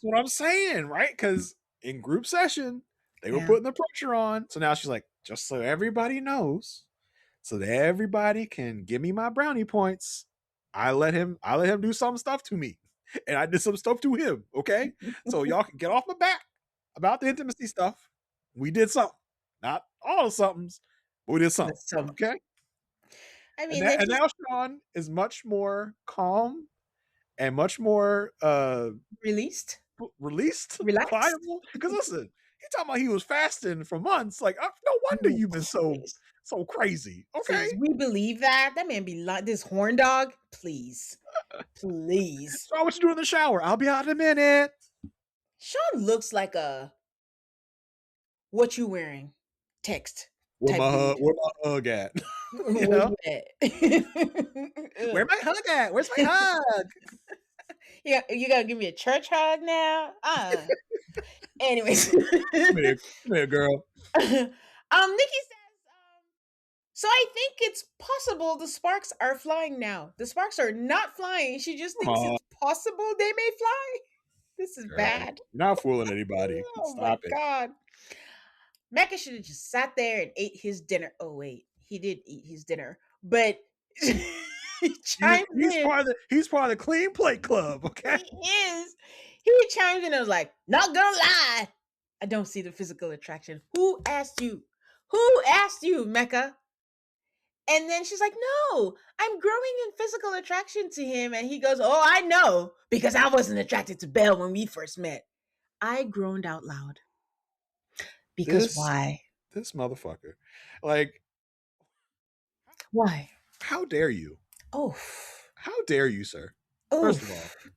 what I'm saying, right? Because in group session, they were Yeah. putting the pressure on. So now she's like, just so everybody knows, so that everybody can give me my brownie points. I let him do some stuff to me. And I did some stuff to him. Okay. So y'all can get off my back about the intimacy stuff. We did something. Not all the somethings, but we did something. That's so. Okay. I mean, then And she's now Sean is much more calm and much more released, released, relaxed. pliable. Because listen, he talking about he was fasting for months. Like, no wonder Mm, you've been Please, so crazy. Okay, please, we believe that that man be like this horn dog. Please, please. so what you do in the shower? I'll be out in a minute. Sean looks like a "what you wearing" text type dude. Where my hug at? You Where know, you at? where Ugh. my hug at? Where's my hug? You gotta give me a church hug now? Anyways. Come here, girl. Nikki says, so I think it's possible the sparks are flying now. The sparks are not flying. She just Come thinks on, it's possible they may fly. This is girl. bad. You're not fooling anybody. Oh my Stop it. god. Mecca should have just sat there and ate his dinner. Oh wait, he did eat his dinner, but he chimes in. He's part of the clean plate club. Okay. He is. He chimes in and was like, "Not gonna lie, I don't see the physical attraction." Who asked you? Who asked you, Mecca? And then she's like, "No, I'm growing in physical attraction to him." And he goes, "Oh, I know, because I wasn't attracted to Belle when we first met." I groaned out loud. Because This why? this motherfucker. Like, Why? how dare you? Oh, How dare you, sir? oh, First of all,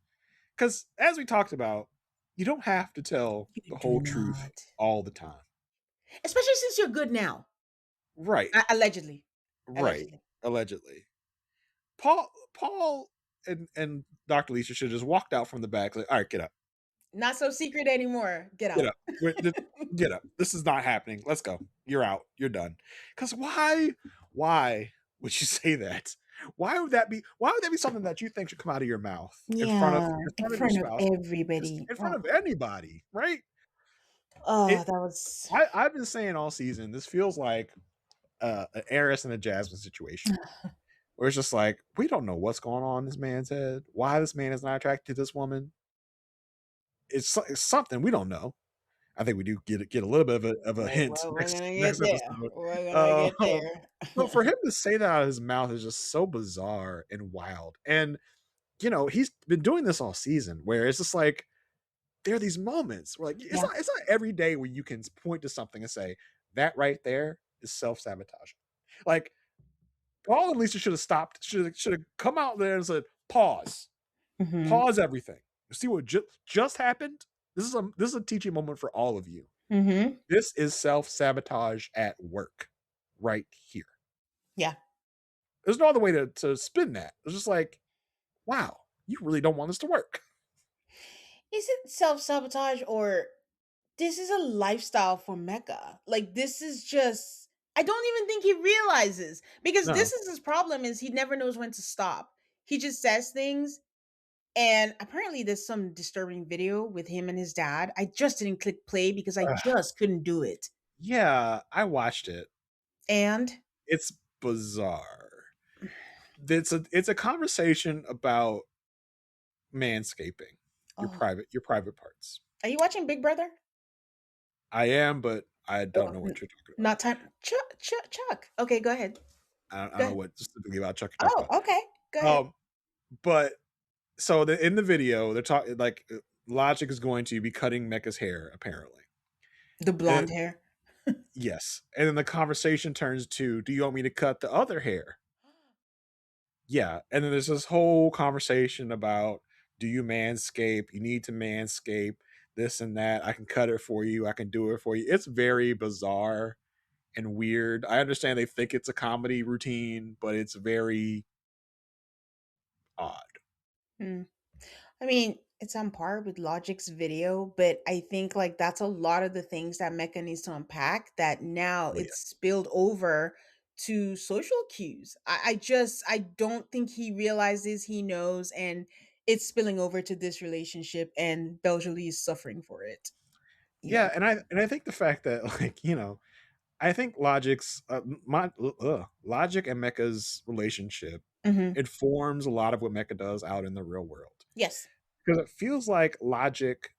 because as we talked about, you don't have to tell you the do whole truth not. all the time. Especially since you're good now. Right. Allegedly. Right. Allegedly. Allegedly. Paul and Dr. Lisa should have just walked out from the back, like, all right, get up. Not so secret anymore. Get Get out. up. Get up. This is not happening. Let's go. You're out. You're done. Because why would you say that? Why would that be something that you think should come out of your mouth Yeah, in in front of your front of spouse, everybody. in front Oh, of anybody, right? oh It that was. I've been saying all season, this feels like an Eris and a Jasmine situation where it's just like, we don't know what's going on in this man's head, why this man is not attracted to this woman. It's something we don't know. I think we do get a little bit of a hint We're gonna next get there. episode. We're gonna Uh, get there. but for him to say that out of his mouth is just so bizarre and wild. And he's been doing this all season, where it's just like there are these moments where, like, Yeah. it's not every day where you can point to something and say that right there is self sabotage. Like, Paul and Lisa should have stopped, should have come out there and said, Hmm. pause everything. You see what just happened? This is a teaching moment for all of you. Hmm. This is self sabotage at work, right here. Yeah. There's no other way to spin that. It's just like, wow, you really don't want this to work. Is it self sabotage, or this is a lifestyle for Mecca? Like, this is just. I don't even think he realizes, because No. this is his problem: is he never knows when to stop. He just says things. And apparently there's some disturbing video with him and his dad. I just didn't click play because I just couldn't do it. Yeah, I watched it. And It's bizarre. It's a conversation about manscaping oh, your private parts. are you watching Big Brother? I am, but I don't Oh, know what you're talking about. not time. Chuck. Okay, go ahead. I Go don't know ahead. what specifically about Chuck you're talking Oh, okay. Go about. ahead. But So in the video, they're talking like Logic is going to be cutting Mecha's hair apparently. The And blonde hair. yes, and then the conversation turns to, "Do you want me to cut the other hair?" Yeah, and then there's this whole conversation about, "Do you manscape? You need to manscape. This and that. I can cut it for you. I can do it for you." It's very bizarre and weird. I understand they think it's a comedy routine, but it's very odd. Hmm. I mean, it's on par with Logic's video, but I think like that's a lot of the things that Mecca needs to unpack that now Oh yeah. it's spilled over to social cues. I don't think he realizes he knows, and it's spilling over to this relationship, and Beljolie is suffering for it. Yeah. Yeah, and I think the fact that like, I think Logic's Logic and Mecha's relationship Hmm. informs a lot of what Mecha does out in the real world. Yes. Because it feels like Logic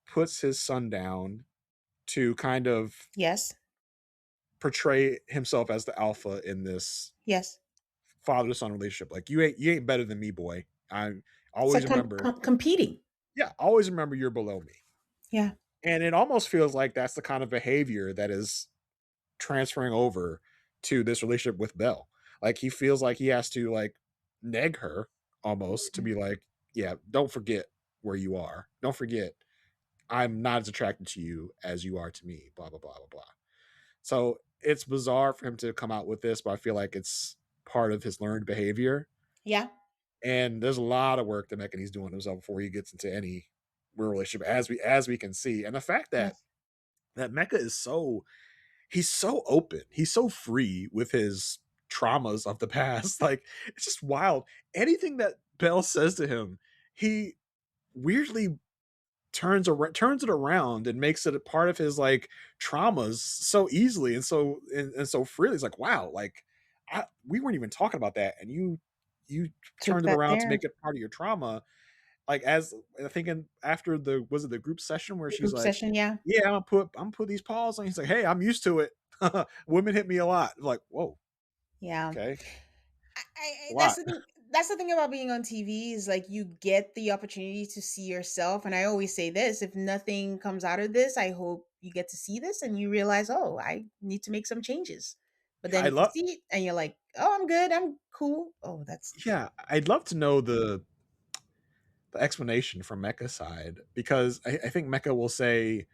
puts his son down to kind of Yes. portray himself as the alpha in this Yes. father son relationship. Like you ain't better than me, boy. I It's always like remember, competing. yeah, always remember you're below me. Yeah. And it almost feels like that's the kind of behavior that is transferring over to this relationship with Belle. Like he feels like he has to like neg her almost to Mhm. be like, yeah, don't forget where you are. Don't forget I'm not as attracted to you as you are to me. Blah blah blah blah blah. So it's bizarre for him to come out with this, but I feel like it's part of his learned behavior. Yeah. And there's a lot of work that Mechanie's doing himself before he gets into any real relationship, as we can see. And the fact that Yes. Mecha is so he's so open, he's so free with his traumas of the past. Like it's just wild. Anything that Bell says to him, he weirdly turns it around and makes it a part of his like traumas so easily and so freely. It's like wow, like we weren't even talking about that, and you Took turned it that around to there. make it part of your trauma. Like as I think after the was it the group session where The she's group like, session, yeah. yeah, I'm gonna put these paws on. He's like, hey, I'm used to it. Women hit me a lot. I'm like, whoa, Yeah. okay, I a that's lot. the thing. That's the thing about being on TV is like you get the opportunity to see yourself. And I always say this: if nothing comes out of this, I hope you get to see this and you realize, oh, I need to make some changes. But Yeah, then I if you love. see it and you're like, oh, I'm good, I'm cool. Oh, that's Yeah, I'd love to know the explanation from Mecha's side because I think Mecha will say,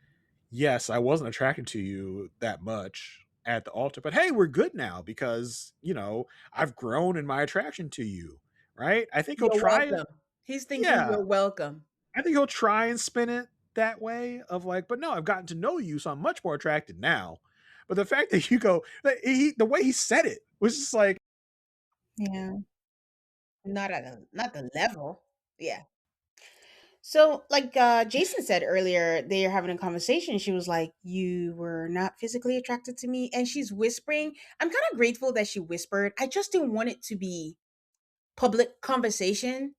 "Yes, I wasn't attracted to you that much at the altar, but hey, we're good now because I've grown in my attraction to you." Right? I think he'll you're try it. welcome. He's thinking Yeah, you're welcome. I think he'll try and spin it that way of like, but no, I've gotten to know you, so I'm much more attracted now. But the fact that you go, the way he said it was just like, Yeah. Not the level. Yeah. So, like Jason said earlier, they are having a conversation. She was like, "You were not physically attracted to me," and she's whispering. I'm kind of grateful that she whispered. I just didn't want it to be public conversation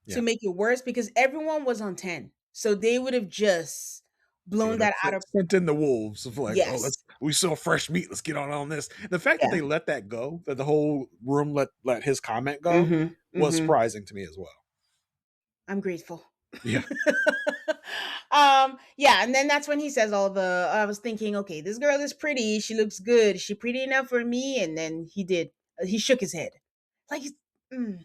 to yeah, make it worse because everyone was on 10, so they would have just they blown would have that out of. sent in the wolves of like, oh, Yes. we saw fresh meat. Let's get on this. The fact that Yeah. they let that go, that the whole room let his comment go, Mm-hmm. was Mm-hmm. surprising to me as well. I'm grateful. Yeah, Yeah, and then that's when he says all the I was thinking, okay, this girl is pretty, she looks good, is she pretty enough for me? And then he shook his head. Like mm.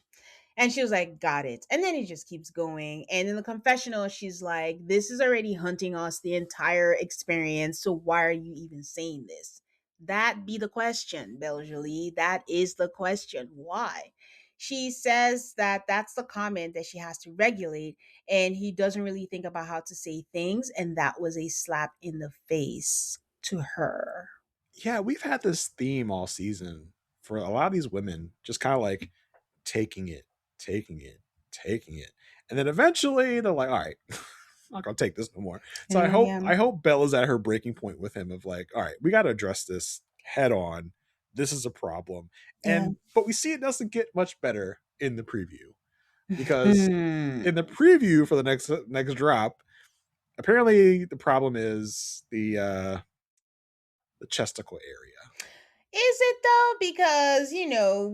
And she was like, got it. And then he just keeps going. And in the confessional, she's like, this is already hunting us the entire experience. So why are you even saying this? That be the question, Belgely. That is the question. Why? She says that that's the comment that she has to regulate. And he doesn't really think about how to say things. And that was a slap in the face to her. yeah, we've had this theme all season for a lot of these women, just kind of like taking it, taking it, taking it, and then eventually they're like, all right. I'm not gonna take this no more. So And I I hope I am, hope Bella's at her breaking point with him of like, all right, we got to address this head on. This is a problem, yeah. and but we see it doesn't get much better in the preview because Hmm. in the preview for the next drop, apparently the problem is the chesticle area. Is it though? Because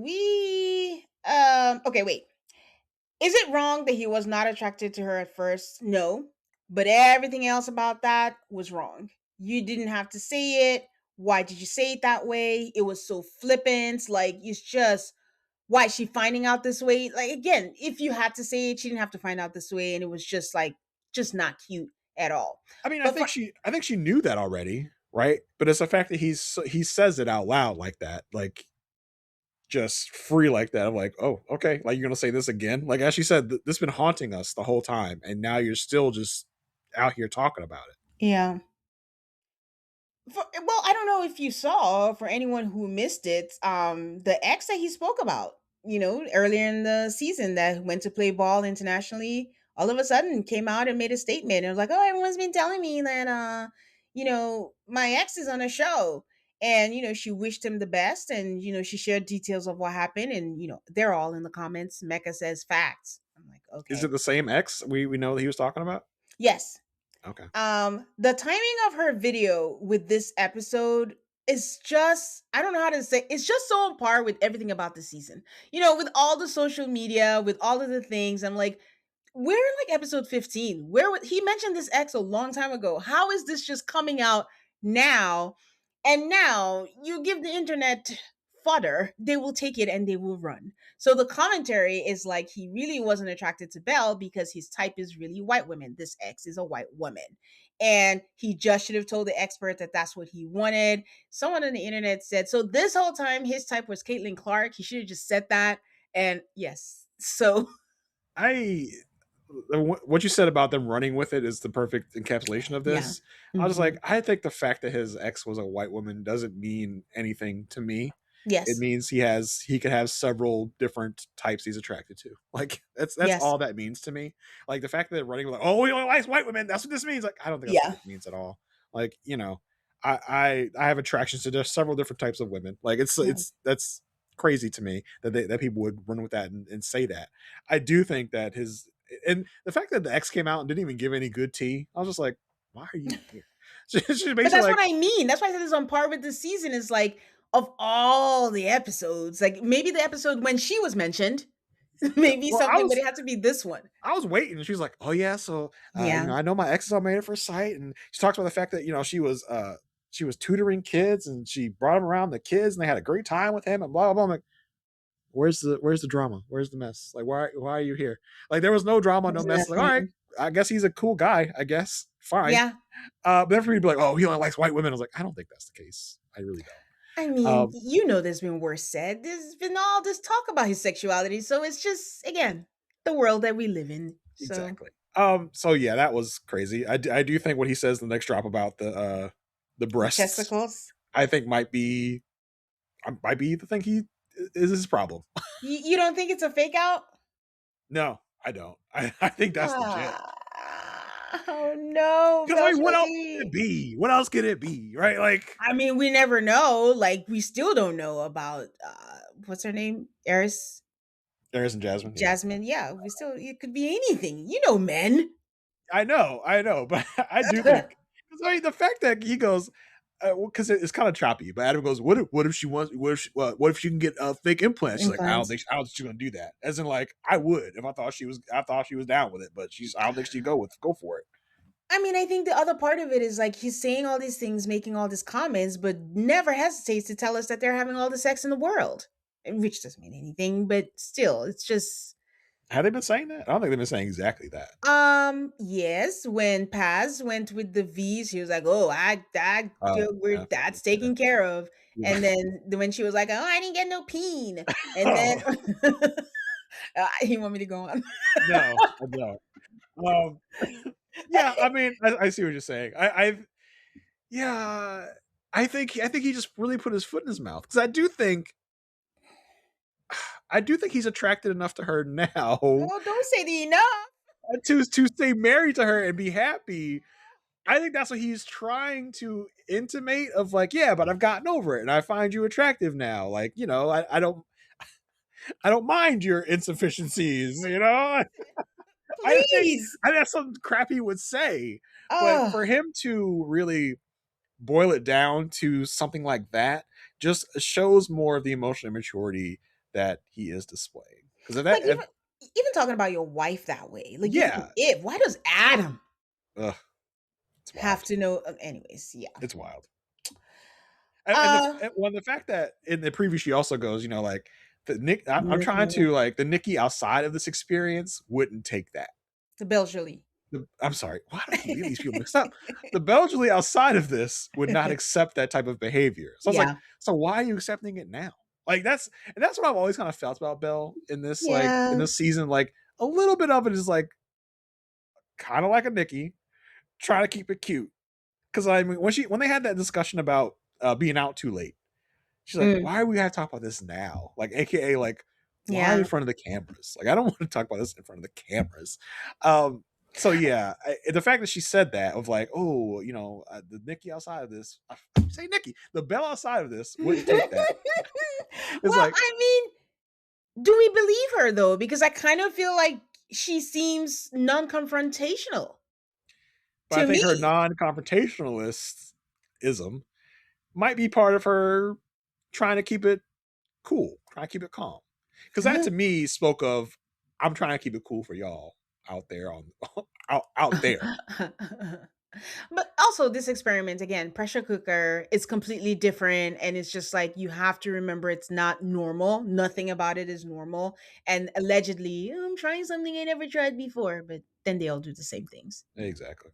we okay, wait. Is it wrong that he was not attracted to her at first? No. But everything else about that was wrong. You didn't have to say it. Why did you say it that way? It was so flippant. Like, it's just, why is she finding out this way? Like, again, if you had to say it, she didn't have to find out this way. And it was just like, just not cute at all. I mean, But for, I think she knew that already, right? But it's the fact that he says it out loud like that, like just free like that. I'm like, oh, okay, like you're gonna say this again? Like as she said, this has been haunting us the whole time, and now you're still just out here talking about it. yeah. Well, I don't know if you saw, for anyone who missed it, the ex that he spoke about, earlier in the season, that went to play ball internationally, all of a sudden came out and made a statement. And was like, "Oh, everyone's been telling me that my ex is on a show." And she wished him the best, and she shared details of what happened, and they're all in the comments. Mecca says facts. I'm like, Is okay. it the same ex we know that he was talking about? Yes. Okay. The timing of her video with this episode is just, I don't know how to say, it's just so on par with everything about the season. With all the social media, with all of the things, I'm like, we're in like episode 15. He mentioned this ex a long time ago. How is this just coming out now? And now you give the internet fodder, they will take it and they will run. So the commentary is like, he really wasn't attracted to Belle because his type is really white women. This ex is a white woman. And he just should have told the expert that that's what he wanted. Someone on the internet said, so this whole time his type was Caitlin Clark. He should have just said that. And yes. So I what you said about them running with it is the perfect encapsulation of yeah. this. I was like, Mhm. I think the fact that his ex was a white woman doesn't mean anything to me. It Yes. means he could have several different types he's attracted to. Like that's Yes. all that means to me. Like the fact that they're running like, oh, he only likes white women. That's what this means. Like I don't think that's what Yeah. this means at all. Like I have attractions to just several different types of women. Like Mm. it's that's crazy to me that people would run with that and say that. I do think that his and the fact that the ex came out and didn't even give any good tea, I was just like, why are you here? She's But basically that's like, what I mean. That's why I said it's on par with the season. Is like, of all the episodes, like maybe the episode when she was mentioned, yeah. maybe Well, something, but it had to be this one. I was waiting, and she was like, "Oh yeah, so Yeah. I know my ex is on Married at First Sight," and she talks about the fact that she was tutoring kids, and she brought him around the kids, and they had a great time with him, and blah blah blah. I'm like, where's the drama? Where's the mess? Like, why are you here? Like, there was no drama, no Wasn't mess. that Like, all right, funny? I guess he's a cool guy. I guess fine. Yeah. But then for me to be like, "Oh, he only likes white women," I was like, I don't think that's the case. I really I don't. mean, there's been worse said. There's been all this talk about his sexuality. So it's just, again, the world that we live in. So Exactly. So yeah, that was crazy. I do think what he says in the next drop about the the breasts, chesticles. I think might be the thing he is his problem. You don't think it's a fake out? No, I don't. I think that's legit. Oh no, Because I Belle mean, what else could it Shady. be? What else could it be? Right? Like I mean, we never know. Like, we still don't know about what's her name? Eris Eris and Jasmine. Yeah, Jasmine. Yeah, we still, it could be anything. Men. I know, but I do think. 'Cause, I mean, the fact that he goes. Because it's kind of choppy, but Adam goes, what if she wants? What if she can get fake implants?" She's like, Implants. I don't think she's gonna do that." As in, like, I would if I thought she was down with it, but I don't think she'd go for it. I mean, I think the other part of it is like, he's saying all these things, making all these comments, but never hesitates to tell us that they're having all the sex in the world, which doesn't mean anything, but still, it's just. Have they been saying that? I don't think they've been saying exactly that. Yes, when Paz went with the V's, he was like, "Oh, Oh, yeah, that's yeah, taken care of." yeah. And then when she was like, "Oh, I didn't get no peen," and then he want me to go on. No, I don't. Um, yeah, I mean, I see what you're saying. Yeah, I think he just really put his foot in his mouth because I do think he's attracted enough to her now Oh, don't say the enough. to stay married to her and be happy. I think that's what he's trying to intimate of like, yeah, but I've gotten over it and I find you attractive now. Like, I don't mind your insufficiencies, you know? Please. I think that's something crap he would say. But Oh, for him to really boil it down to something like that just shows more of the emotional immaturity that he is displaying. Because like, even that, even talking about your wife that way, like even Yeah. if, why does Adam Ugh, it's have wild. to know? Anyways, yeah. It's wild. Uh, The fact that in the preview she also goes, like the Nick, I'm trying the to like the Nikki outside of this experience wouldn't take that. Belgially. I'm sorry, why do I keep getting these people mixed up? The Belgially outside of this would not accept that type of behavior. So I was like, Yeah. so why are you accepting it now? Like that's what I've always kind of felt about Belle in this in Yeah. this season. Like a little bit of it is like kind of like a Nikki trying to keep it cute. Because I mean, when they had that discussion about being out too late, she's like, Mm, "Why do we have to talk about this now?" Like, AKA, like, why in yeah. front of the cameras? Like, I don't want to talk about this in front of the cameras. Um, so yeah, the fact that she said that of like, oh, the Nikki outside of this, I say Nikki, the Belle outside of this wouldn't take that. It's Well, like, I mean, do we believe her though? Because I kind of feel like she seems non-confrontational but I to think her me. non-confrontationalism might be part of her trying to keep it cool, trying to keep it calm. Because that to me spoke of I'm trying to keep it cool for y'all out there on out there. But also this experiment again, pressure cooker is completely different, and it's just like you have to remember it's not normal. Nothing about it is normal. And allegedly, "Oh, I'm trying something I never tried before," but then they all do the same things. Exactly.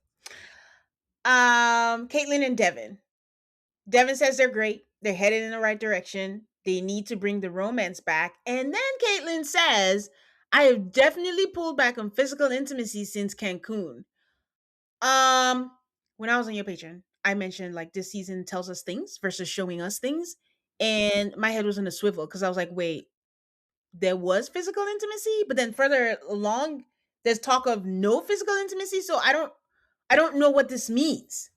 Caitlin and Devin. Devin says they're great. They're headed in the right direction. They need to bring the romance back. And then Caitlin says, I have definitely pulled back on physical intimacy since Cancun. Um, when I was on your Patreon, I mentioned like this season tells us things versus showing us things. And my head was in a swivel because I was like, wait, there was physical intimacy, but then further along, there's talk of no physical intimacy. So I don't know what this means.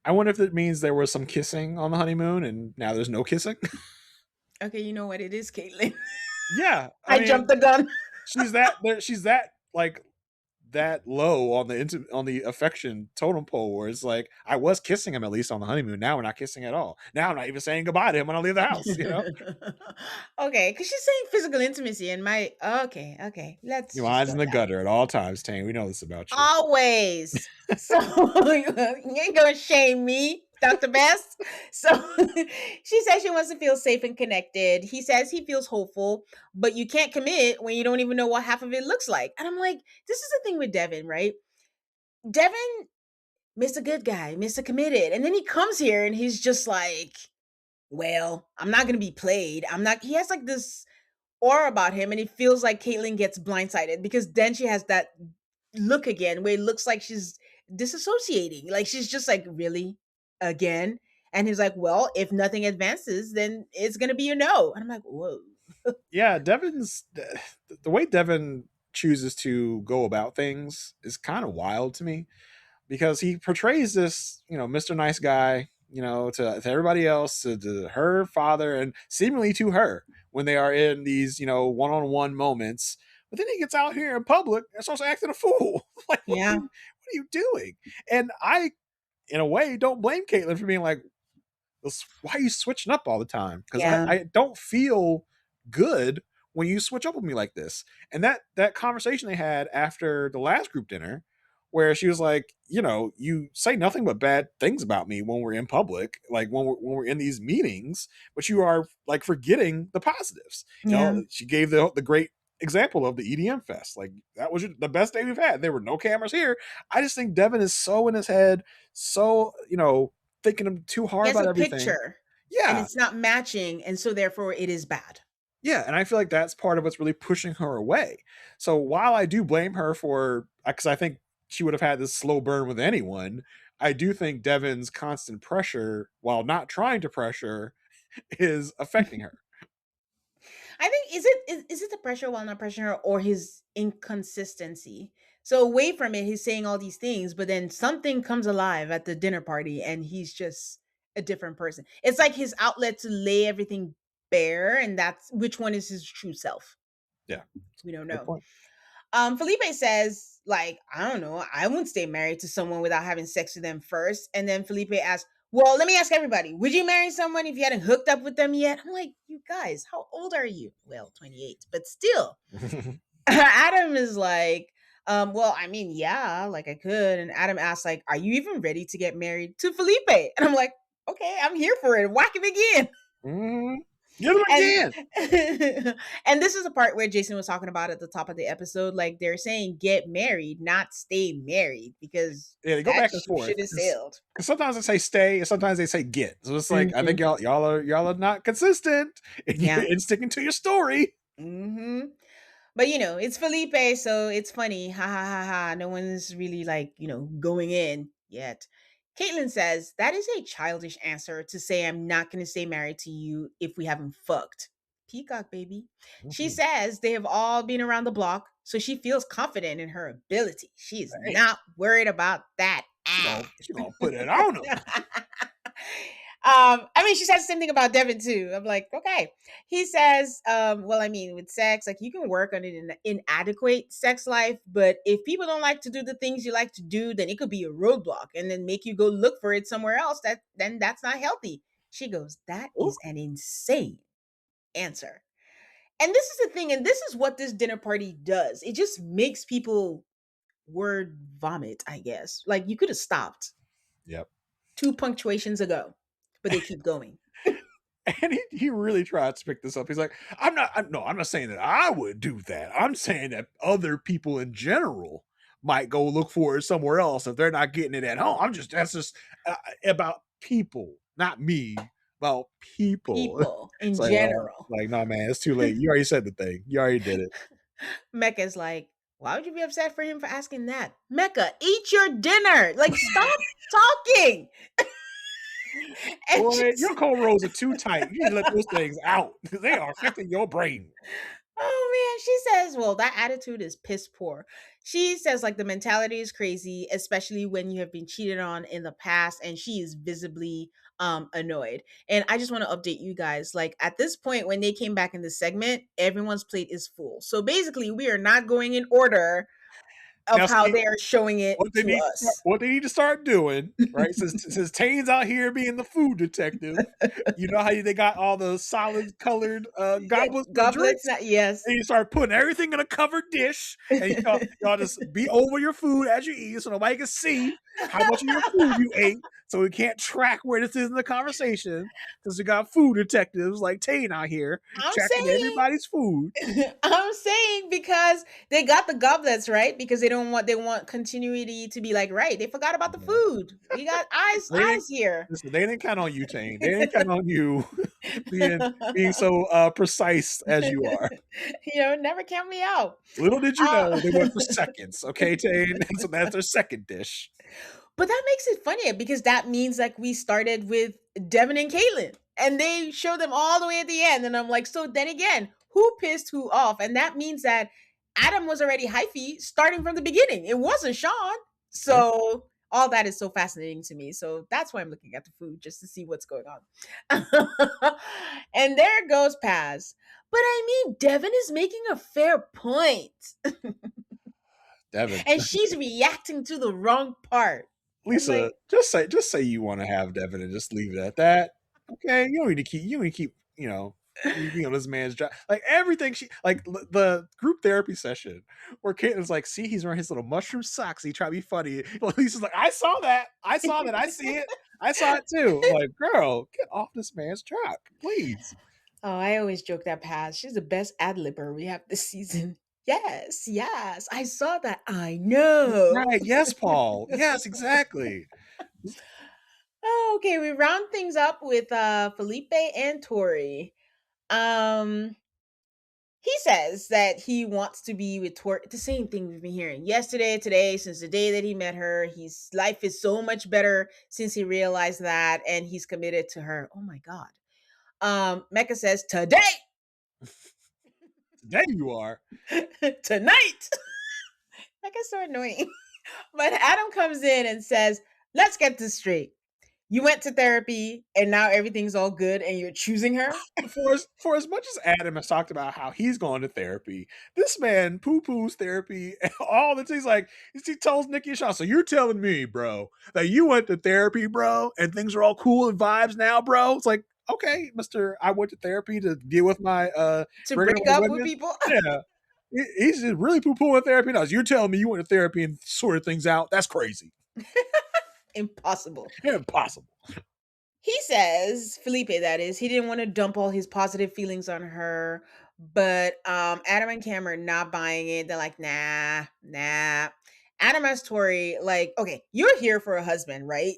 I wonder if it means there was some kissing on the honeymoon and now there's no kissing. Okay, you know what it is, Caitlin. Yeah, I I jumped mean, the gun. she's that like that low on on the affection totem pole where it's like I was kissing him at least on the honeymoon. Now we're not kissing at all. Now I'm not even saying goodbye to him when I leave the house. Okay, because she's saying physical intimacy, and my okay, let's Your just mind's go in the that gutter at all times, Tane. We know this about you. always. So you ain't gonna shame me, Dr. Best. So she says she wants to feel safe and connected. He says he feels hopeful, but you can't commit when you don't even know what half of it looks like. And I'm like, this is the thing with Devin, right? Devin, Mr. Good Guy, Mr. Committed, and then he comes here and he's just like, well, I'm not gonna be played. I'm not. He has like this aura about him, and it feels like Caitlyn gets blindsided because then she has that look again where it looks like she's disassociating. Like she's just like, really? Again? And he's like, well, if nothing advances, then it's gonna be a no. And I'm like, whoa. Yeah, the way Devin chooses to go about things is kind of wild to me because he portrays this, Mr. Nice Guy, to everybody else, to her father, and seemingly to her when they are in these, one-on-one moments. But then he gets out here in public and starts acting a fool. Like, Yeah. what are you doing? And I, in a way, don't blame Caitlyn for being like, why are you switching up all the time? Because Yeah. I don't feel good when you switch up with me like this. And that conversation they had after the last group dinner, where she was like, you say nothing but bad things about me when we're in public, like when we're in these meetings, but you are like forgetting the positives. Yeah. She gave the great example of the EDM fest. Like that was the best day we've had. There were no cameras here. I just think Devin is so in his head, so thinking him too He hard has about a everything. picture and Yeah. it's not matching, and so therefore it is bad. Yeah. And I feel like that's part of what's really pushing her away. So while I do blame her for, because I think she would have had this slow burn with anyone, I do think Devin's constant pressure, while not trying to pressure, is affecting her. I think is it the pressure while not pressuring her or his inconsistency? So away from it, he's saying all these things, but then something comes alive at the dinner party and he's just a different person. It's like his outlet to lay everything bare, and that's which one is his true self. Yeah. We don't Good know. point. Felipe says, like, I don't know, I wouldn't stay married to someone without having sex with them first. And then Felipe asks, well, let me ask everybody, would you marry someone if you hadn't hooked up with them yet? I'm like, you guys, how old are you? Well, 28, but still. Adam is like, well, I mean, yeah, like I could. And Adam asks, like, are you even ready to get married to Felipe? And I'm like, okay, I'm here for it. Whack him again. Mm-hmm. Get him And again. and this is the part where Jason was talking about at the top of the episode. Like they're saying get married, not stay married, because Yeah, they go that back and ship forth should have because sailed. sometimes they say stay and sometimes they say get. So it's like I think Hmm. y'all are not consistent Yeah. in sticking to your story. Hmm. But it's Felipe, so it's funny. Ha ha ha ha. No one's really like, going in yet. Caitlin says, that is a childish answer to say I'm not going to stay married to you if we haven't fucked. Peacock, baby. She Mhm. says they have all been around the block, so she feels confident in her ability. She is Hey, not worried about that. she gonna put it on him. I mean, she says the same thing about Devin too. I'm like, okay. He says, well, I mean, with sex, like you can work on an inadequate sex life, but if people don't like to do the things you like to do, then it could be a roadblock and then make you go look for it somewhere else. Then that's not healthy. She goes, that Ooh, is an insane answer. And this is the thing, and this is what this dinner party does. It just makes people word vomit, I guess. Like you could have stopped yep. two punctuations ago, but they keep going. And he really tried to pick this up. He's like, I'm not saying that I would do that. I'm saying that other people in general might go look for it somewhere else if they're not getting it at home. That's just about people, not me, about people. People It's in general. like, no, man, it's too late. You already said the thing. You already did it. Mecca's like, why would you be upset for him for asking that? Mecca, eat your dinner. Like, stop talking. And Boy, she's, your cornrows are too tight. You need to let those things out. They are affecting your brain. oh man, she says, well, that attitude is piss poor. She says, like, the mentality is crazy, especially when you have been cheated on in the past, and she is visibly annoyed. And I just want to update you guys. Like, at this point, when they came back in the segment, everyone's plate is full. So basically, we are not going in order of Now, how see, they are showing it to us. what they need to start doing, right? Since Tane's out here being the food detective, you know how they got all the solid colored goblets for the Goblets, drinks, not yes. and you start putting everything in a covered dish, and y'all just be over your food as you eat, so nobody can see how much of your food you ate, so we can't track where this is in the conversation. Because we got food detectives like Tane out here I'm tracking saying, everybody's food. I'm saying because they got the goblets right because they want continuity to be like right. They forgot about the food. We got They didn't eyes here. listen. They didn't count on you, Tane. They didn't count on you being so precise as you are. Never count me out. Little did you Uh, know they went for seconds. Okay, Tane. So that's their second dish. But that makes it funnier because that means like we started with Devin and Caitlin and they show them all the way at the end. And I'm like, so then again, who pissed who off? And that means that Adam was already hyphy starting from the beginning. It wasn't Sean. Yeah. So all that is so fascinating to me. So that's why I'm looking at the food just to see what's going on. And there goes Paz. But I mean, Devin is making a fair point. Devin, And she's reacting to the wrong part. I'm Lisa, like, just say you want to have Devin and just leave it at that. Okay, you don't need to keep this man's job. Like everything the group therapy session where Caitlin's like, see, he's wearing his little mushroom socks. He tried to be funny. Lisa's like, I saw that. I saw that. I see it. I saw it too. I'm like, girl, get off this man's truck, please. oh, I always joke that Paz, she's the best ad libber we have this season. Yes, yes, I saw that. I know. Right. Yes, Paul. Yes, exactly. Oh, okay, we round things up with Felipe and Tori. Um, he says that he wants to be with Tori. The same thing we've been hearing yesterday, today, since the day that he met her. His life is so much better since he realized that, and he's committed to her. Oh my god. Mecca says today, There you are. tonight. Mecca's so annoying. But Adam comes in and says, let's get this straight. You went to therapy and now everything's all good and you're choosing her? For as much as Adam has talked about how he's going to therapy, this man poo poos therapy and all the things like he tells Nikki and Sean. So you're telling me, bro, that you went to therapy, bro, and things are all cool and vibes now, bro? It's like, okay, Mister, I went to therapy to deal with my To breaking up break with up with women. people? Yeah. He's just really poo pooing therapy now. You're telling me you went to therapy and sorted things out? That's crazy. Impossible. Impossible. He says, Felipe, that is, he didn't want to dump all his positive feelings on her, but Adam and Cam are not buying it. They're like, nah, nah. Adam asked Tori, like, okay, you're here for a husband, right?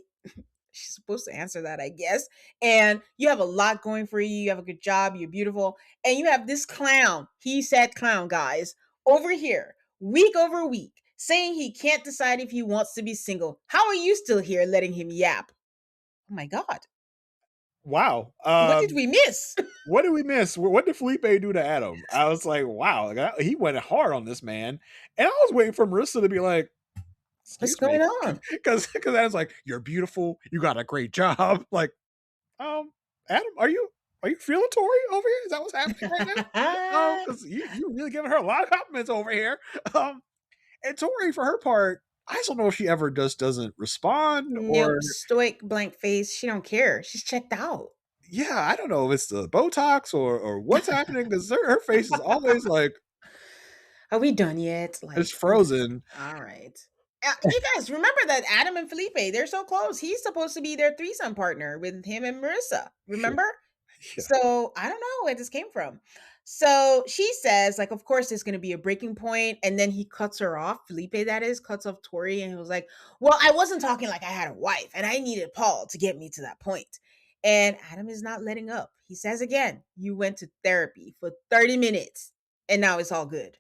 She's supposed to answer that, I guess. And you have a lot going for you. You have a good job. You're beautiful. And you have this clown, he said clown, guys, over here, week over week, saying he can't decide if he wants to be single. How are you still here letting him yap? Oh my God. Wow. What did we miss? What did we miss? What did Felipe do to Adam? I was like, wow, he went hard on this man. And I was waiting for Marissa to be like, What's excuse me. going on? Because Adam's like, you're beautiful. You got a great job. Like, Adam, are you feeling Tori over here? Is that what's happening right now? Because you really giving her a lot of compliments over here. Um, and Tori, for her part, I just don't know if she ever just doesn't respond or Nope, stoic blank face. She don't care. She's checked out. yeah, I don't know if it's the Botox or what's happening because her face is always like Are we done yet? it's Like, frozen. all right. You guys remember that Adam and Felipe, they're so close. He's supposed to be their threesome partner with him and Marissa. Yeah, Remember? yeah. So I don't know where this came from. So she says, like, of course, there's going to be a breaking point, and then he cuts her off. Felipe, that is, cuts off Tori, and he was like, "Well, I wasn't talking like I had a wife, and I needed Paul to get me to that point." And Adam is not letting up. He says again, "You went to therapy for 30 minutes, and now it's all good."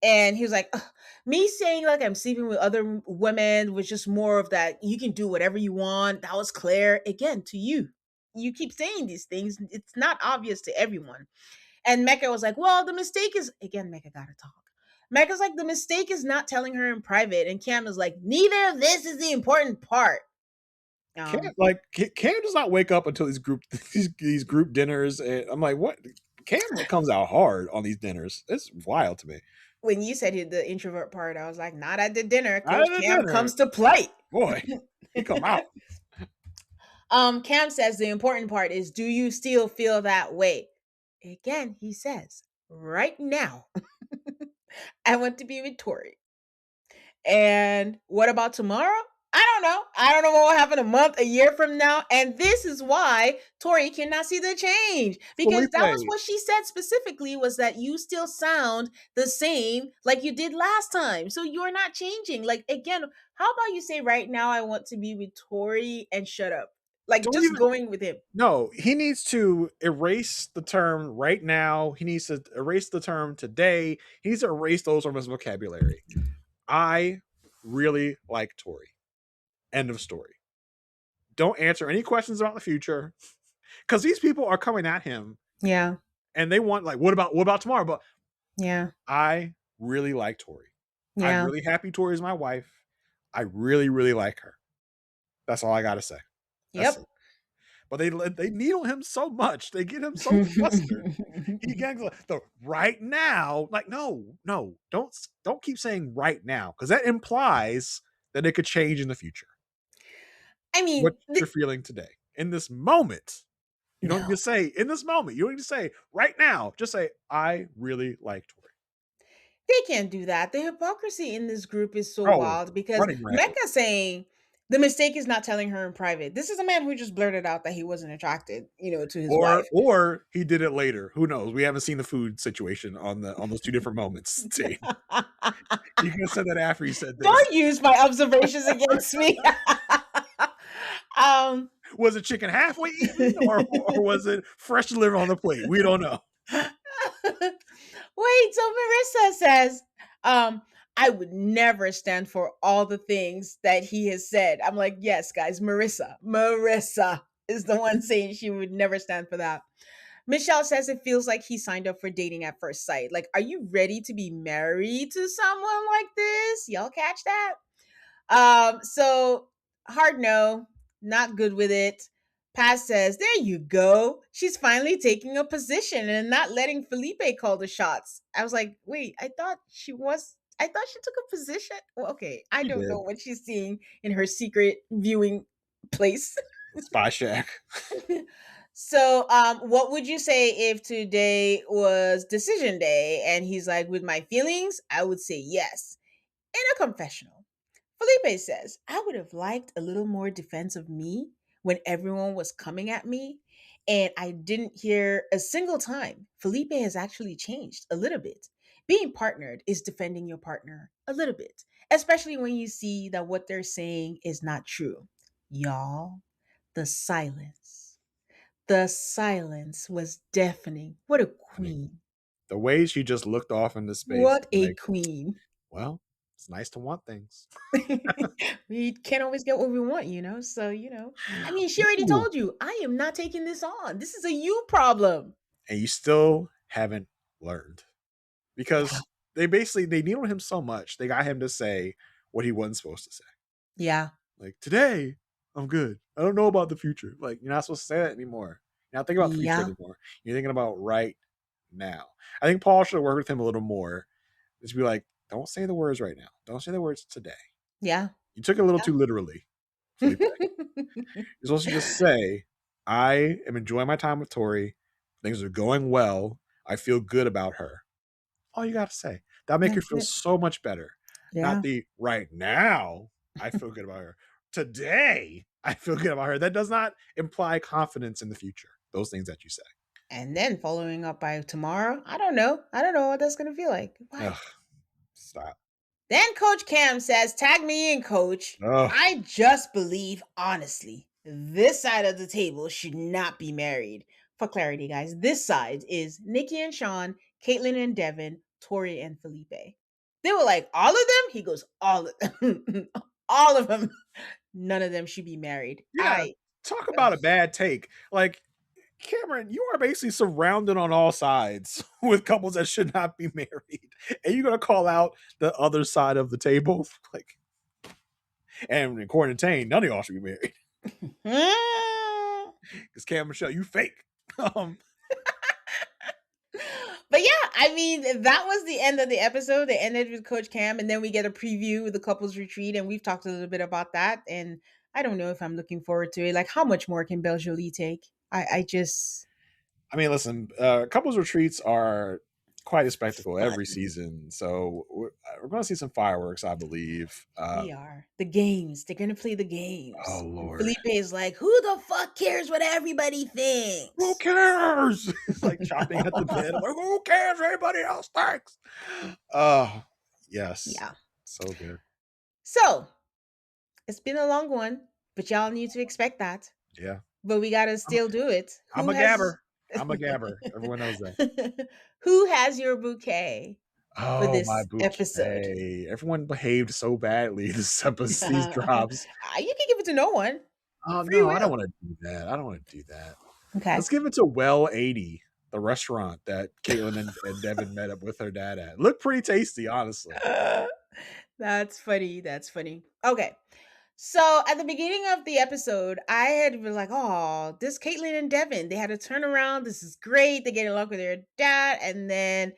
And he was like, "Ugh, me saying like I'm sleeping with other women was just more of that. You can do whatever you want. That was Claire again to you. You keep saying these things. It's not obvious to everyone." And Mecca was like, well, the mistake is, again, Mecca gotta talk. Mecca's like, the mistake is not telling her in private. And Cam is like, neither of this is the important part. Um, Cam does not wake up until these group these group dinners, and I'm like, what? Cam comes out hard on these dinners. It's wild to me. when you said the introvert part, I was like, not at the dinner. Out Coach of the Cam dinner, comes to play. boy, he come out. Cam says the important part is, do you still feel that way? Again, he says, right now, I want to be with Tori. And what about tomorrow? I don't know. I don't know what will happen a month, a year from now. And this is why Tori cannot see the change. Because that was Felipe, what she said specifically, was that you still sound the same like you did last time. So you're not changing. Like, again, how about you say right now I want to be with Tori and shut up? Like, don't just even. going with him. No, he needs to erase the term right now. He needs to erase the term today. He needs to erase those from his vocabulary. I really like Tori. End of story. Don't answer any questions about the future because these people are coming at him Yeah. and they want like, what about tomorrow? But Yeah. I really like Tori. I'm Yeah. really happy Tori is my wife. I really, really like her. That's all I gotta say. That's Yep. it. But they needle him so much. They get him so flustered. He gets like the right now. Like, no, don't keep saying right now because that implies that it could change in the future. I What mean, you're feeling today in this moment. You don't need no. to say in this moment. You don't need to say right now. Just say I really like Tori. They can't do that. The hypocrisy in this group is so Oh, wild because running rampant. Mecca saying the mistake is not telling her in private. This is a man who just blurted out that he wasn't attracted, to his wife. Or he did it later. Who knows? We haven't seen the food situation on those two different moments. See, you can have said that after he said this. Don't use my observations against me. um Was it chicken halfway eaten, or was it fresh liver on the plate? We don't know. Wait, so Marissa says, I would never stand for all the things that he has said. I'm like, yes, guys, Marissa. Marissa is the one saying she would never stand for that. Michelle says it feels like he signed up for dating at first sight. Like, are you ready to be married to someone like this? Y'all catch that? So hard no, not good with it. Paz says, there you go. She's finally taking a position and not letting Felipe call the shots. I was like, wait, I thought she took a position. Well, okay, I He don't did. know what she's seeing in her secret viewing place. Spy Shack. So, what would you say if today was decision day and he's like, with my feelings, I would say yes. In a confessional, Felipe says, I would have liked a little more defense of me when everyone was coming at me. And I didn't hear a single time. Felipe has actually changed a little bit. Being partnered is defending your partner a little bit, especially when you see that what they're saying is not true. Y'all, the silence. The silence was deafening. What a I mean, queen. the way she just looked off into space, What a like, queen. well, it's nice to want things. We can't always get what we want, So, I mean, she already Ooh. told you, I am not taking this on. This is a you problem. And you still haven't learned Yeah. because they needled him so much. They got him to say what he wasn't supposed to say. Yeah. Like, today, I'm good. I don't know about the future. Like, you're not supposed to say that anymore. You're not thinking about the future Yeah. anymore. You're thinking about right now. I think Paul should have worked with him a little more. Just be like, don't say the words right now. Don't say the words today. Yeah. You took it a little too literally, Yeah. Felipe. You're supposed to just say, I am enjoying my time with Tori. Things are going well. I feel good about her. All you got to say. That'll make her That's feel it. so much better. Not Yeah. the right now, I feel good about her. Today, I feel good about her. That does not imply confidence in the future. Those things that you say. And then following up by tomorrow, I don't know. I don't know what that's going to feel like. Why? Ugh, stop. Then Coach Cam says, tag me in, coach. Ugh. I just believe, honestly, this side of the table should not be married. For clarity, guys, this side is Nikki and Sean, Caitlin and Devin, Tori and Felipe. They were like, all of them? He goes, all of them. All of them. None of them should be married. Yeah, talk about a bad take. Like, Cameron, you are basically surrounded on all sides with couples that should not be married. And you're going to call out the other side of the table? Like, and according to Tane, none of y'all should be married. Hmm. Because Cam Michelle, you fake. um, But yeah, I mean, that was the end of the episode. They ended with Coach Cam, and then we get a preview of the couples retreat, and we've talked a little bit about that. And I don't know if I'm looking forward to it. Like, how much more can Belgioli take? I just I mean, listen, couples retreats are quite a spectacle fun. every season. So we're going to see some fireworks, I believe. We are the games. They're gonna play the Oh, games, and Lord. Felipe is like, "Who the fuck cares what everybody Who thinks?" cares? It's like chopping at the bit. I'm like, who cares? Everybody else thinks. Oh, yes. Yeah. So good. So it's been a long one, but y'all need to expect that. Yeah. But we gotta I'm, still do it. I'm Who a has gabber. I'm a gabber. Everyone knows that. who has your bouquet for Oh, my this episode? bouquet. Everyone behaved so badly these drops. You can give it to no one. Oh, Free no, I don't will. want to do that. I don't want to do that. Okay. Let's give it to Well 80, the restaurant that Caitlin and Devin met up with her dad at. Looked pretty tasty, honestly. That's funny. That's funny. Okay. So at the beginning of the episode, I had been like, "Oh, this Caitlyn and Devin, they had a turnaround. This is great. They get along with their dad." And then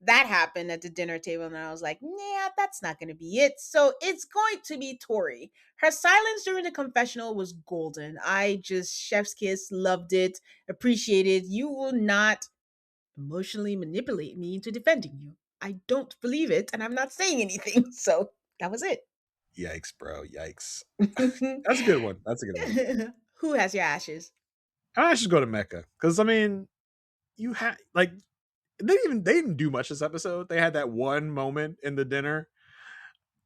that happened at the dinner table, and I was like, "Nah, that's not going to be it." So it's going to be Tori. Her silence during the confessional was golden. I just chef's kiss, loved it, appreciated. You will not emotionally manipulate me into defending you. I don't believe it, and I'm not saying anything. So that was it. Yikes, bro. Yikes. That's a good one. That's a good one. Who has your ashes? I should go to Mecca. Because, I mean, you had, like, they didn't do much this episode. They had that one moment in the dinner,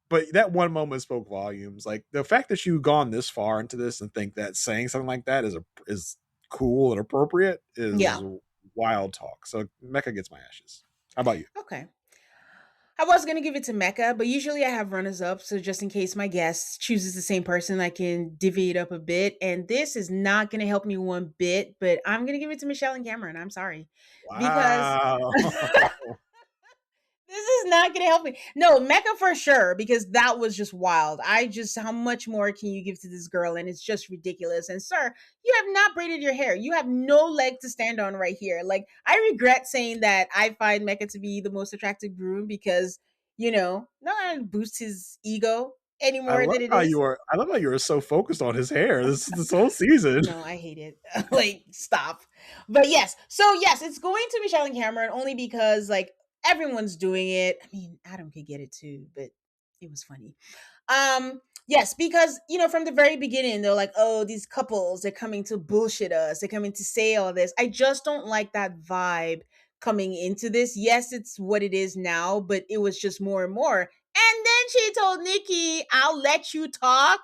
but that one moment spoke volumes. Like, the fact that you've gone this far into this and think that saying something like that is cool and appropriate is Yeah. wild talk. So Mecca gets my ashes. How about you? Okay. I was gonna give it to Mecca, but usually I have runners up, so just in case my guest chooses the same person, I can divvy it up a bit. And this is not gonna help me one bit, but I'm gonna give it to Michelle and Cameron. I'm sorry. Because Wow. this is not going to help me. No, Mecca for sure, because that was just wild. How much more can you give to this girl? And it's just ridiculous. And, sir, you have not braided your hair. You have no leg to stand on right here. Like, I regret saying that I find Mecca to be the most attractive groom because, not to boost his ego. any more than it is. I love how you were so focused on his hair this whole season. No, I hate it. Like, stop. But yes, so yes, it's going to Michelle and Cameron only because like everyone's doing it. I mean, Adam could get it too, but it was funny. Yes, because from the very beginning they're like, oh, these couples, they're coming to bullshit us. They're coming to say all this. I just don't like that vibe coming into this. Yes, it's what it is now, but it was just more and more. And then she told Nikki, I'll let you talk.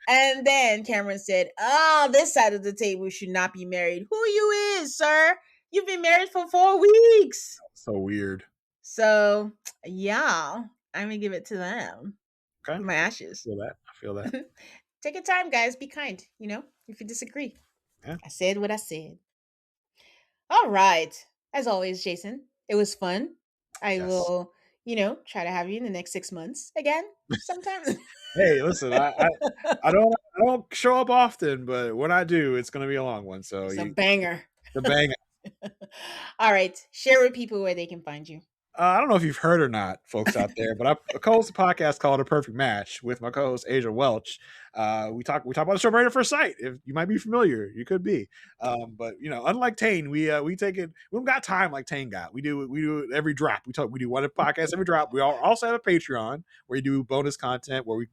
And then Cameron said, oh, this side of the table should not be married. Who you is, sir? You've been married for 4 weeks. So weird. So, yeah, I'm going to give it to them. Okay. My ashes. I feel that. Take your time, guys. Be kind, if you disagree. Yeah. I said what I said. All right. As always, Jason, it was fun. I Yes. will, try to have you in the next 6 months again sometime. Hey, listen, I don't show up often, but when I do, it's gonna be a long one. So It's a banger. the bang. All right. Share with people where they can find you. I don't know if you've heard or not, folks out there, but I co-host a podcast called A Perfect Match with my co-host Asia Welch. We talk about the show Married at First Sight. If you might be familiar, you could be. But unlike Tane, we take it. We don't got time like Tane got. We do it every drop. We do one podcast every drop. We also have a Patreon where we do bonus content where we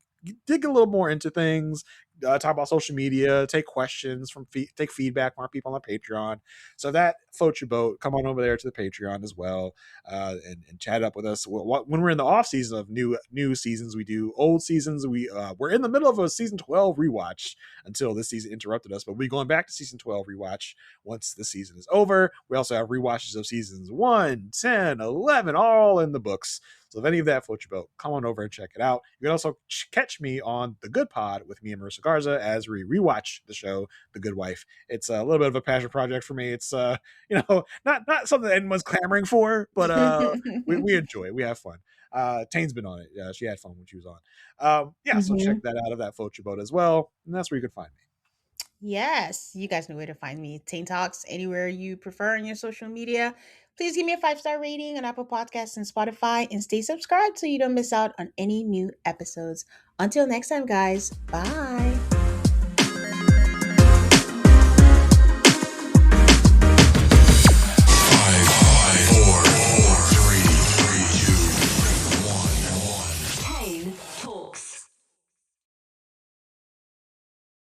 dig a little more into things, talk about social media, take questions take feedback from our people on the Patreon. So that floats your boat. Come on over there to the Patreon as well, and chat up with us. When we're in the off season of new seasons, we do old seasons. We're in the middle of a season 12 rewatch until this season interrupted us, but we're going back to season 12 rewatch once the season is over. We also have rewatches of seasons 1, 10, 11, all in the books. So if any of that floats your boat, come on over and check it out. You can also catch me on The Good Pod with me and Marissa Garza as we rewatch the show The Good Wife. It's a little bit of a passion project for me. It's not something that anyone's clamoring for, but we enjoy it. We have fun. Tane's been on it. She had fun when she was on. So check that out if that floats your boat as well. And that's where you can find me. Yes, you guys know where to find me. Tain Talks, anywhere you prefer on your social media. Please give me a 5-star rating on Apple Podcasts and Spotify, and stay subscribed so you don't miss out on any new episodes. Until next time, guys. Bye.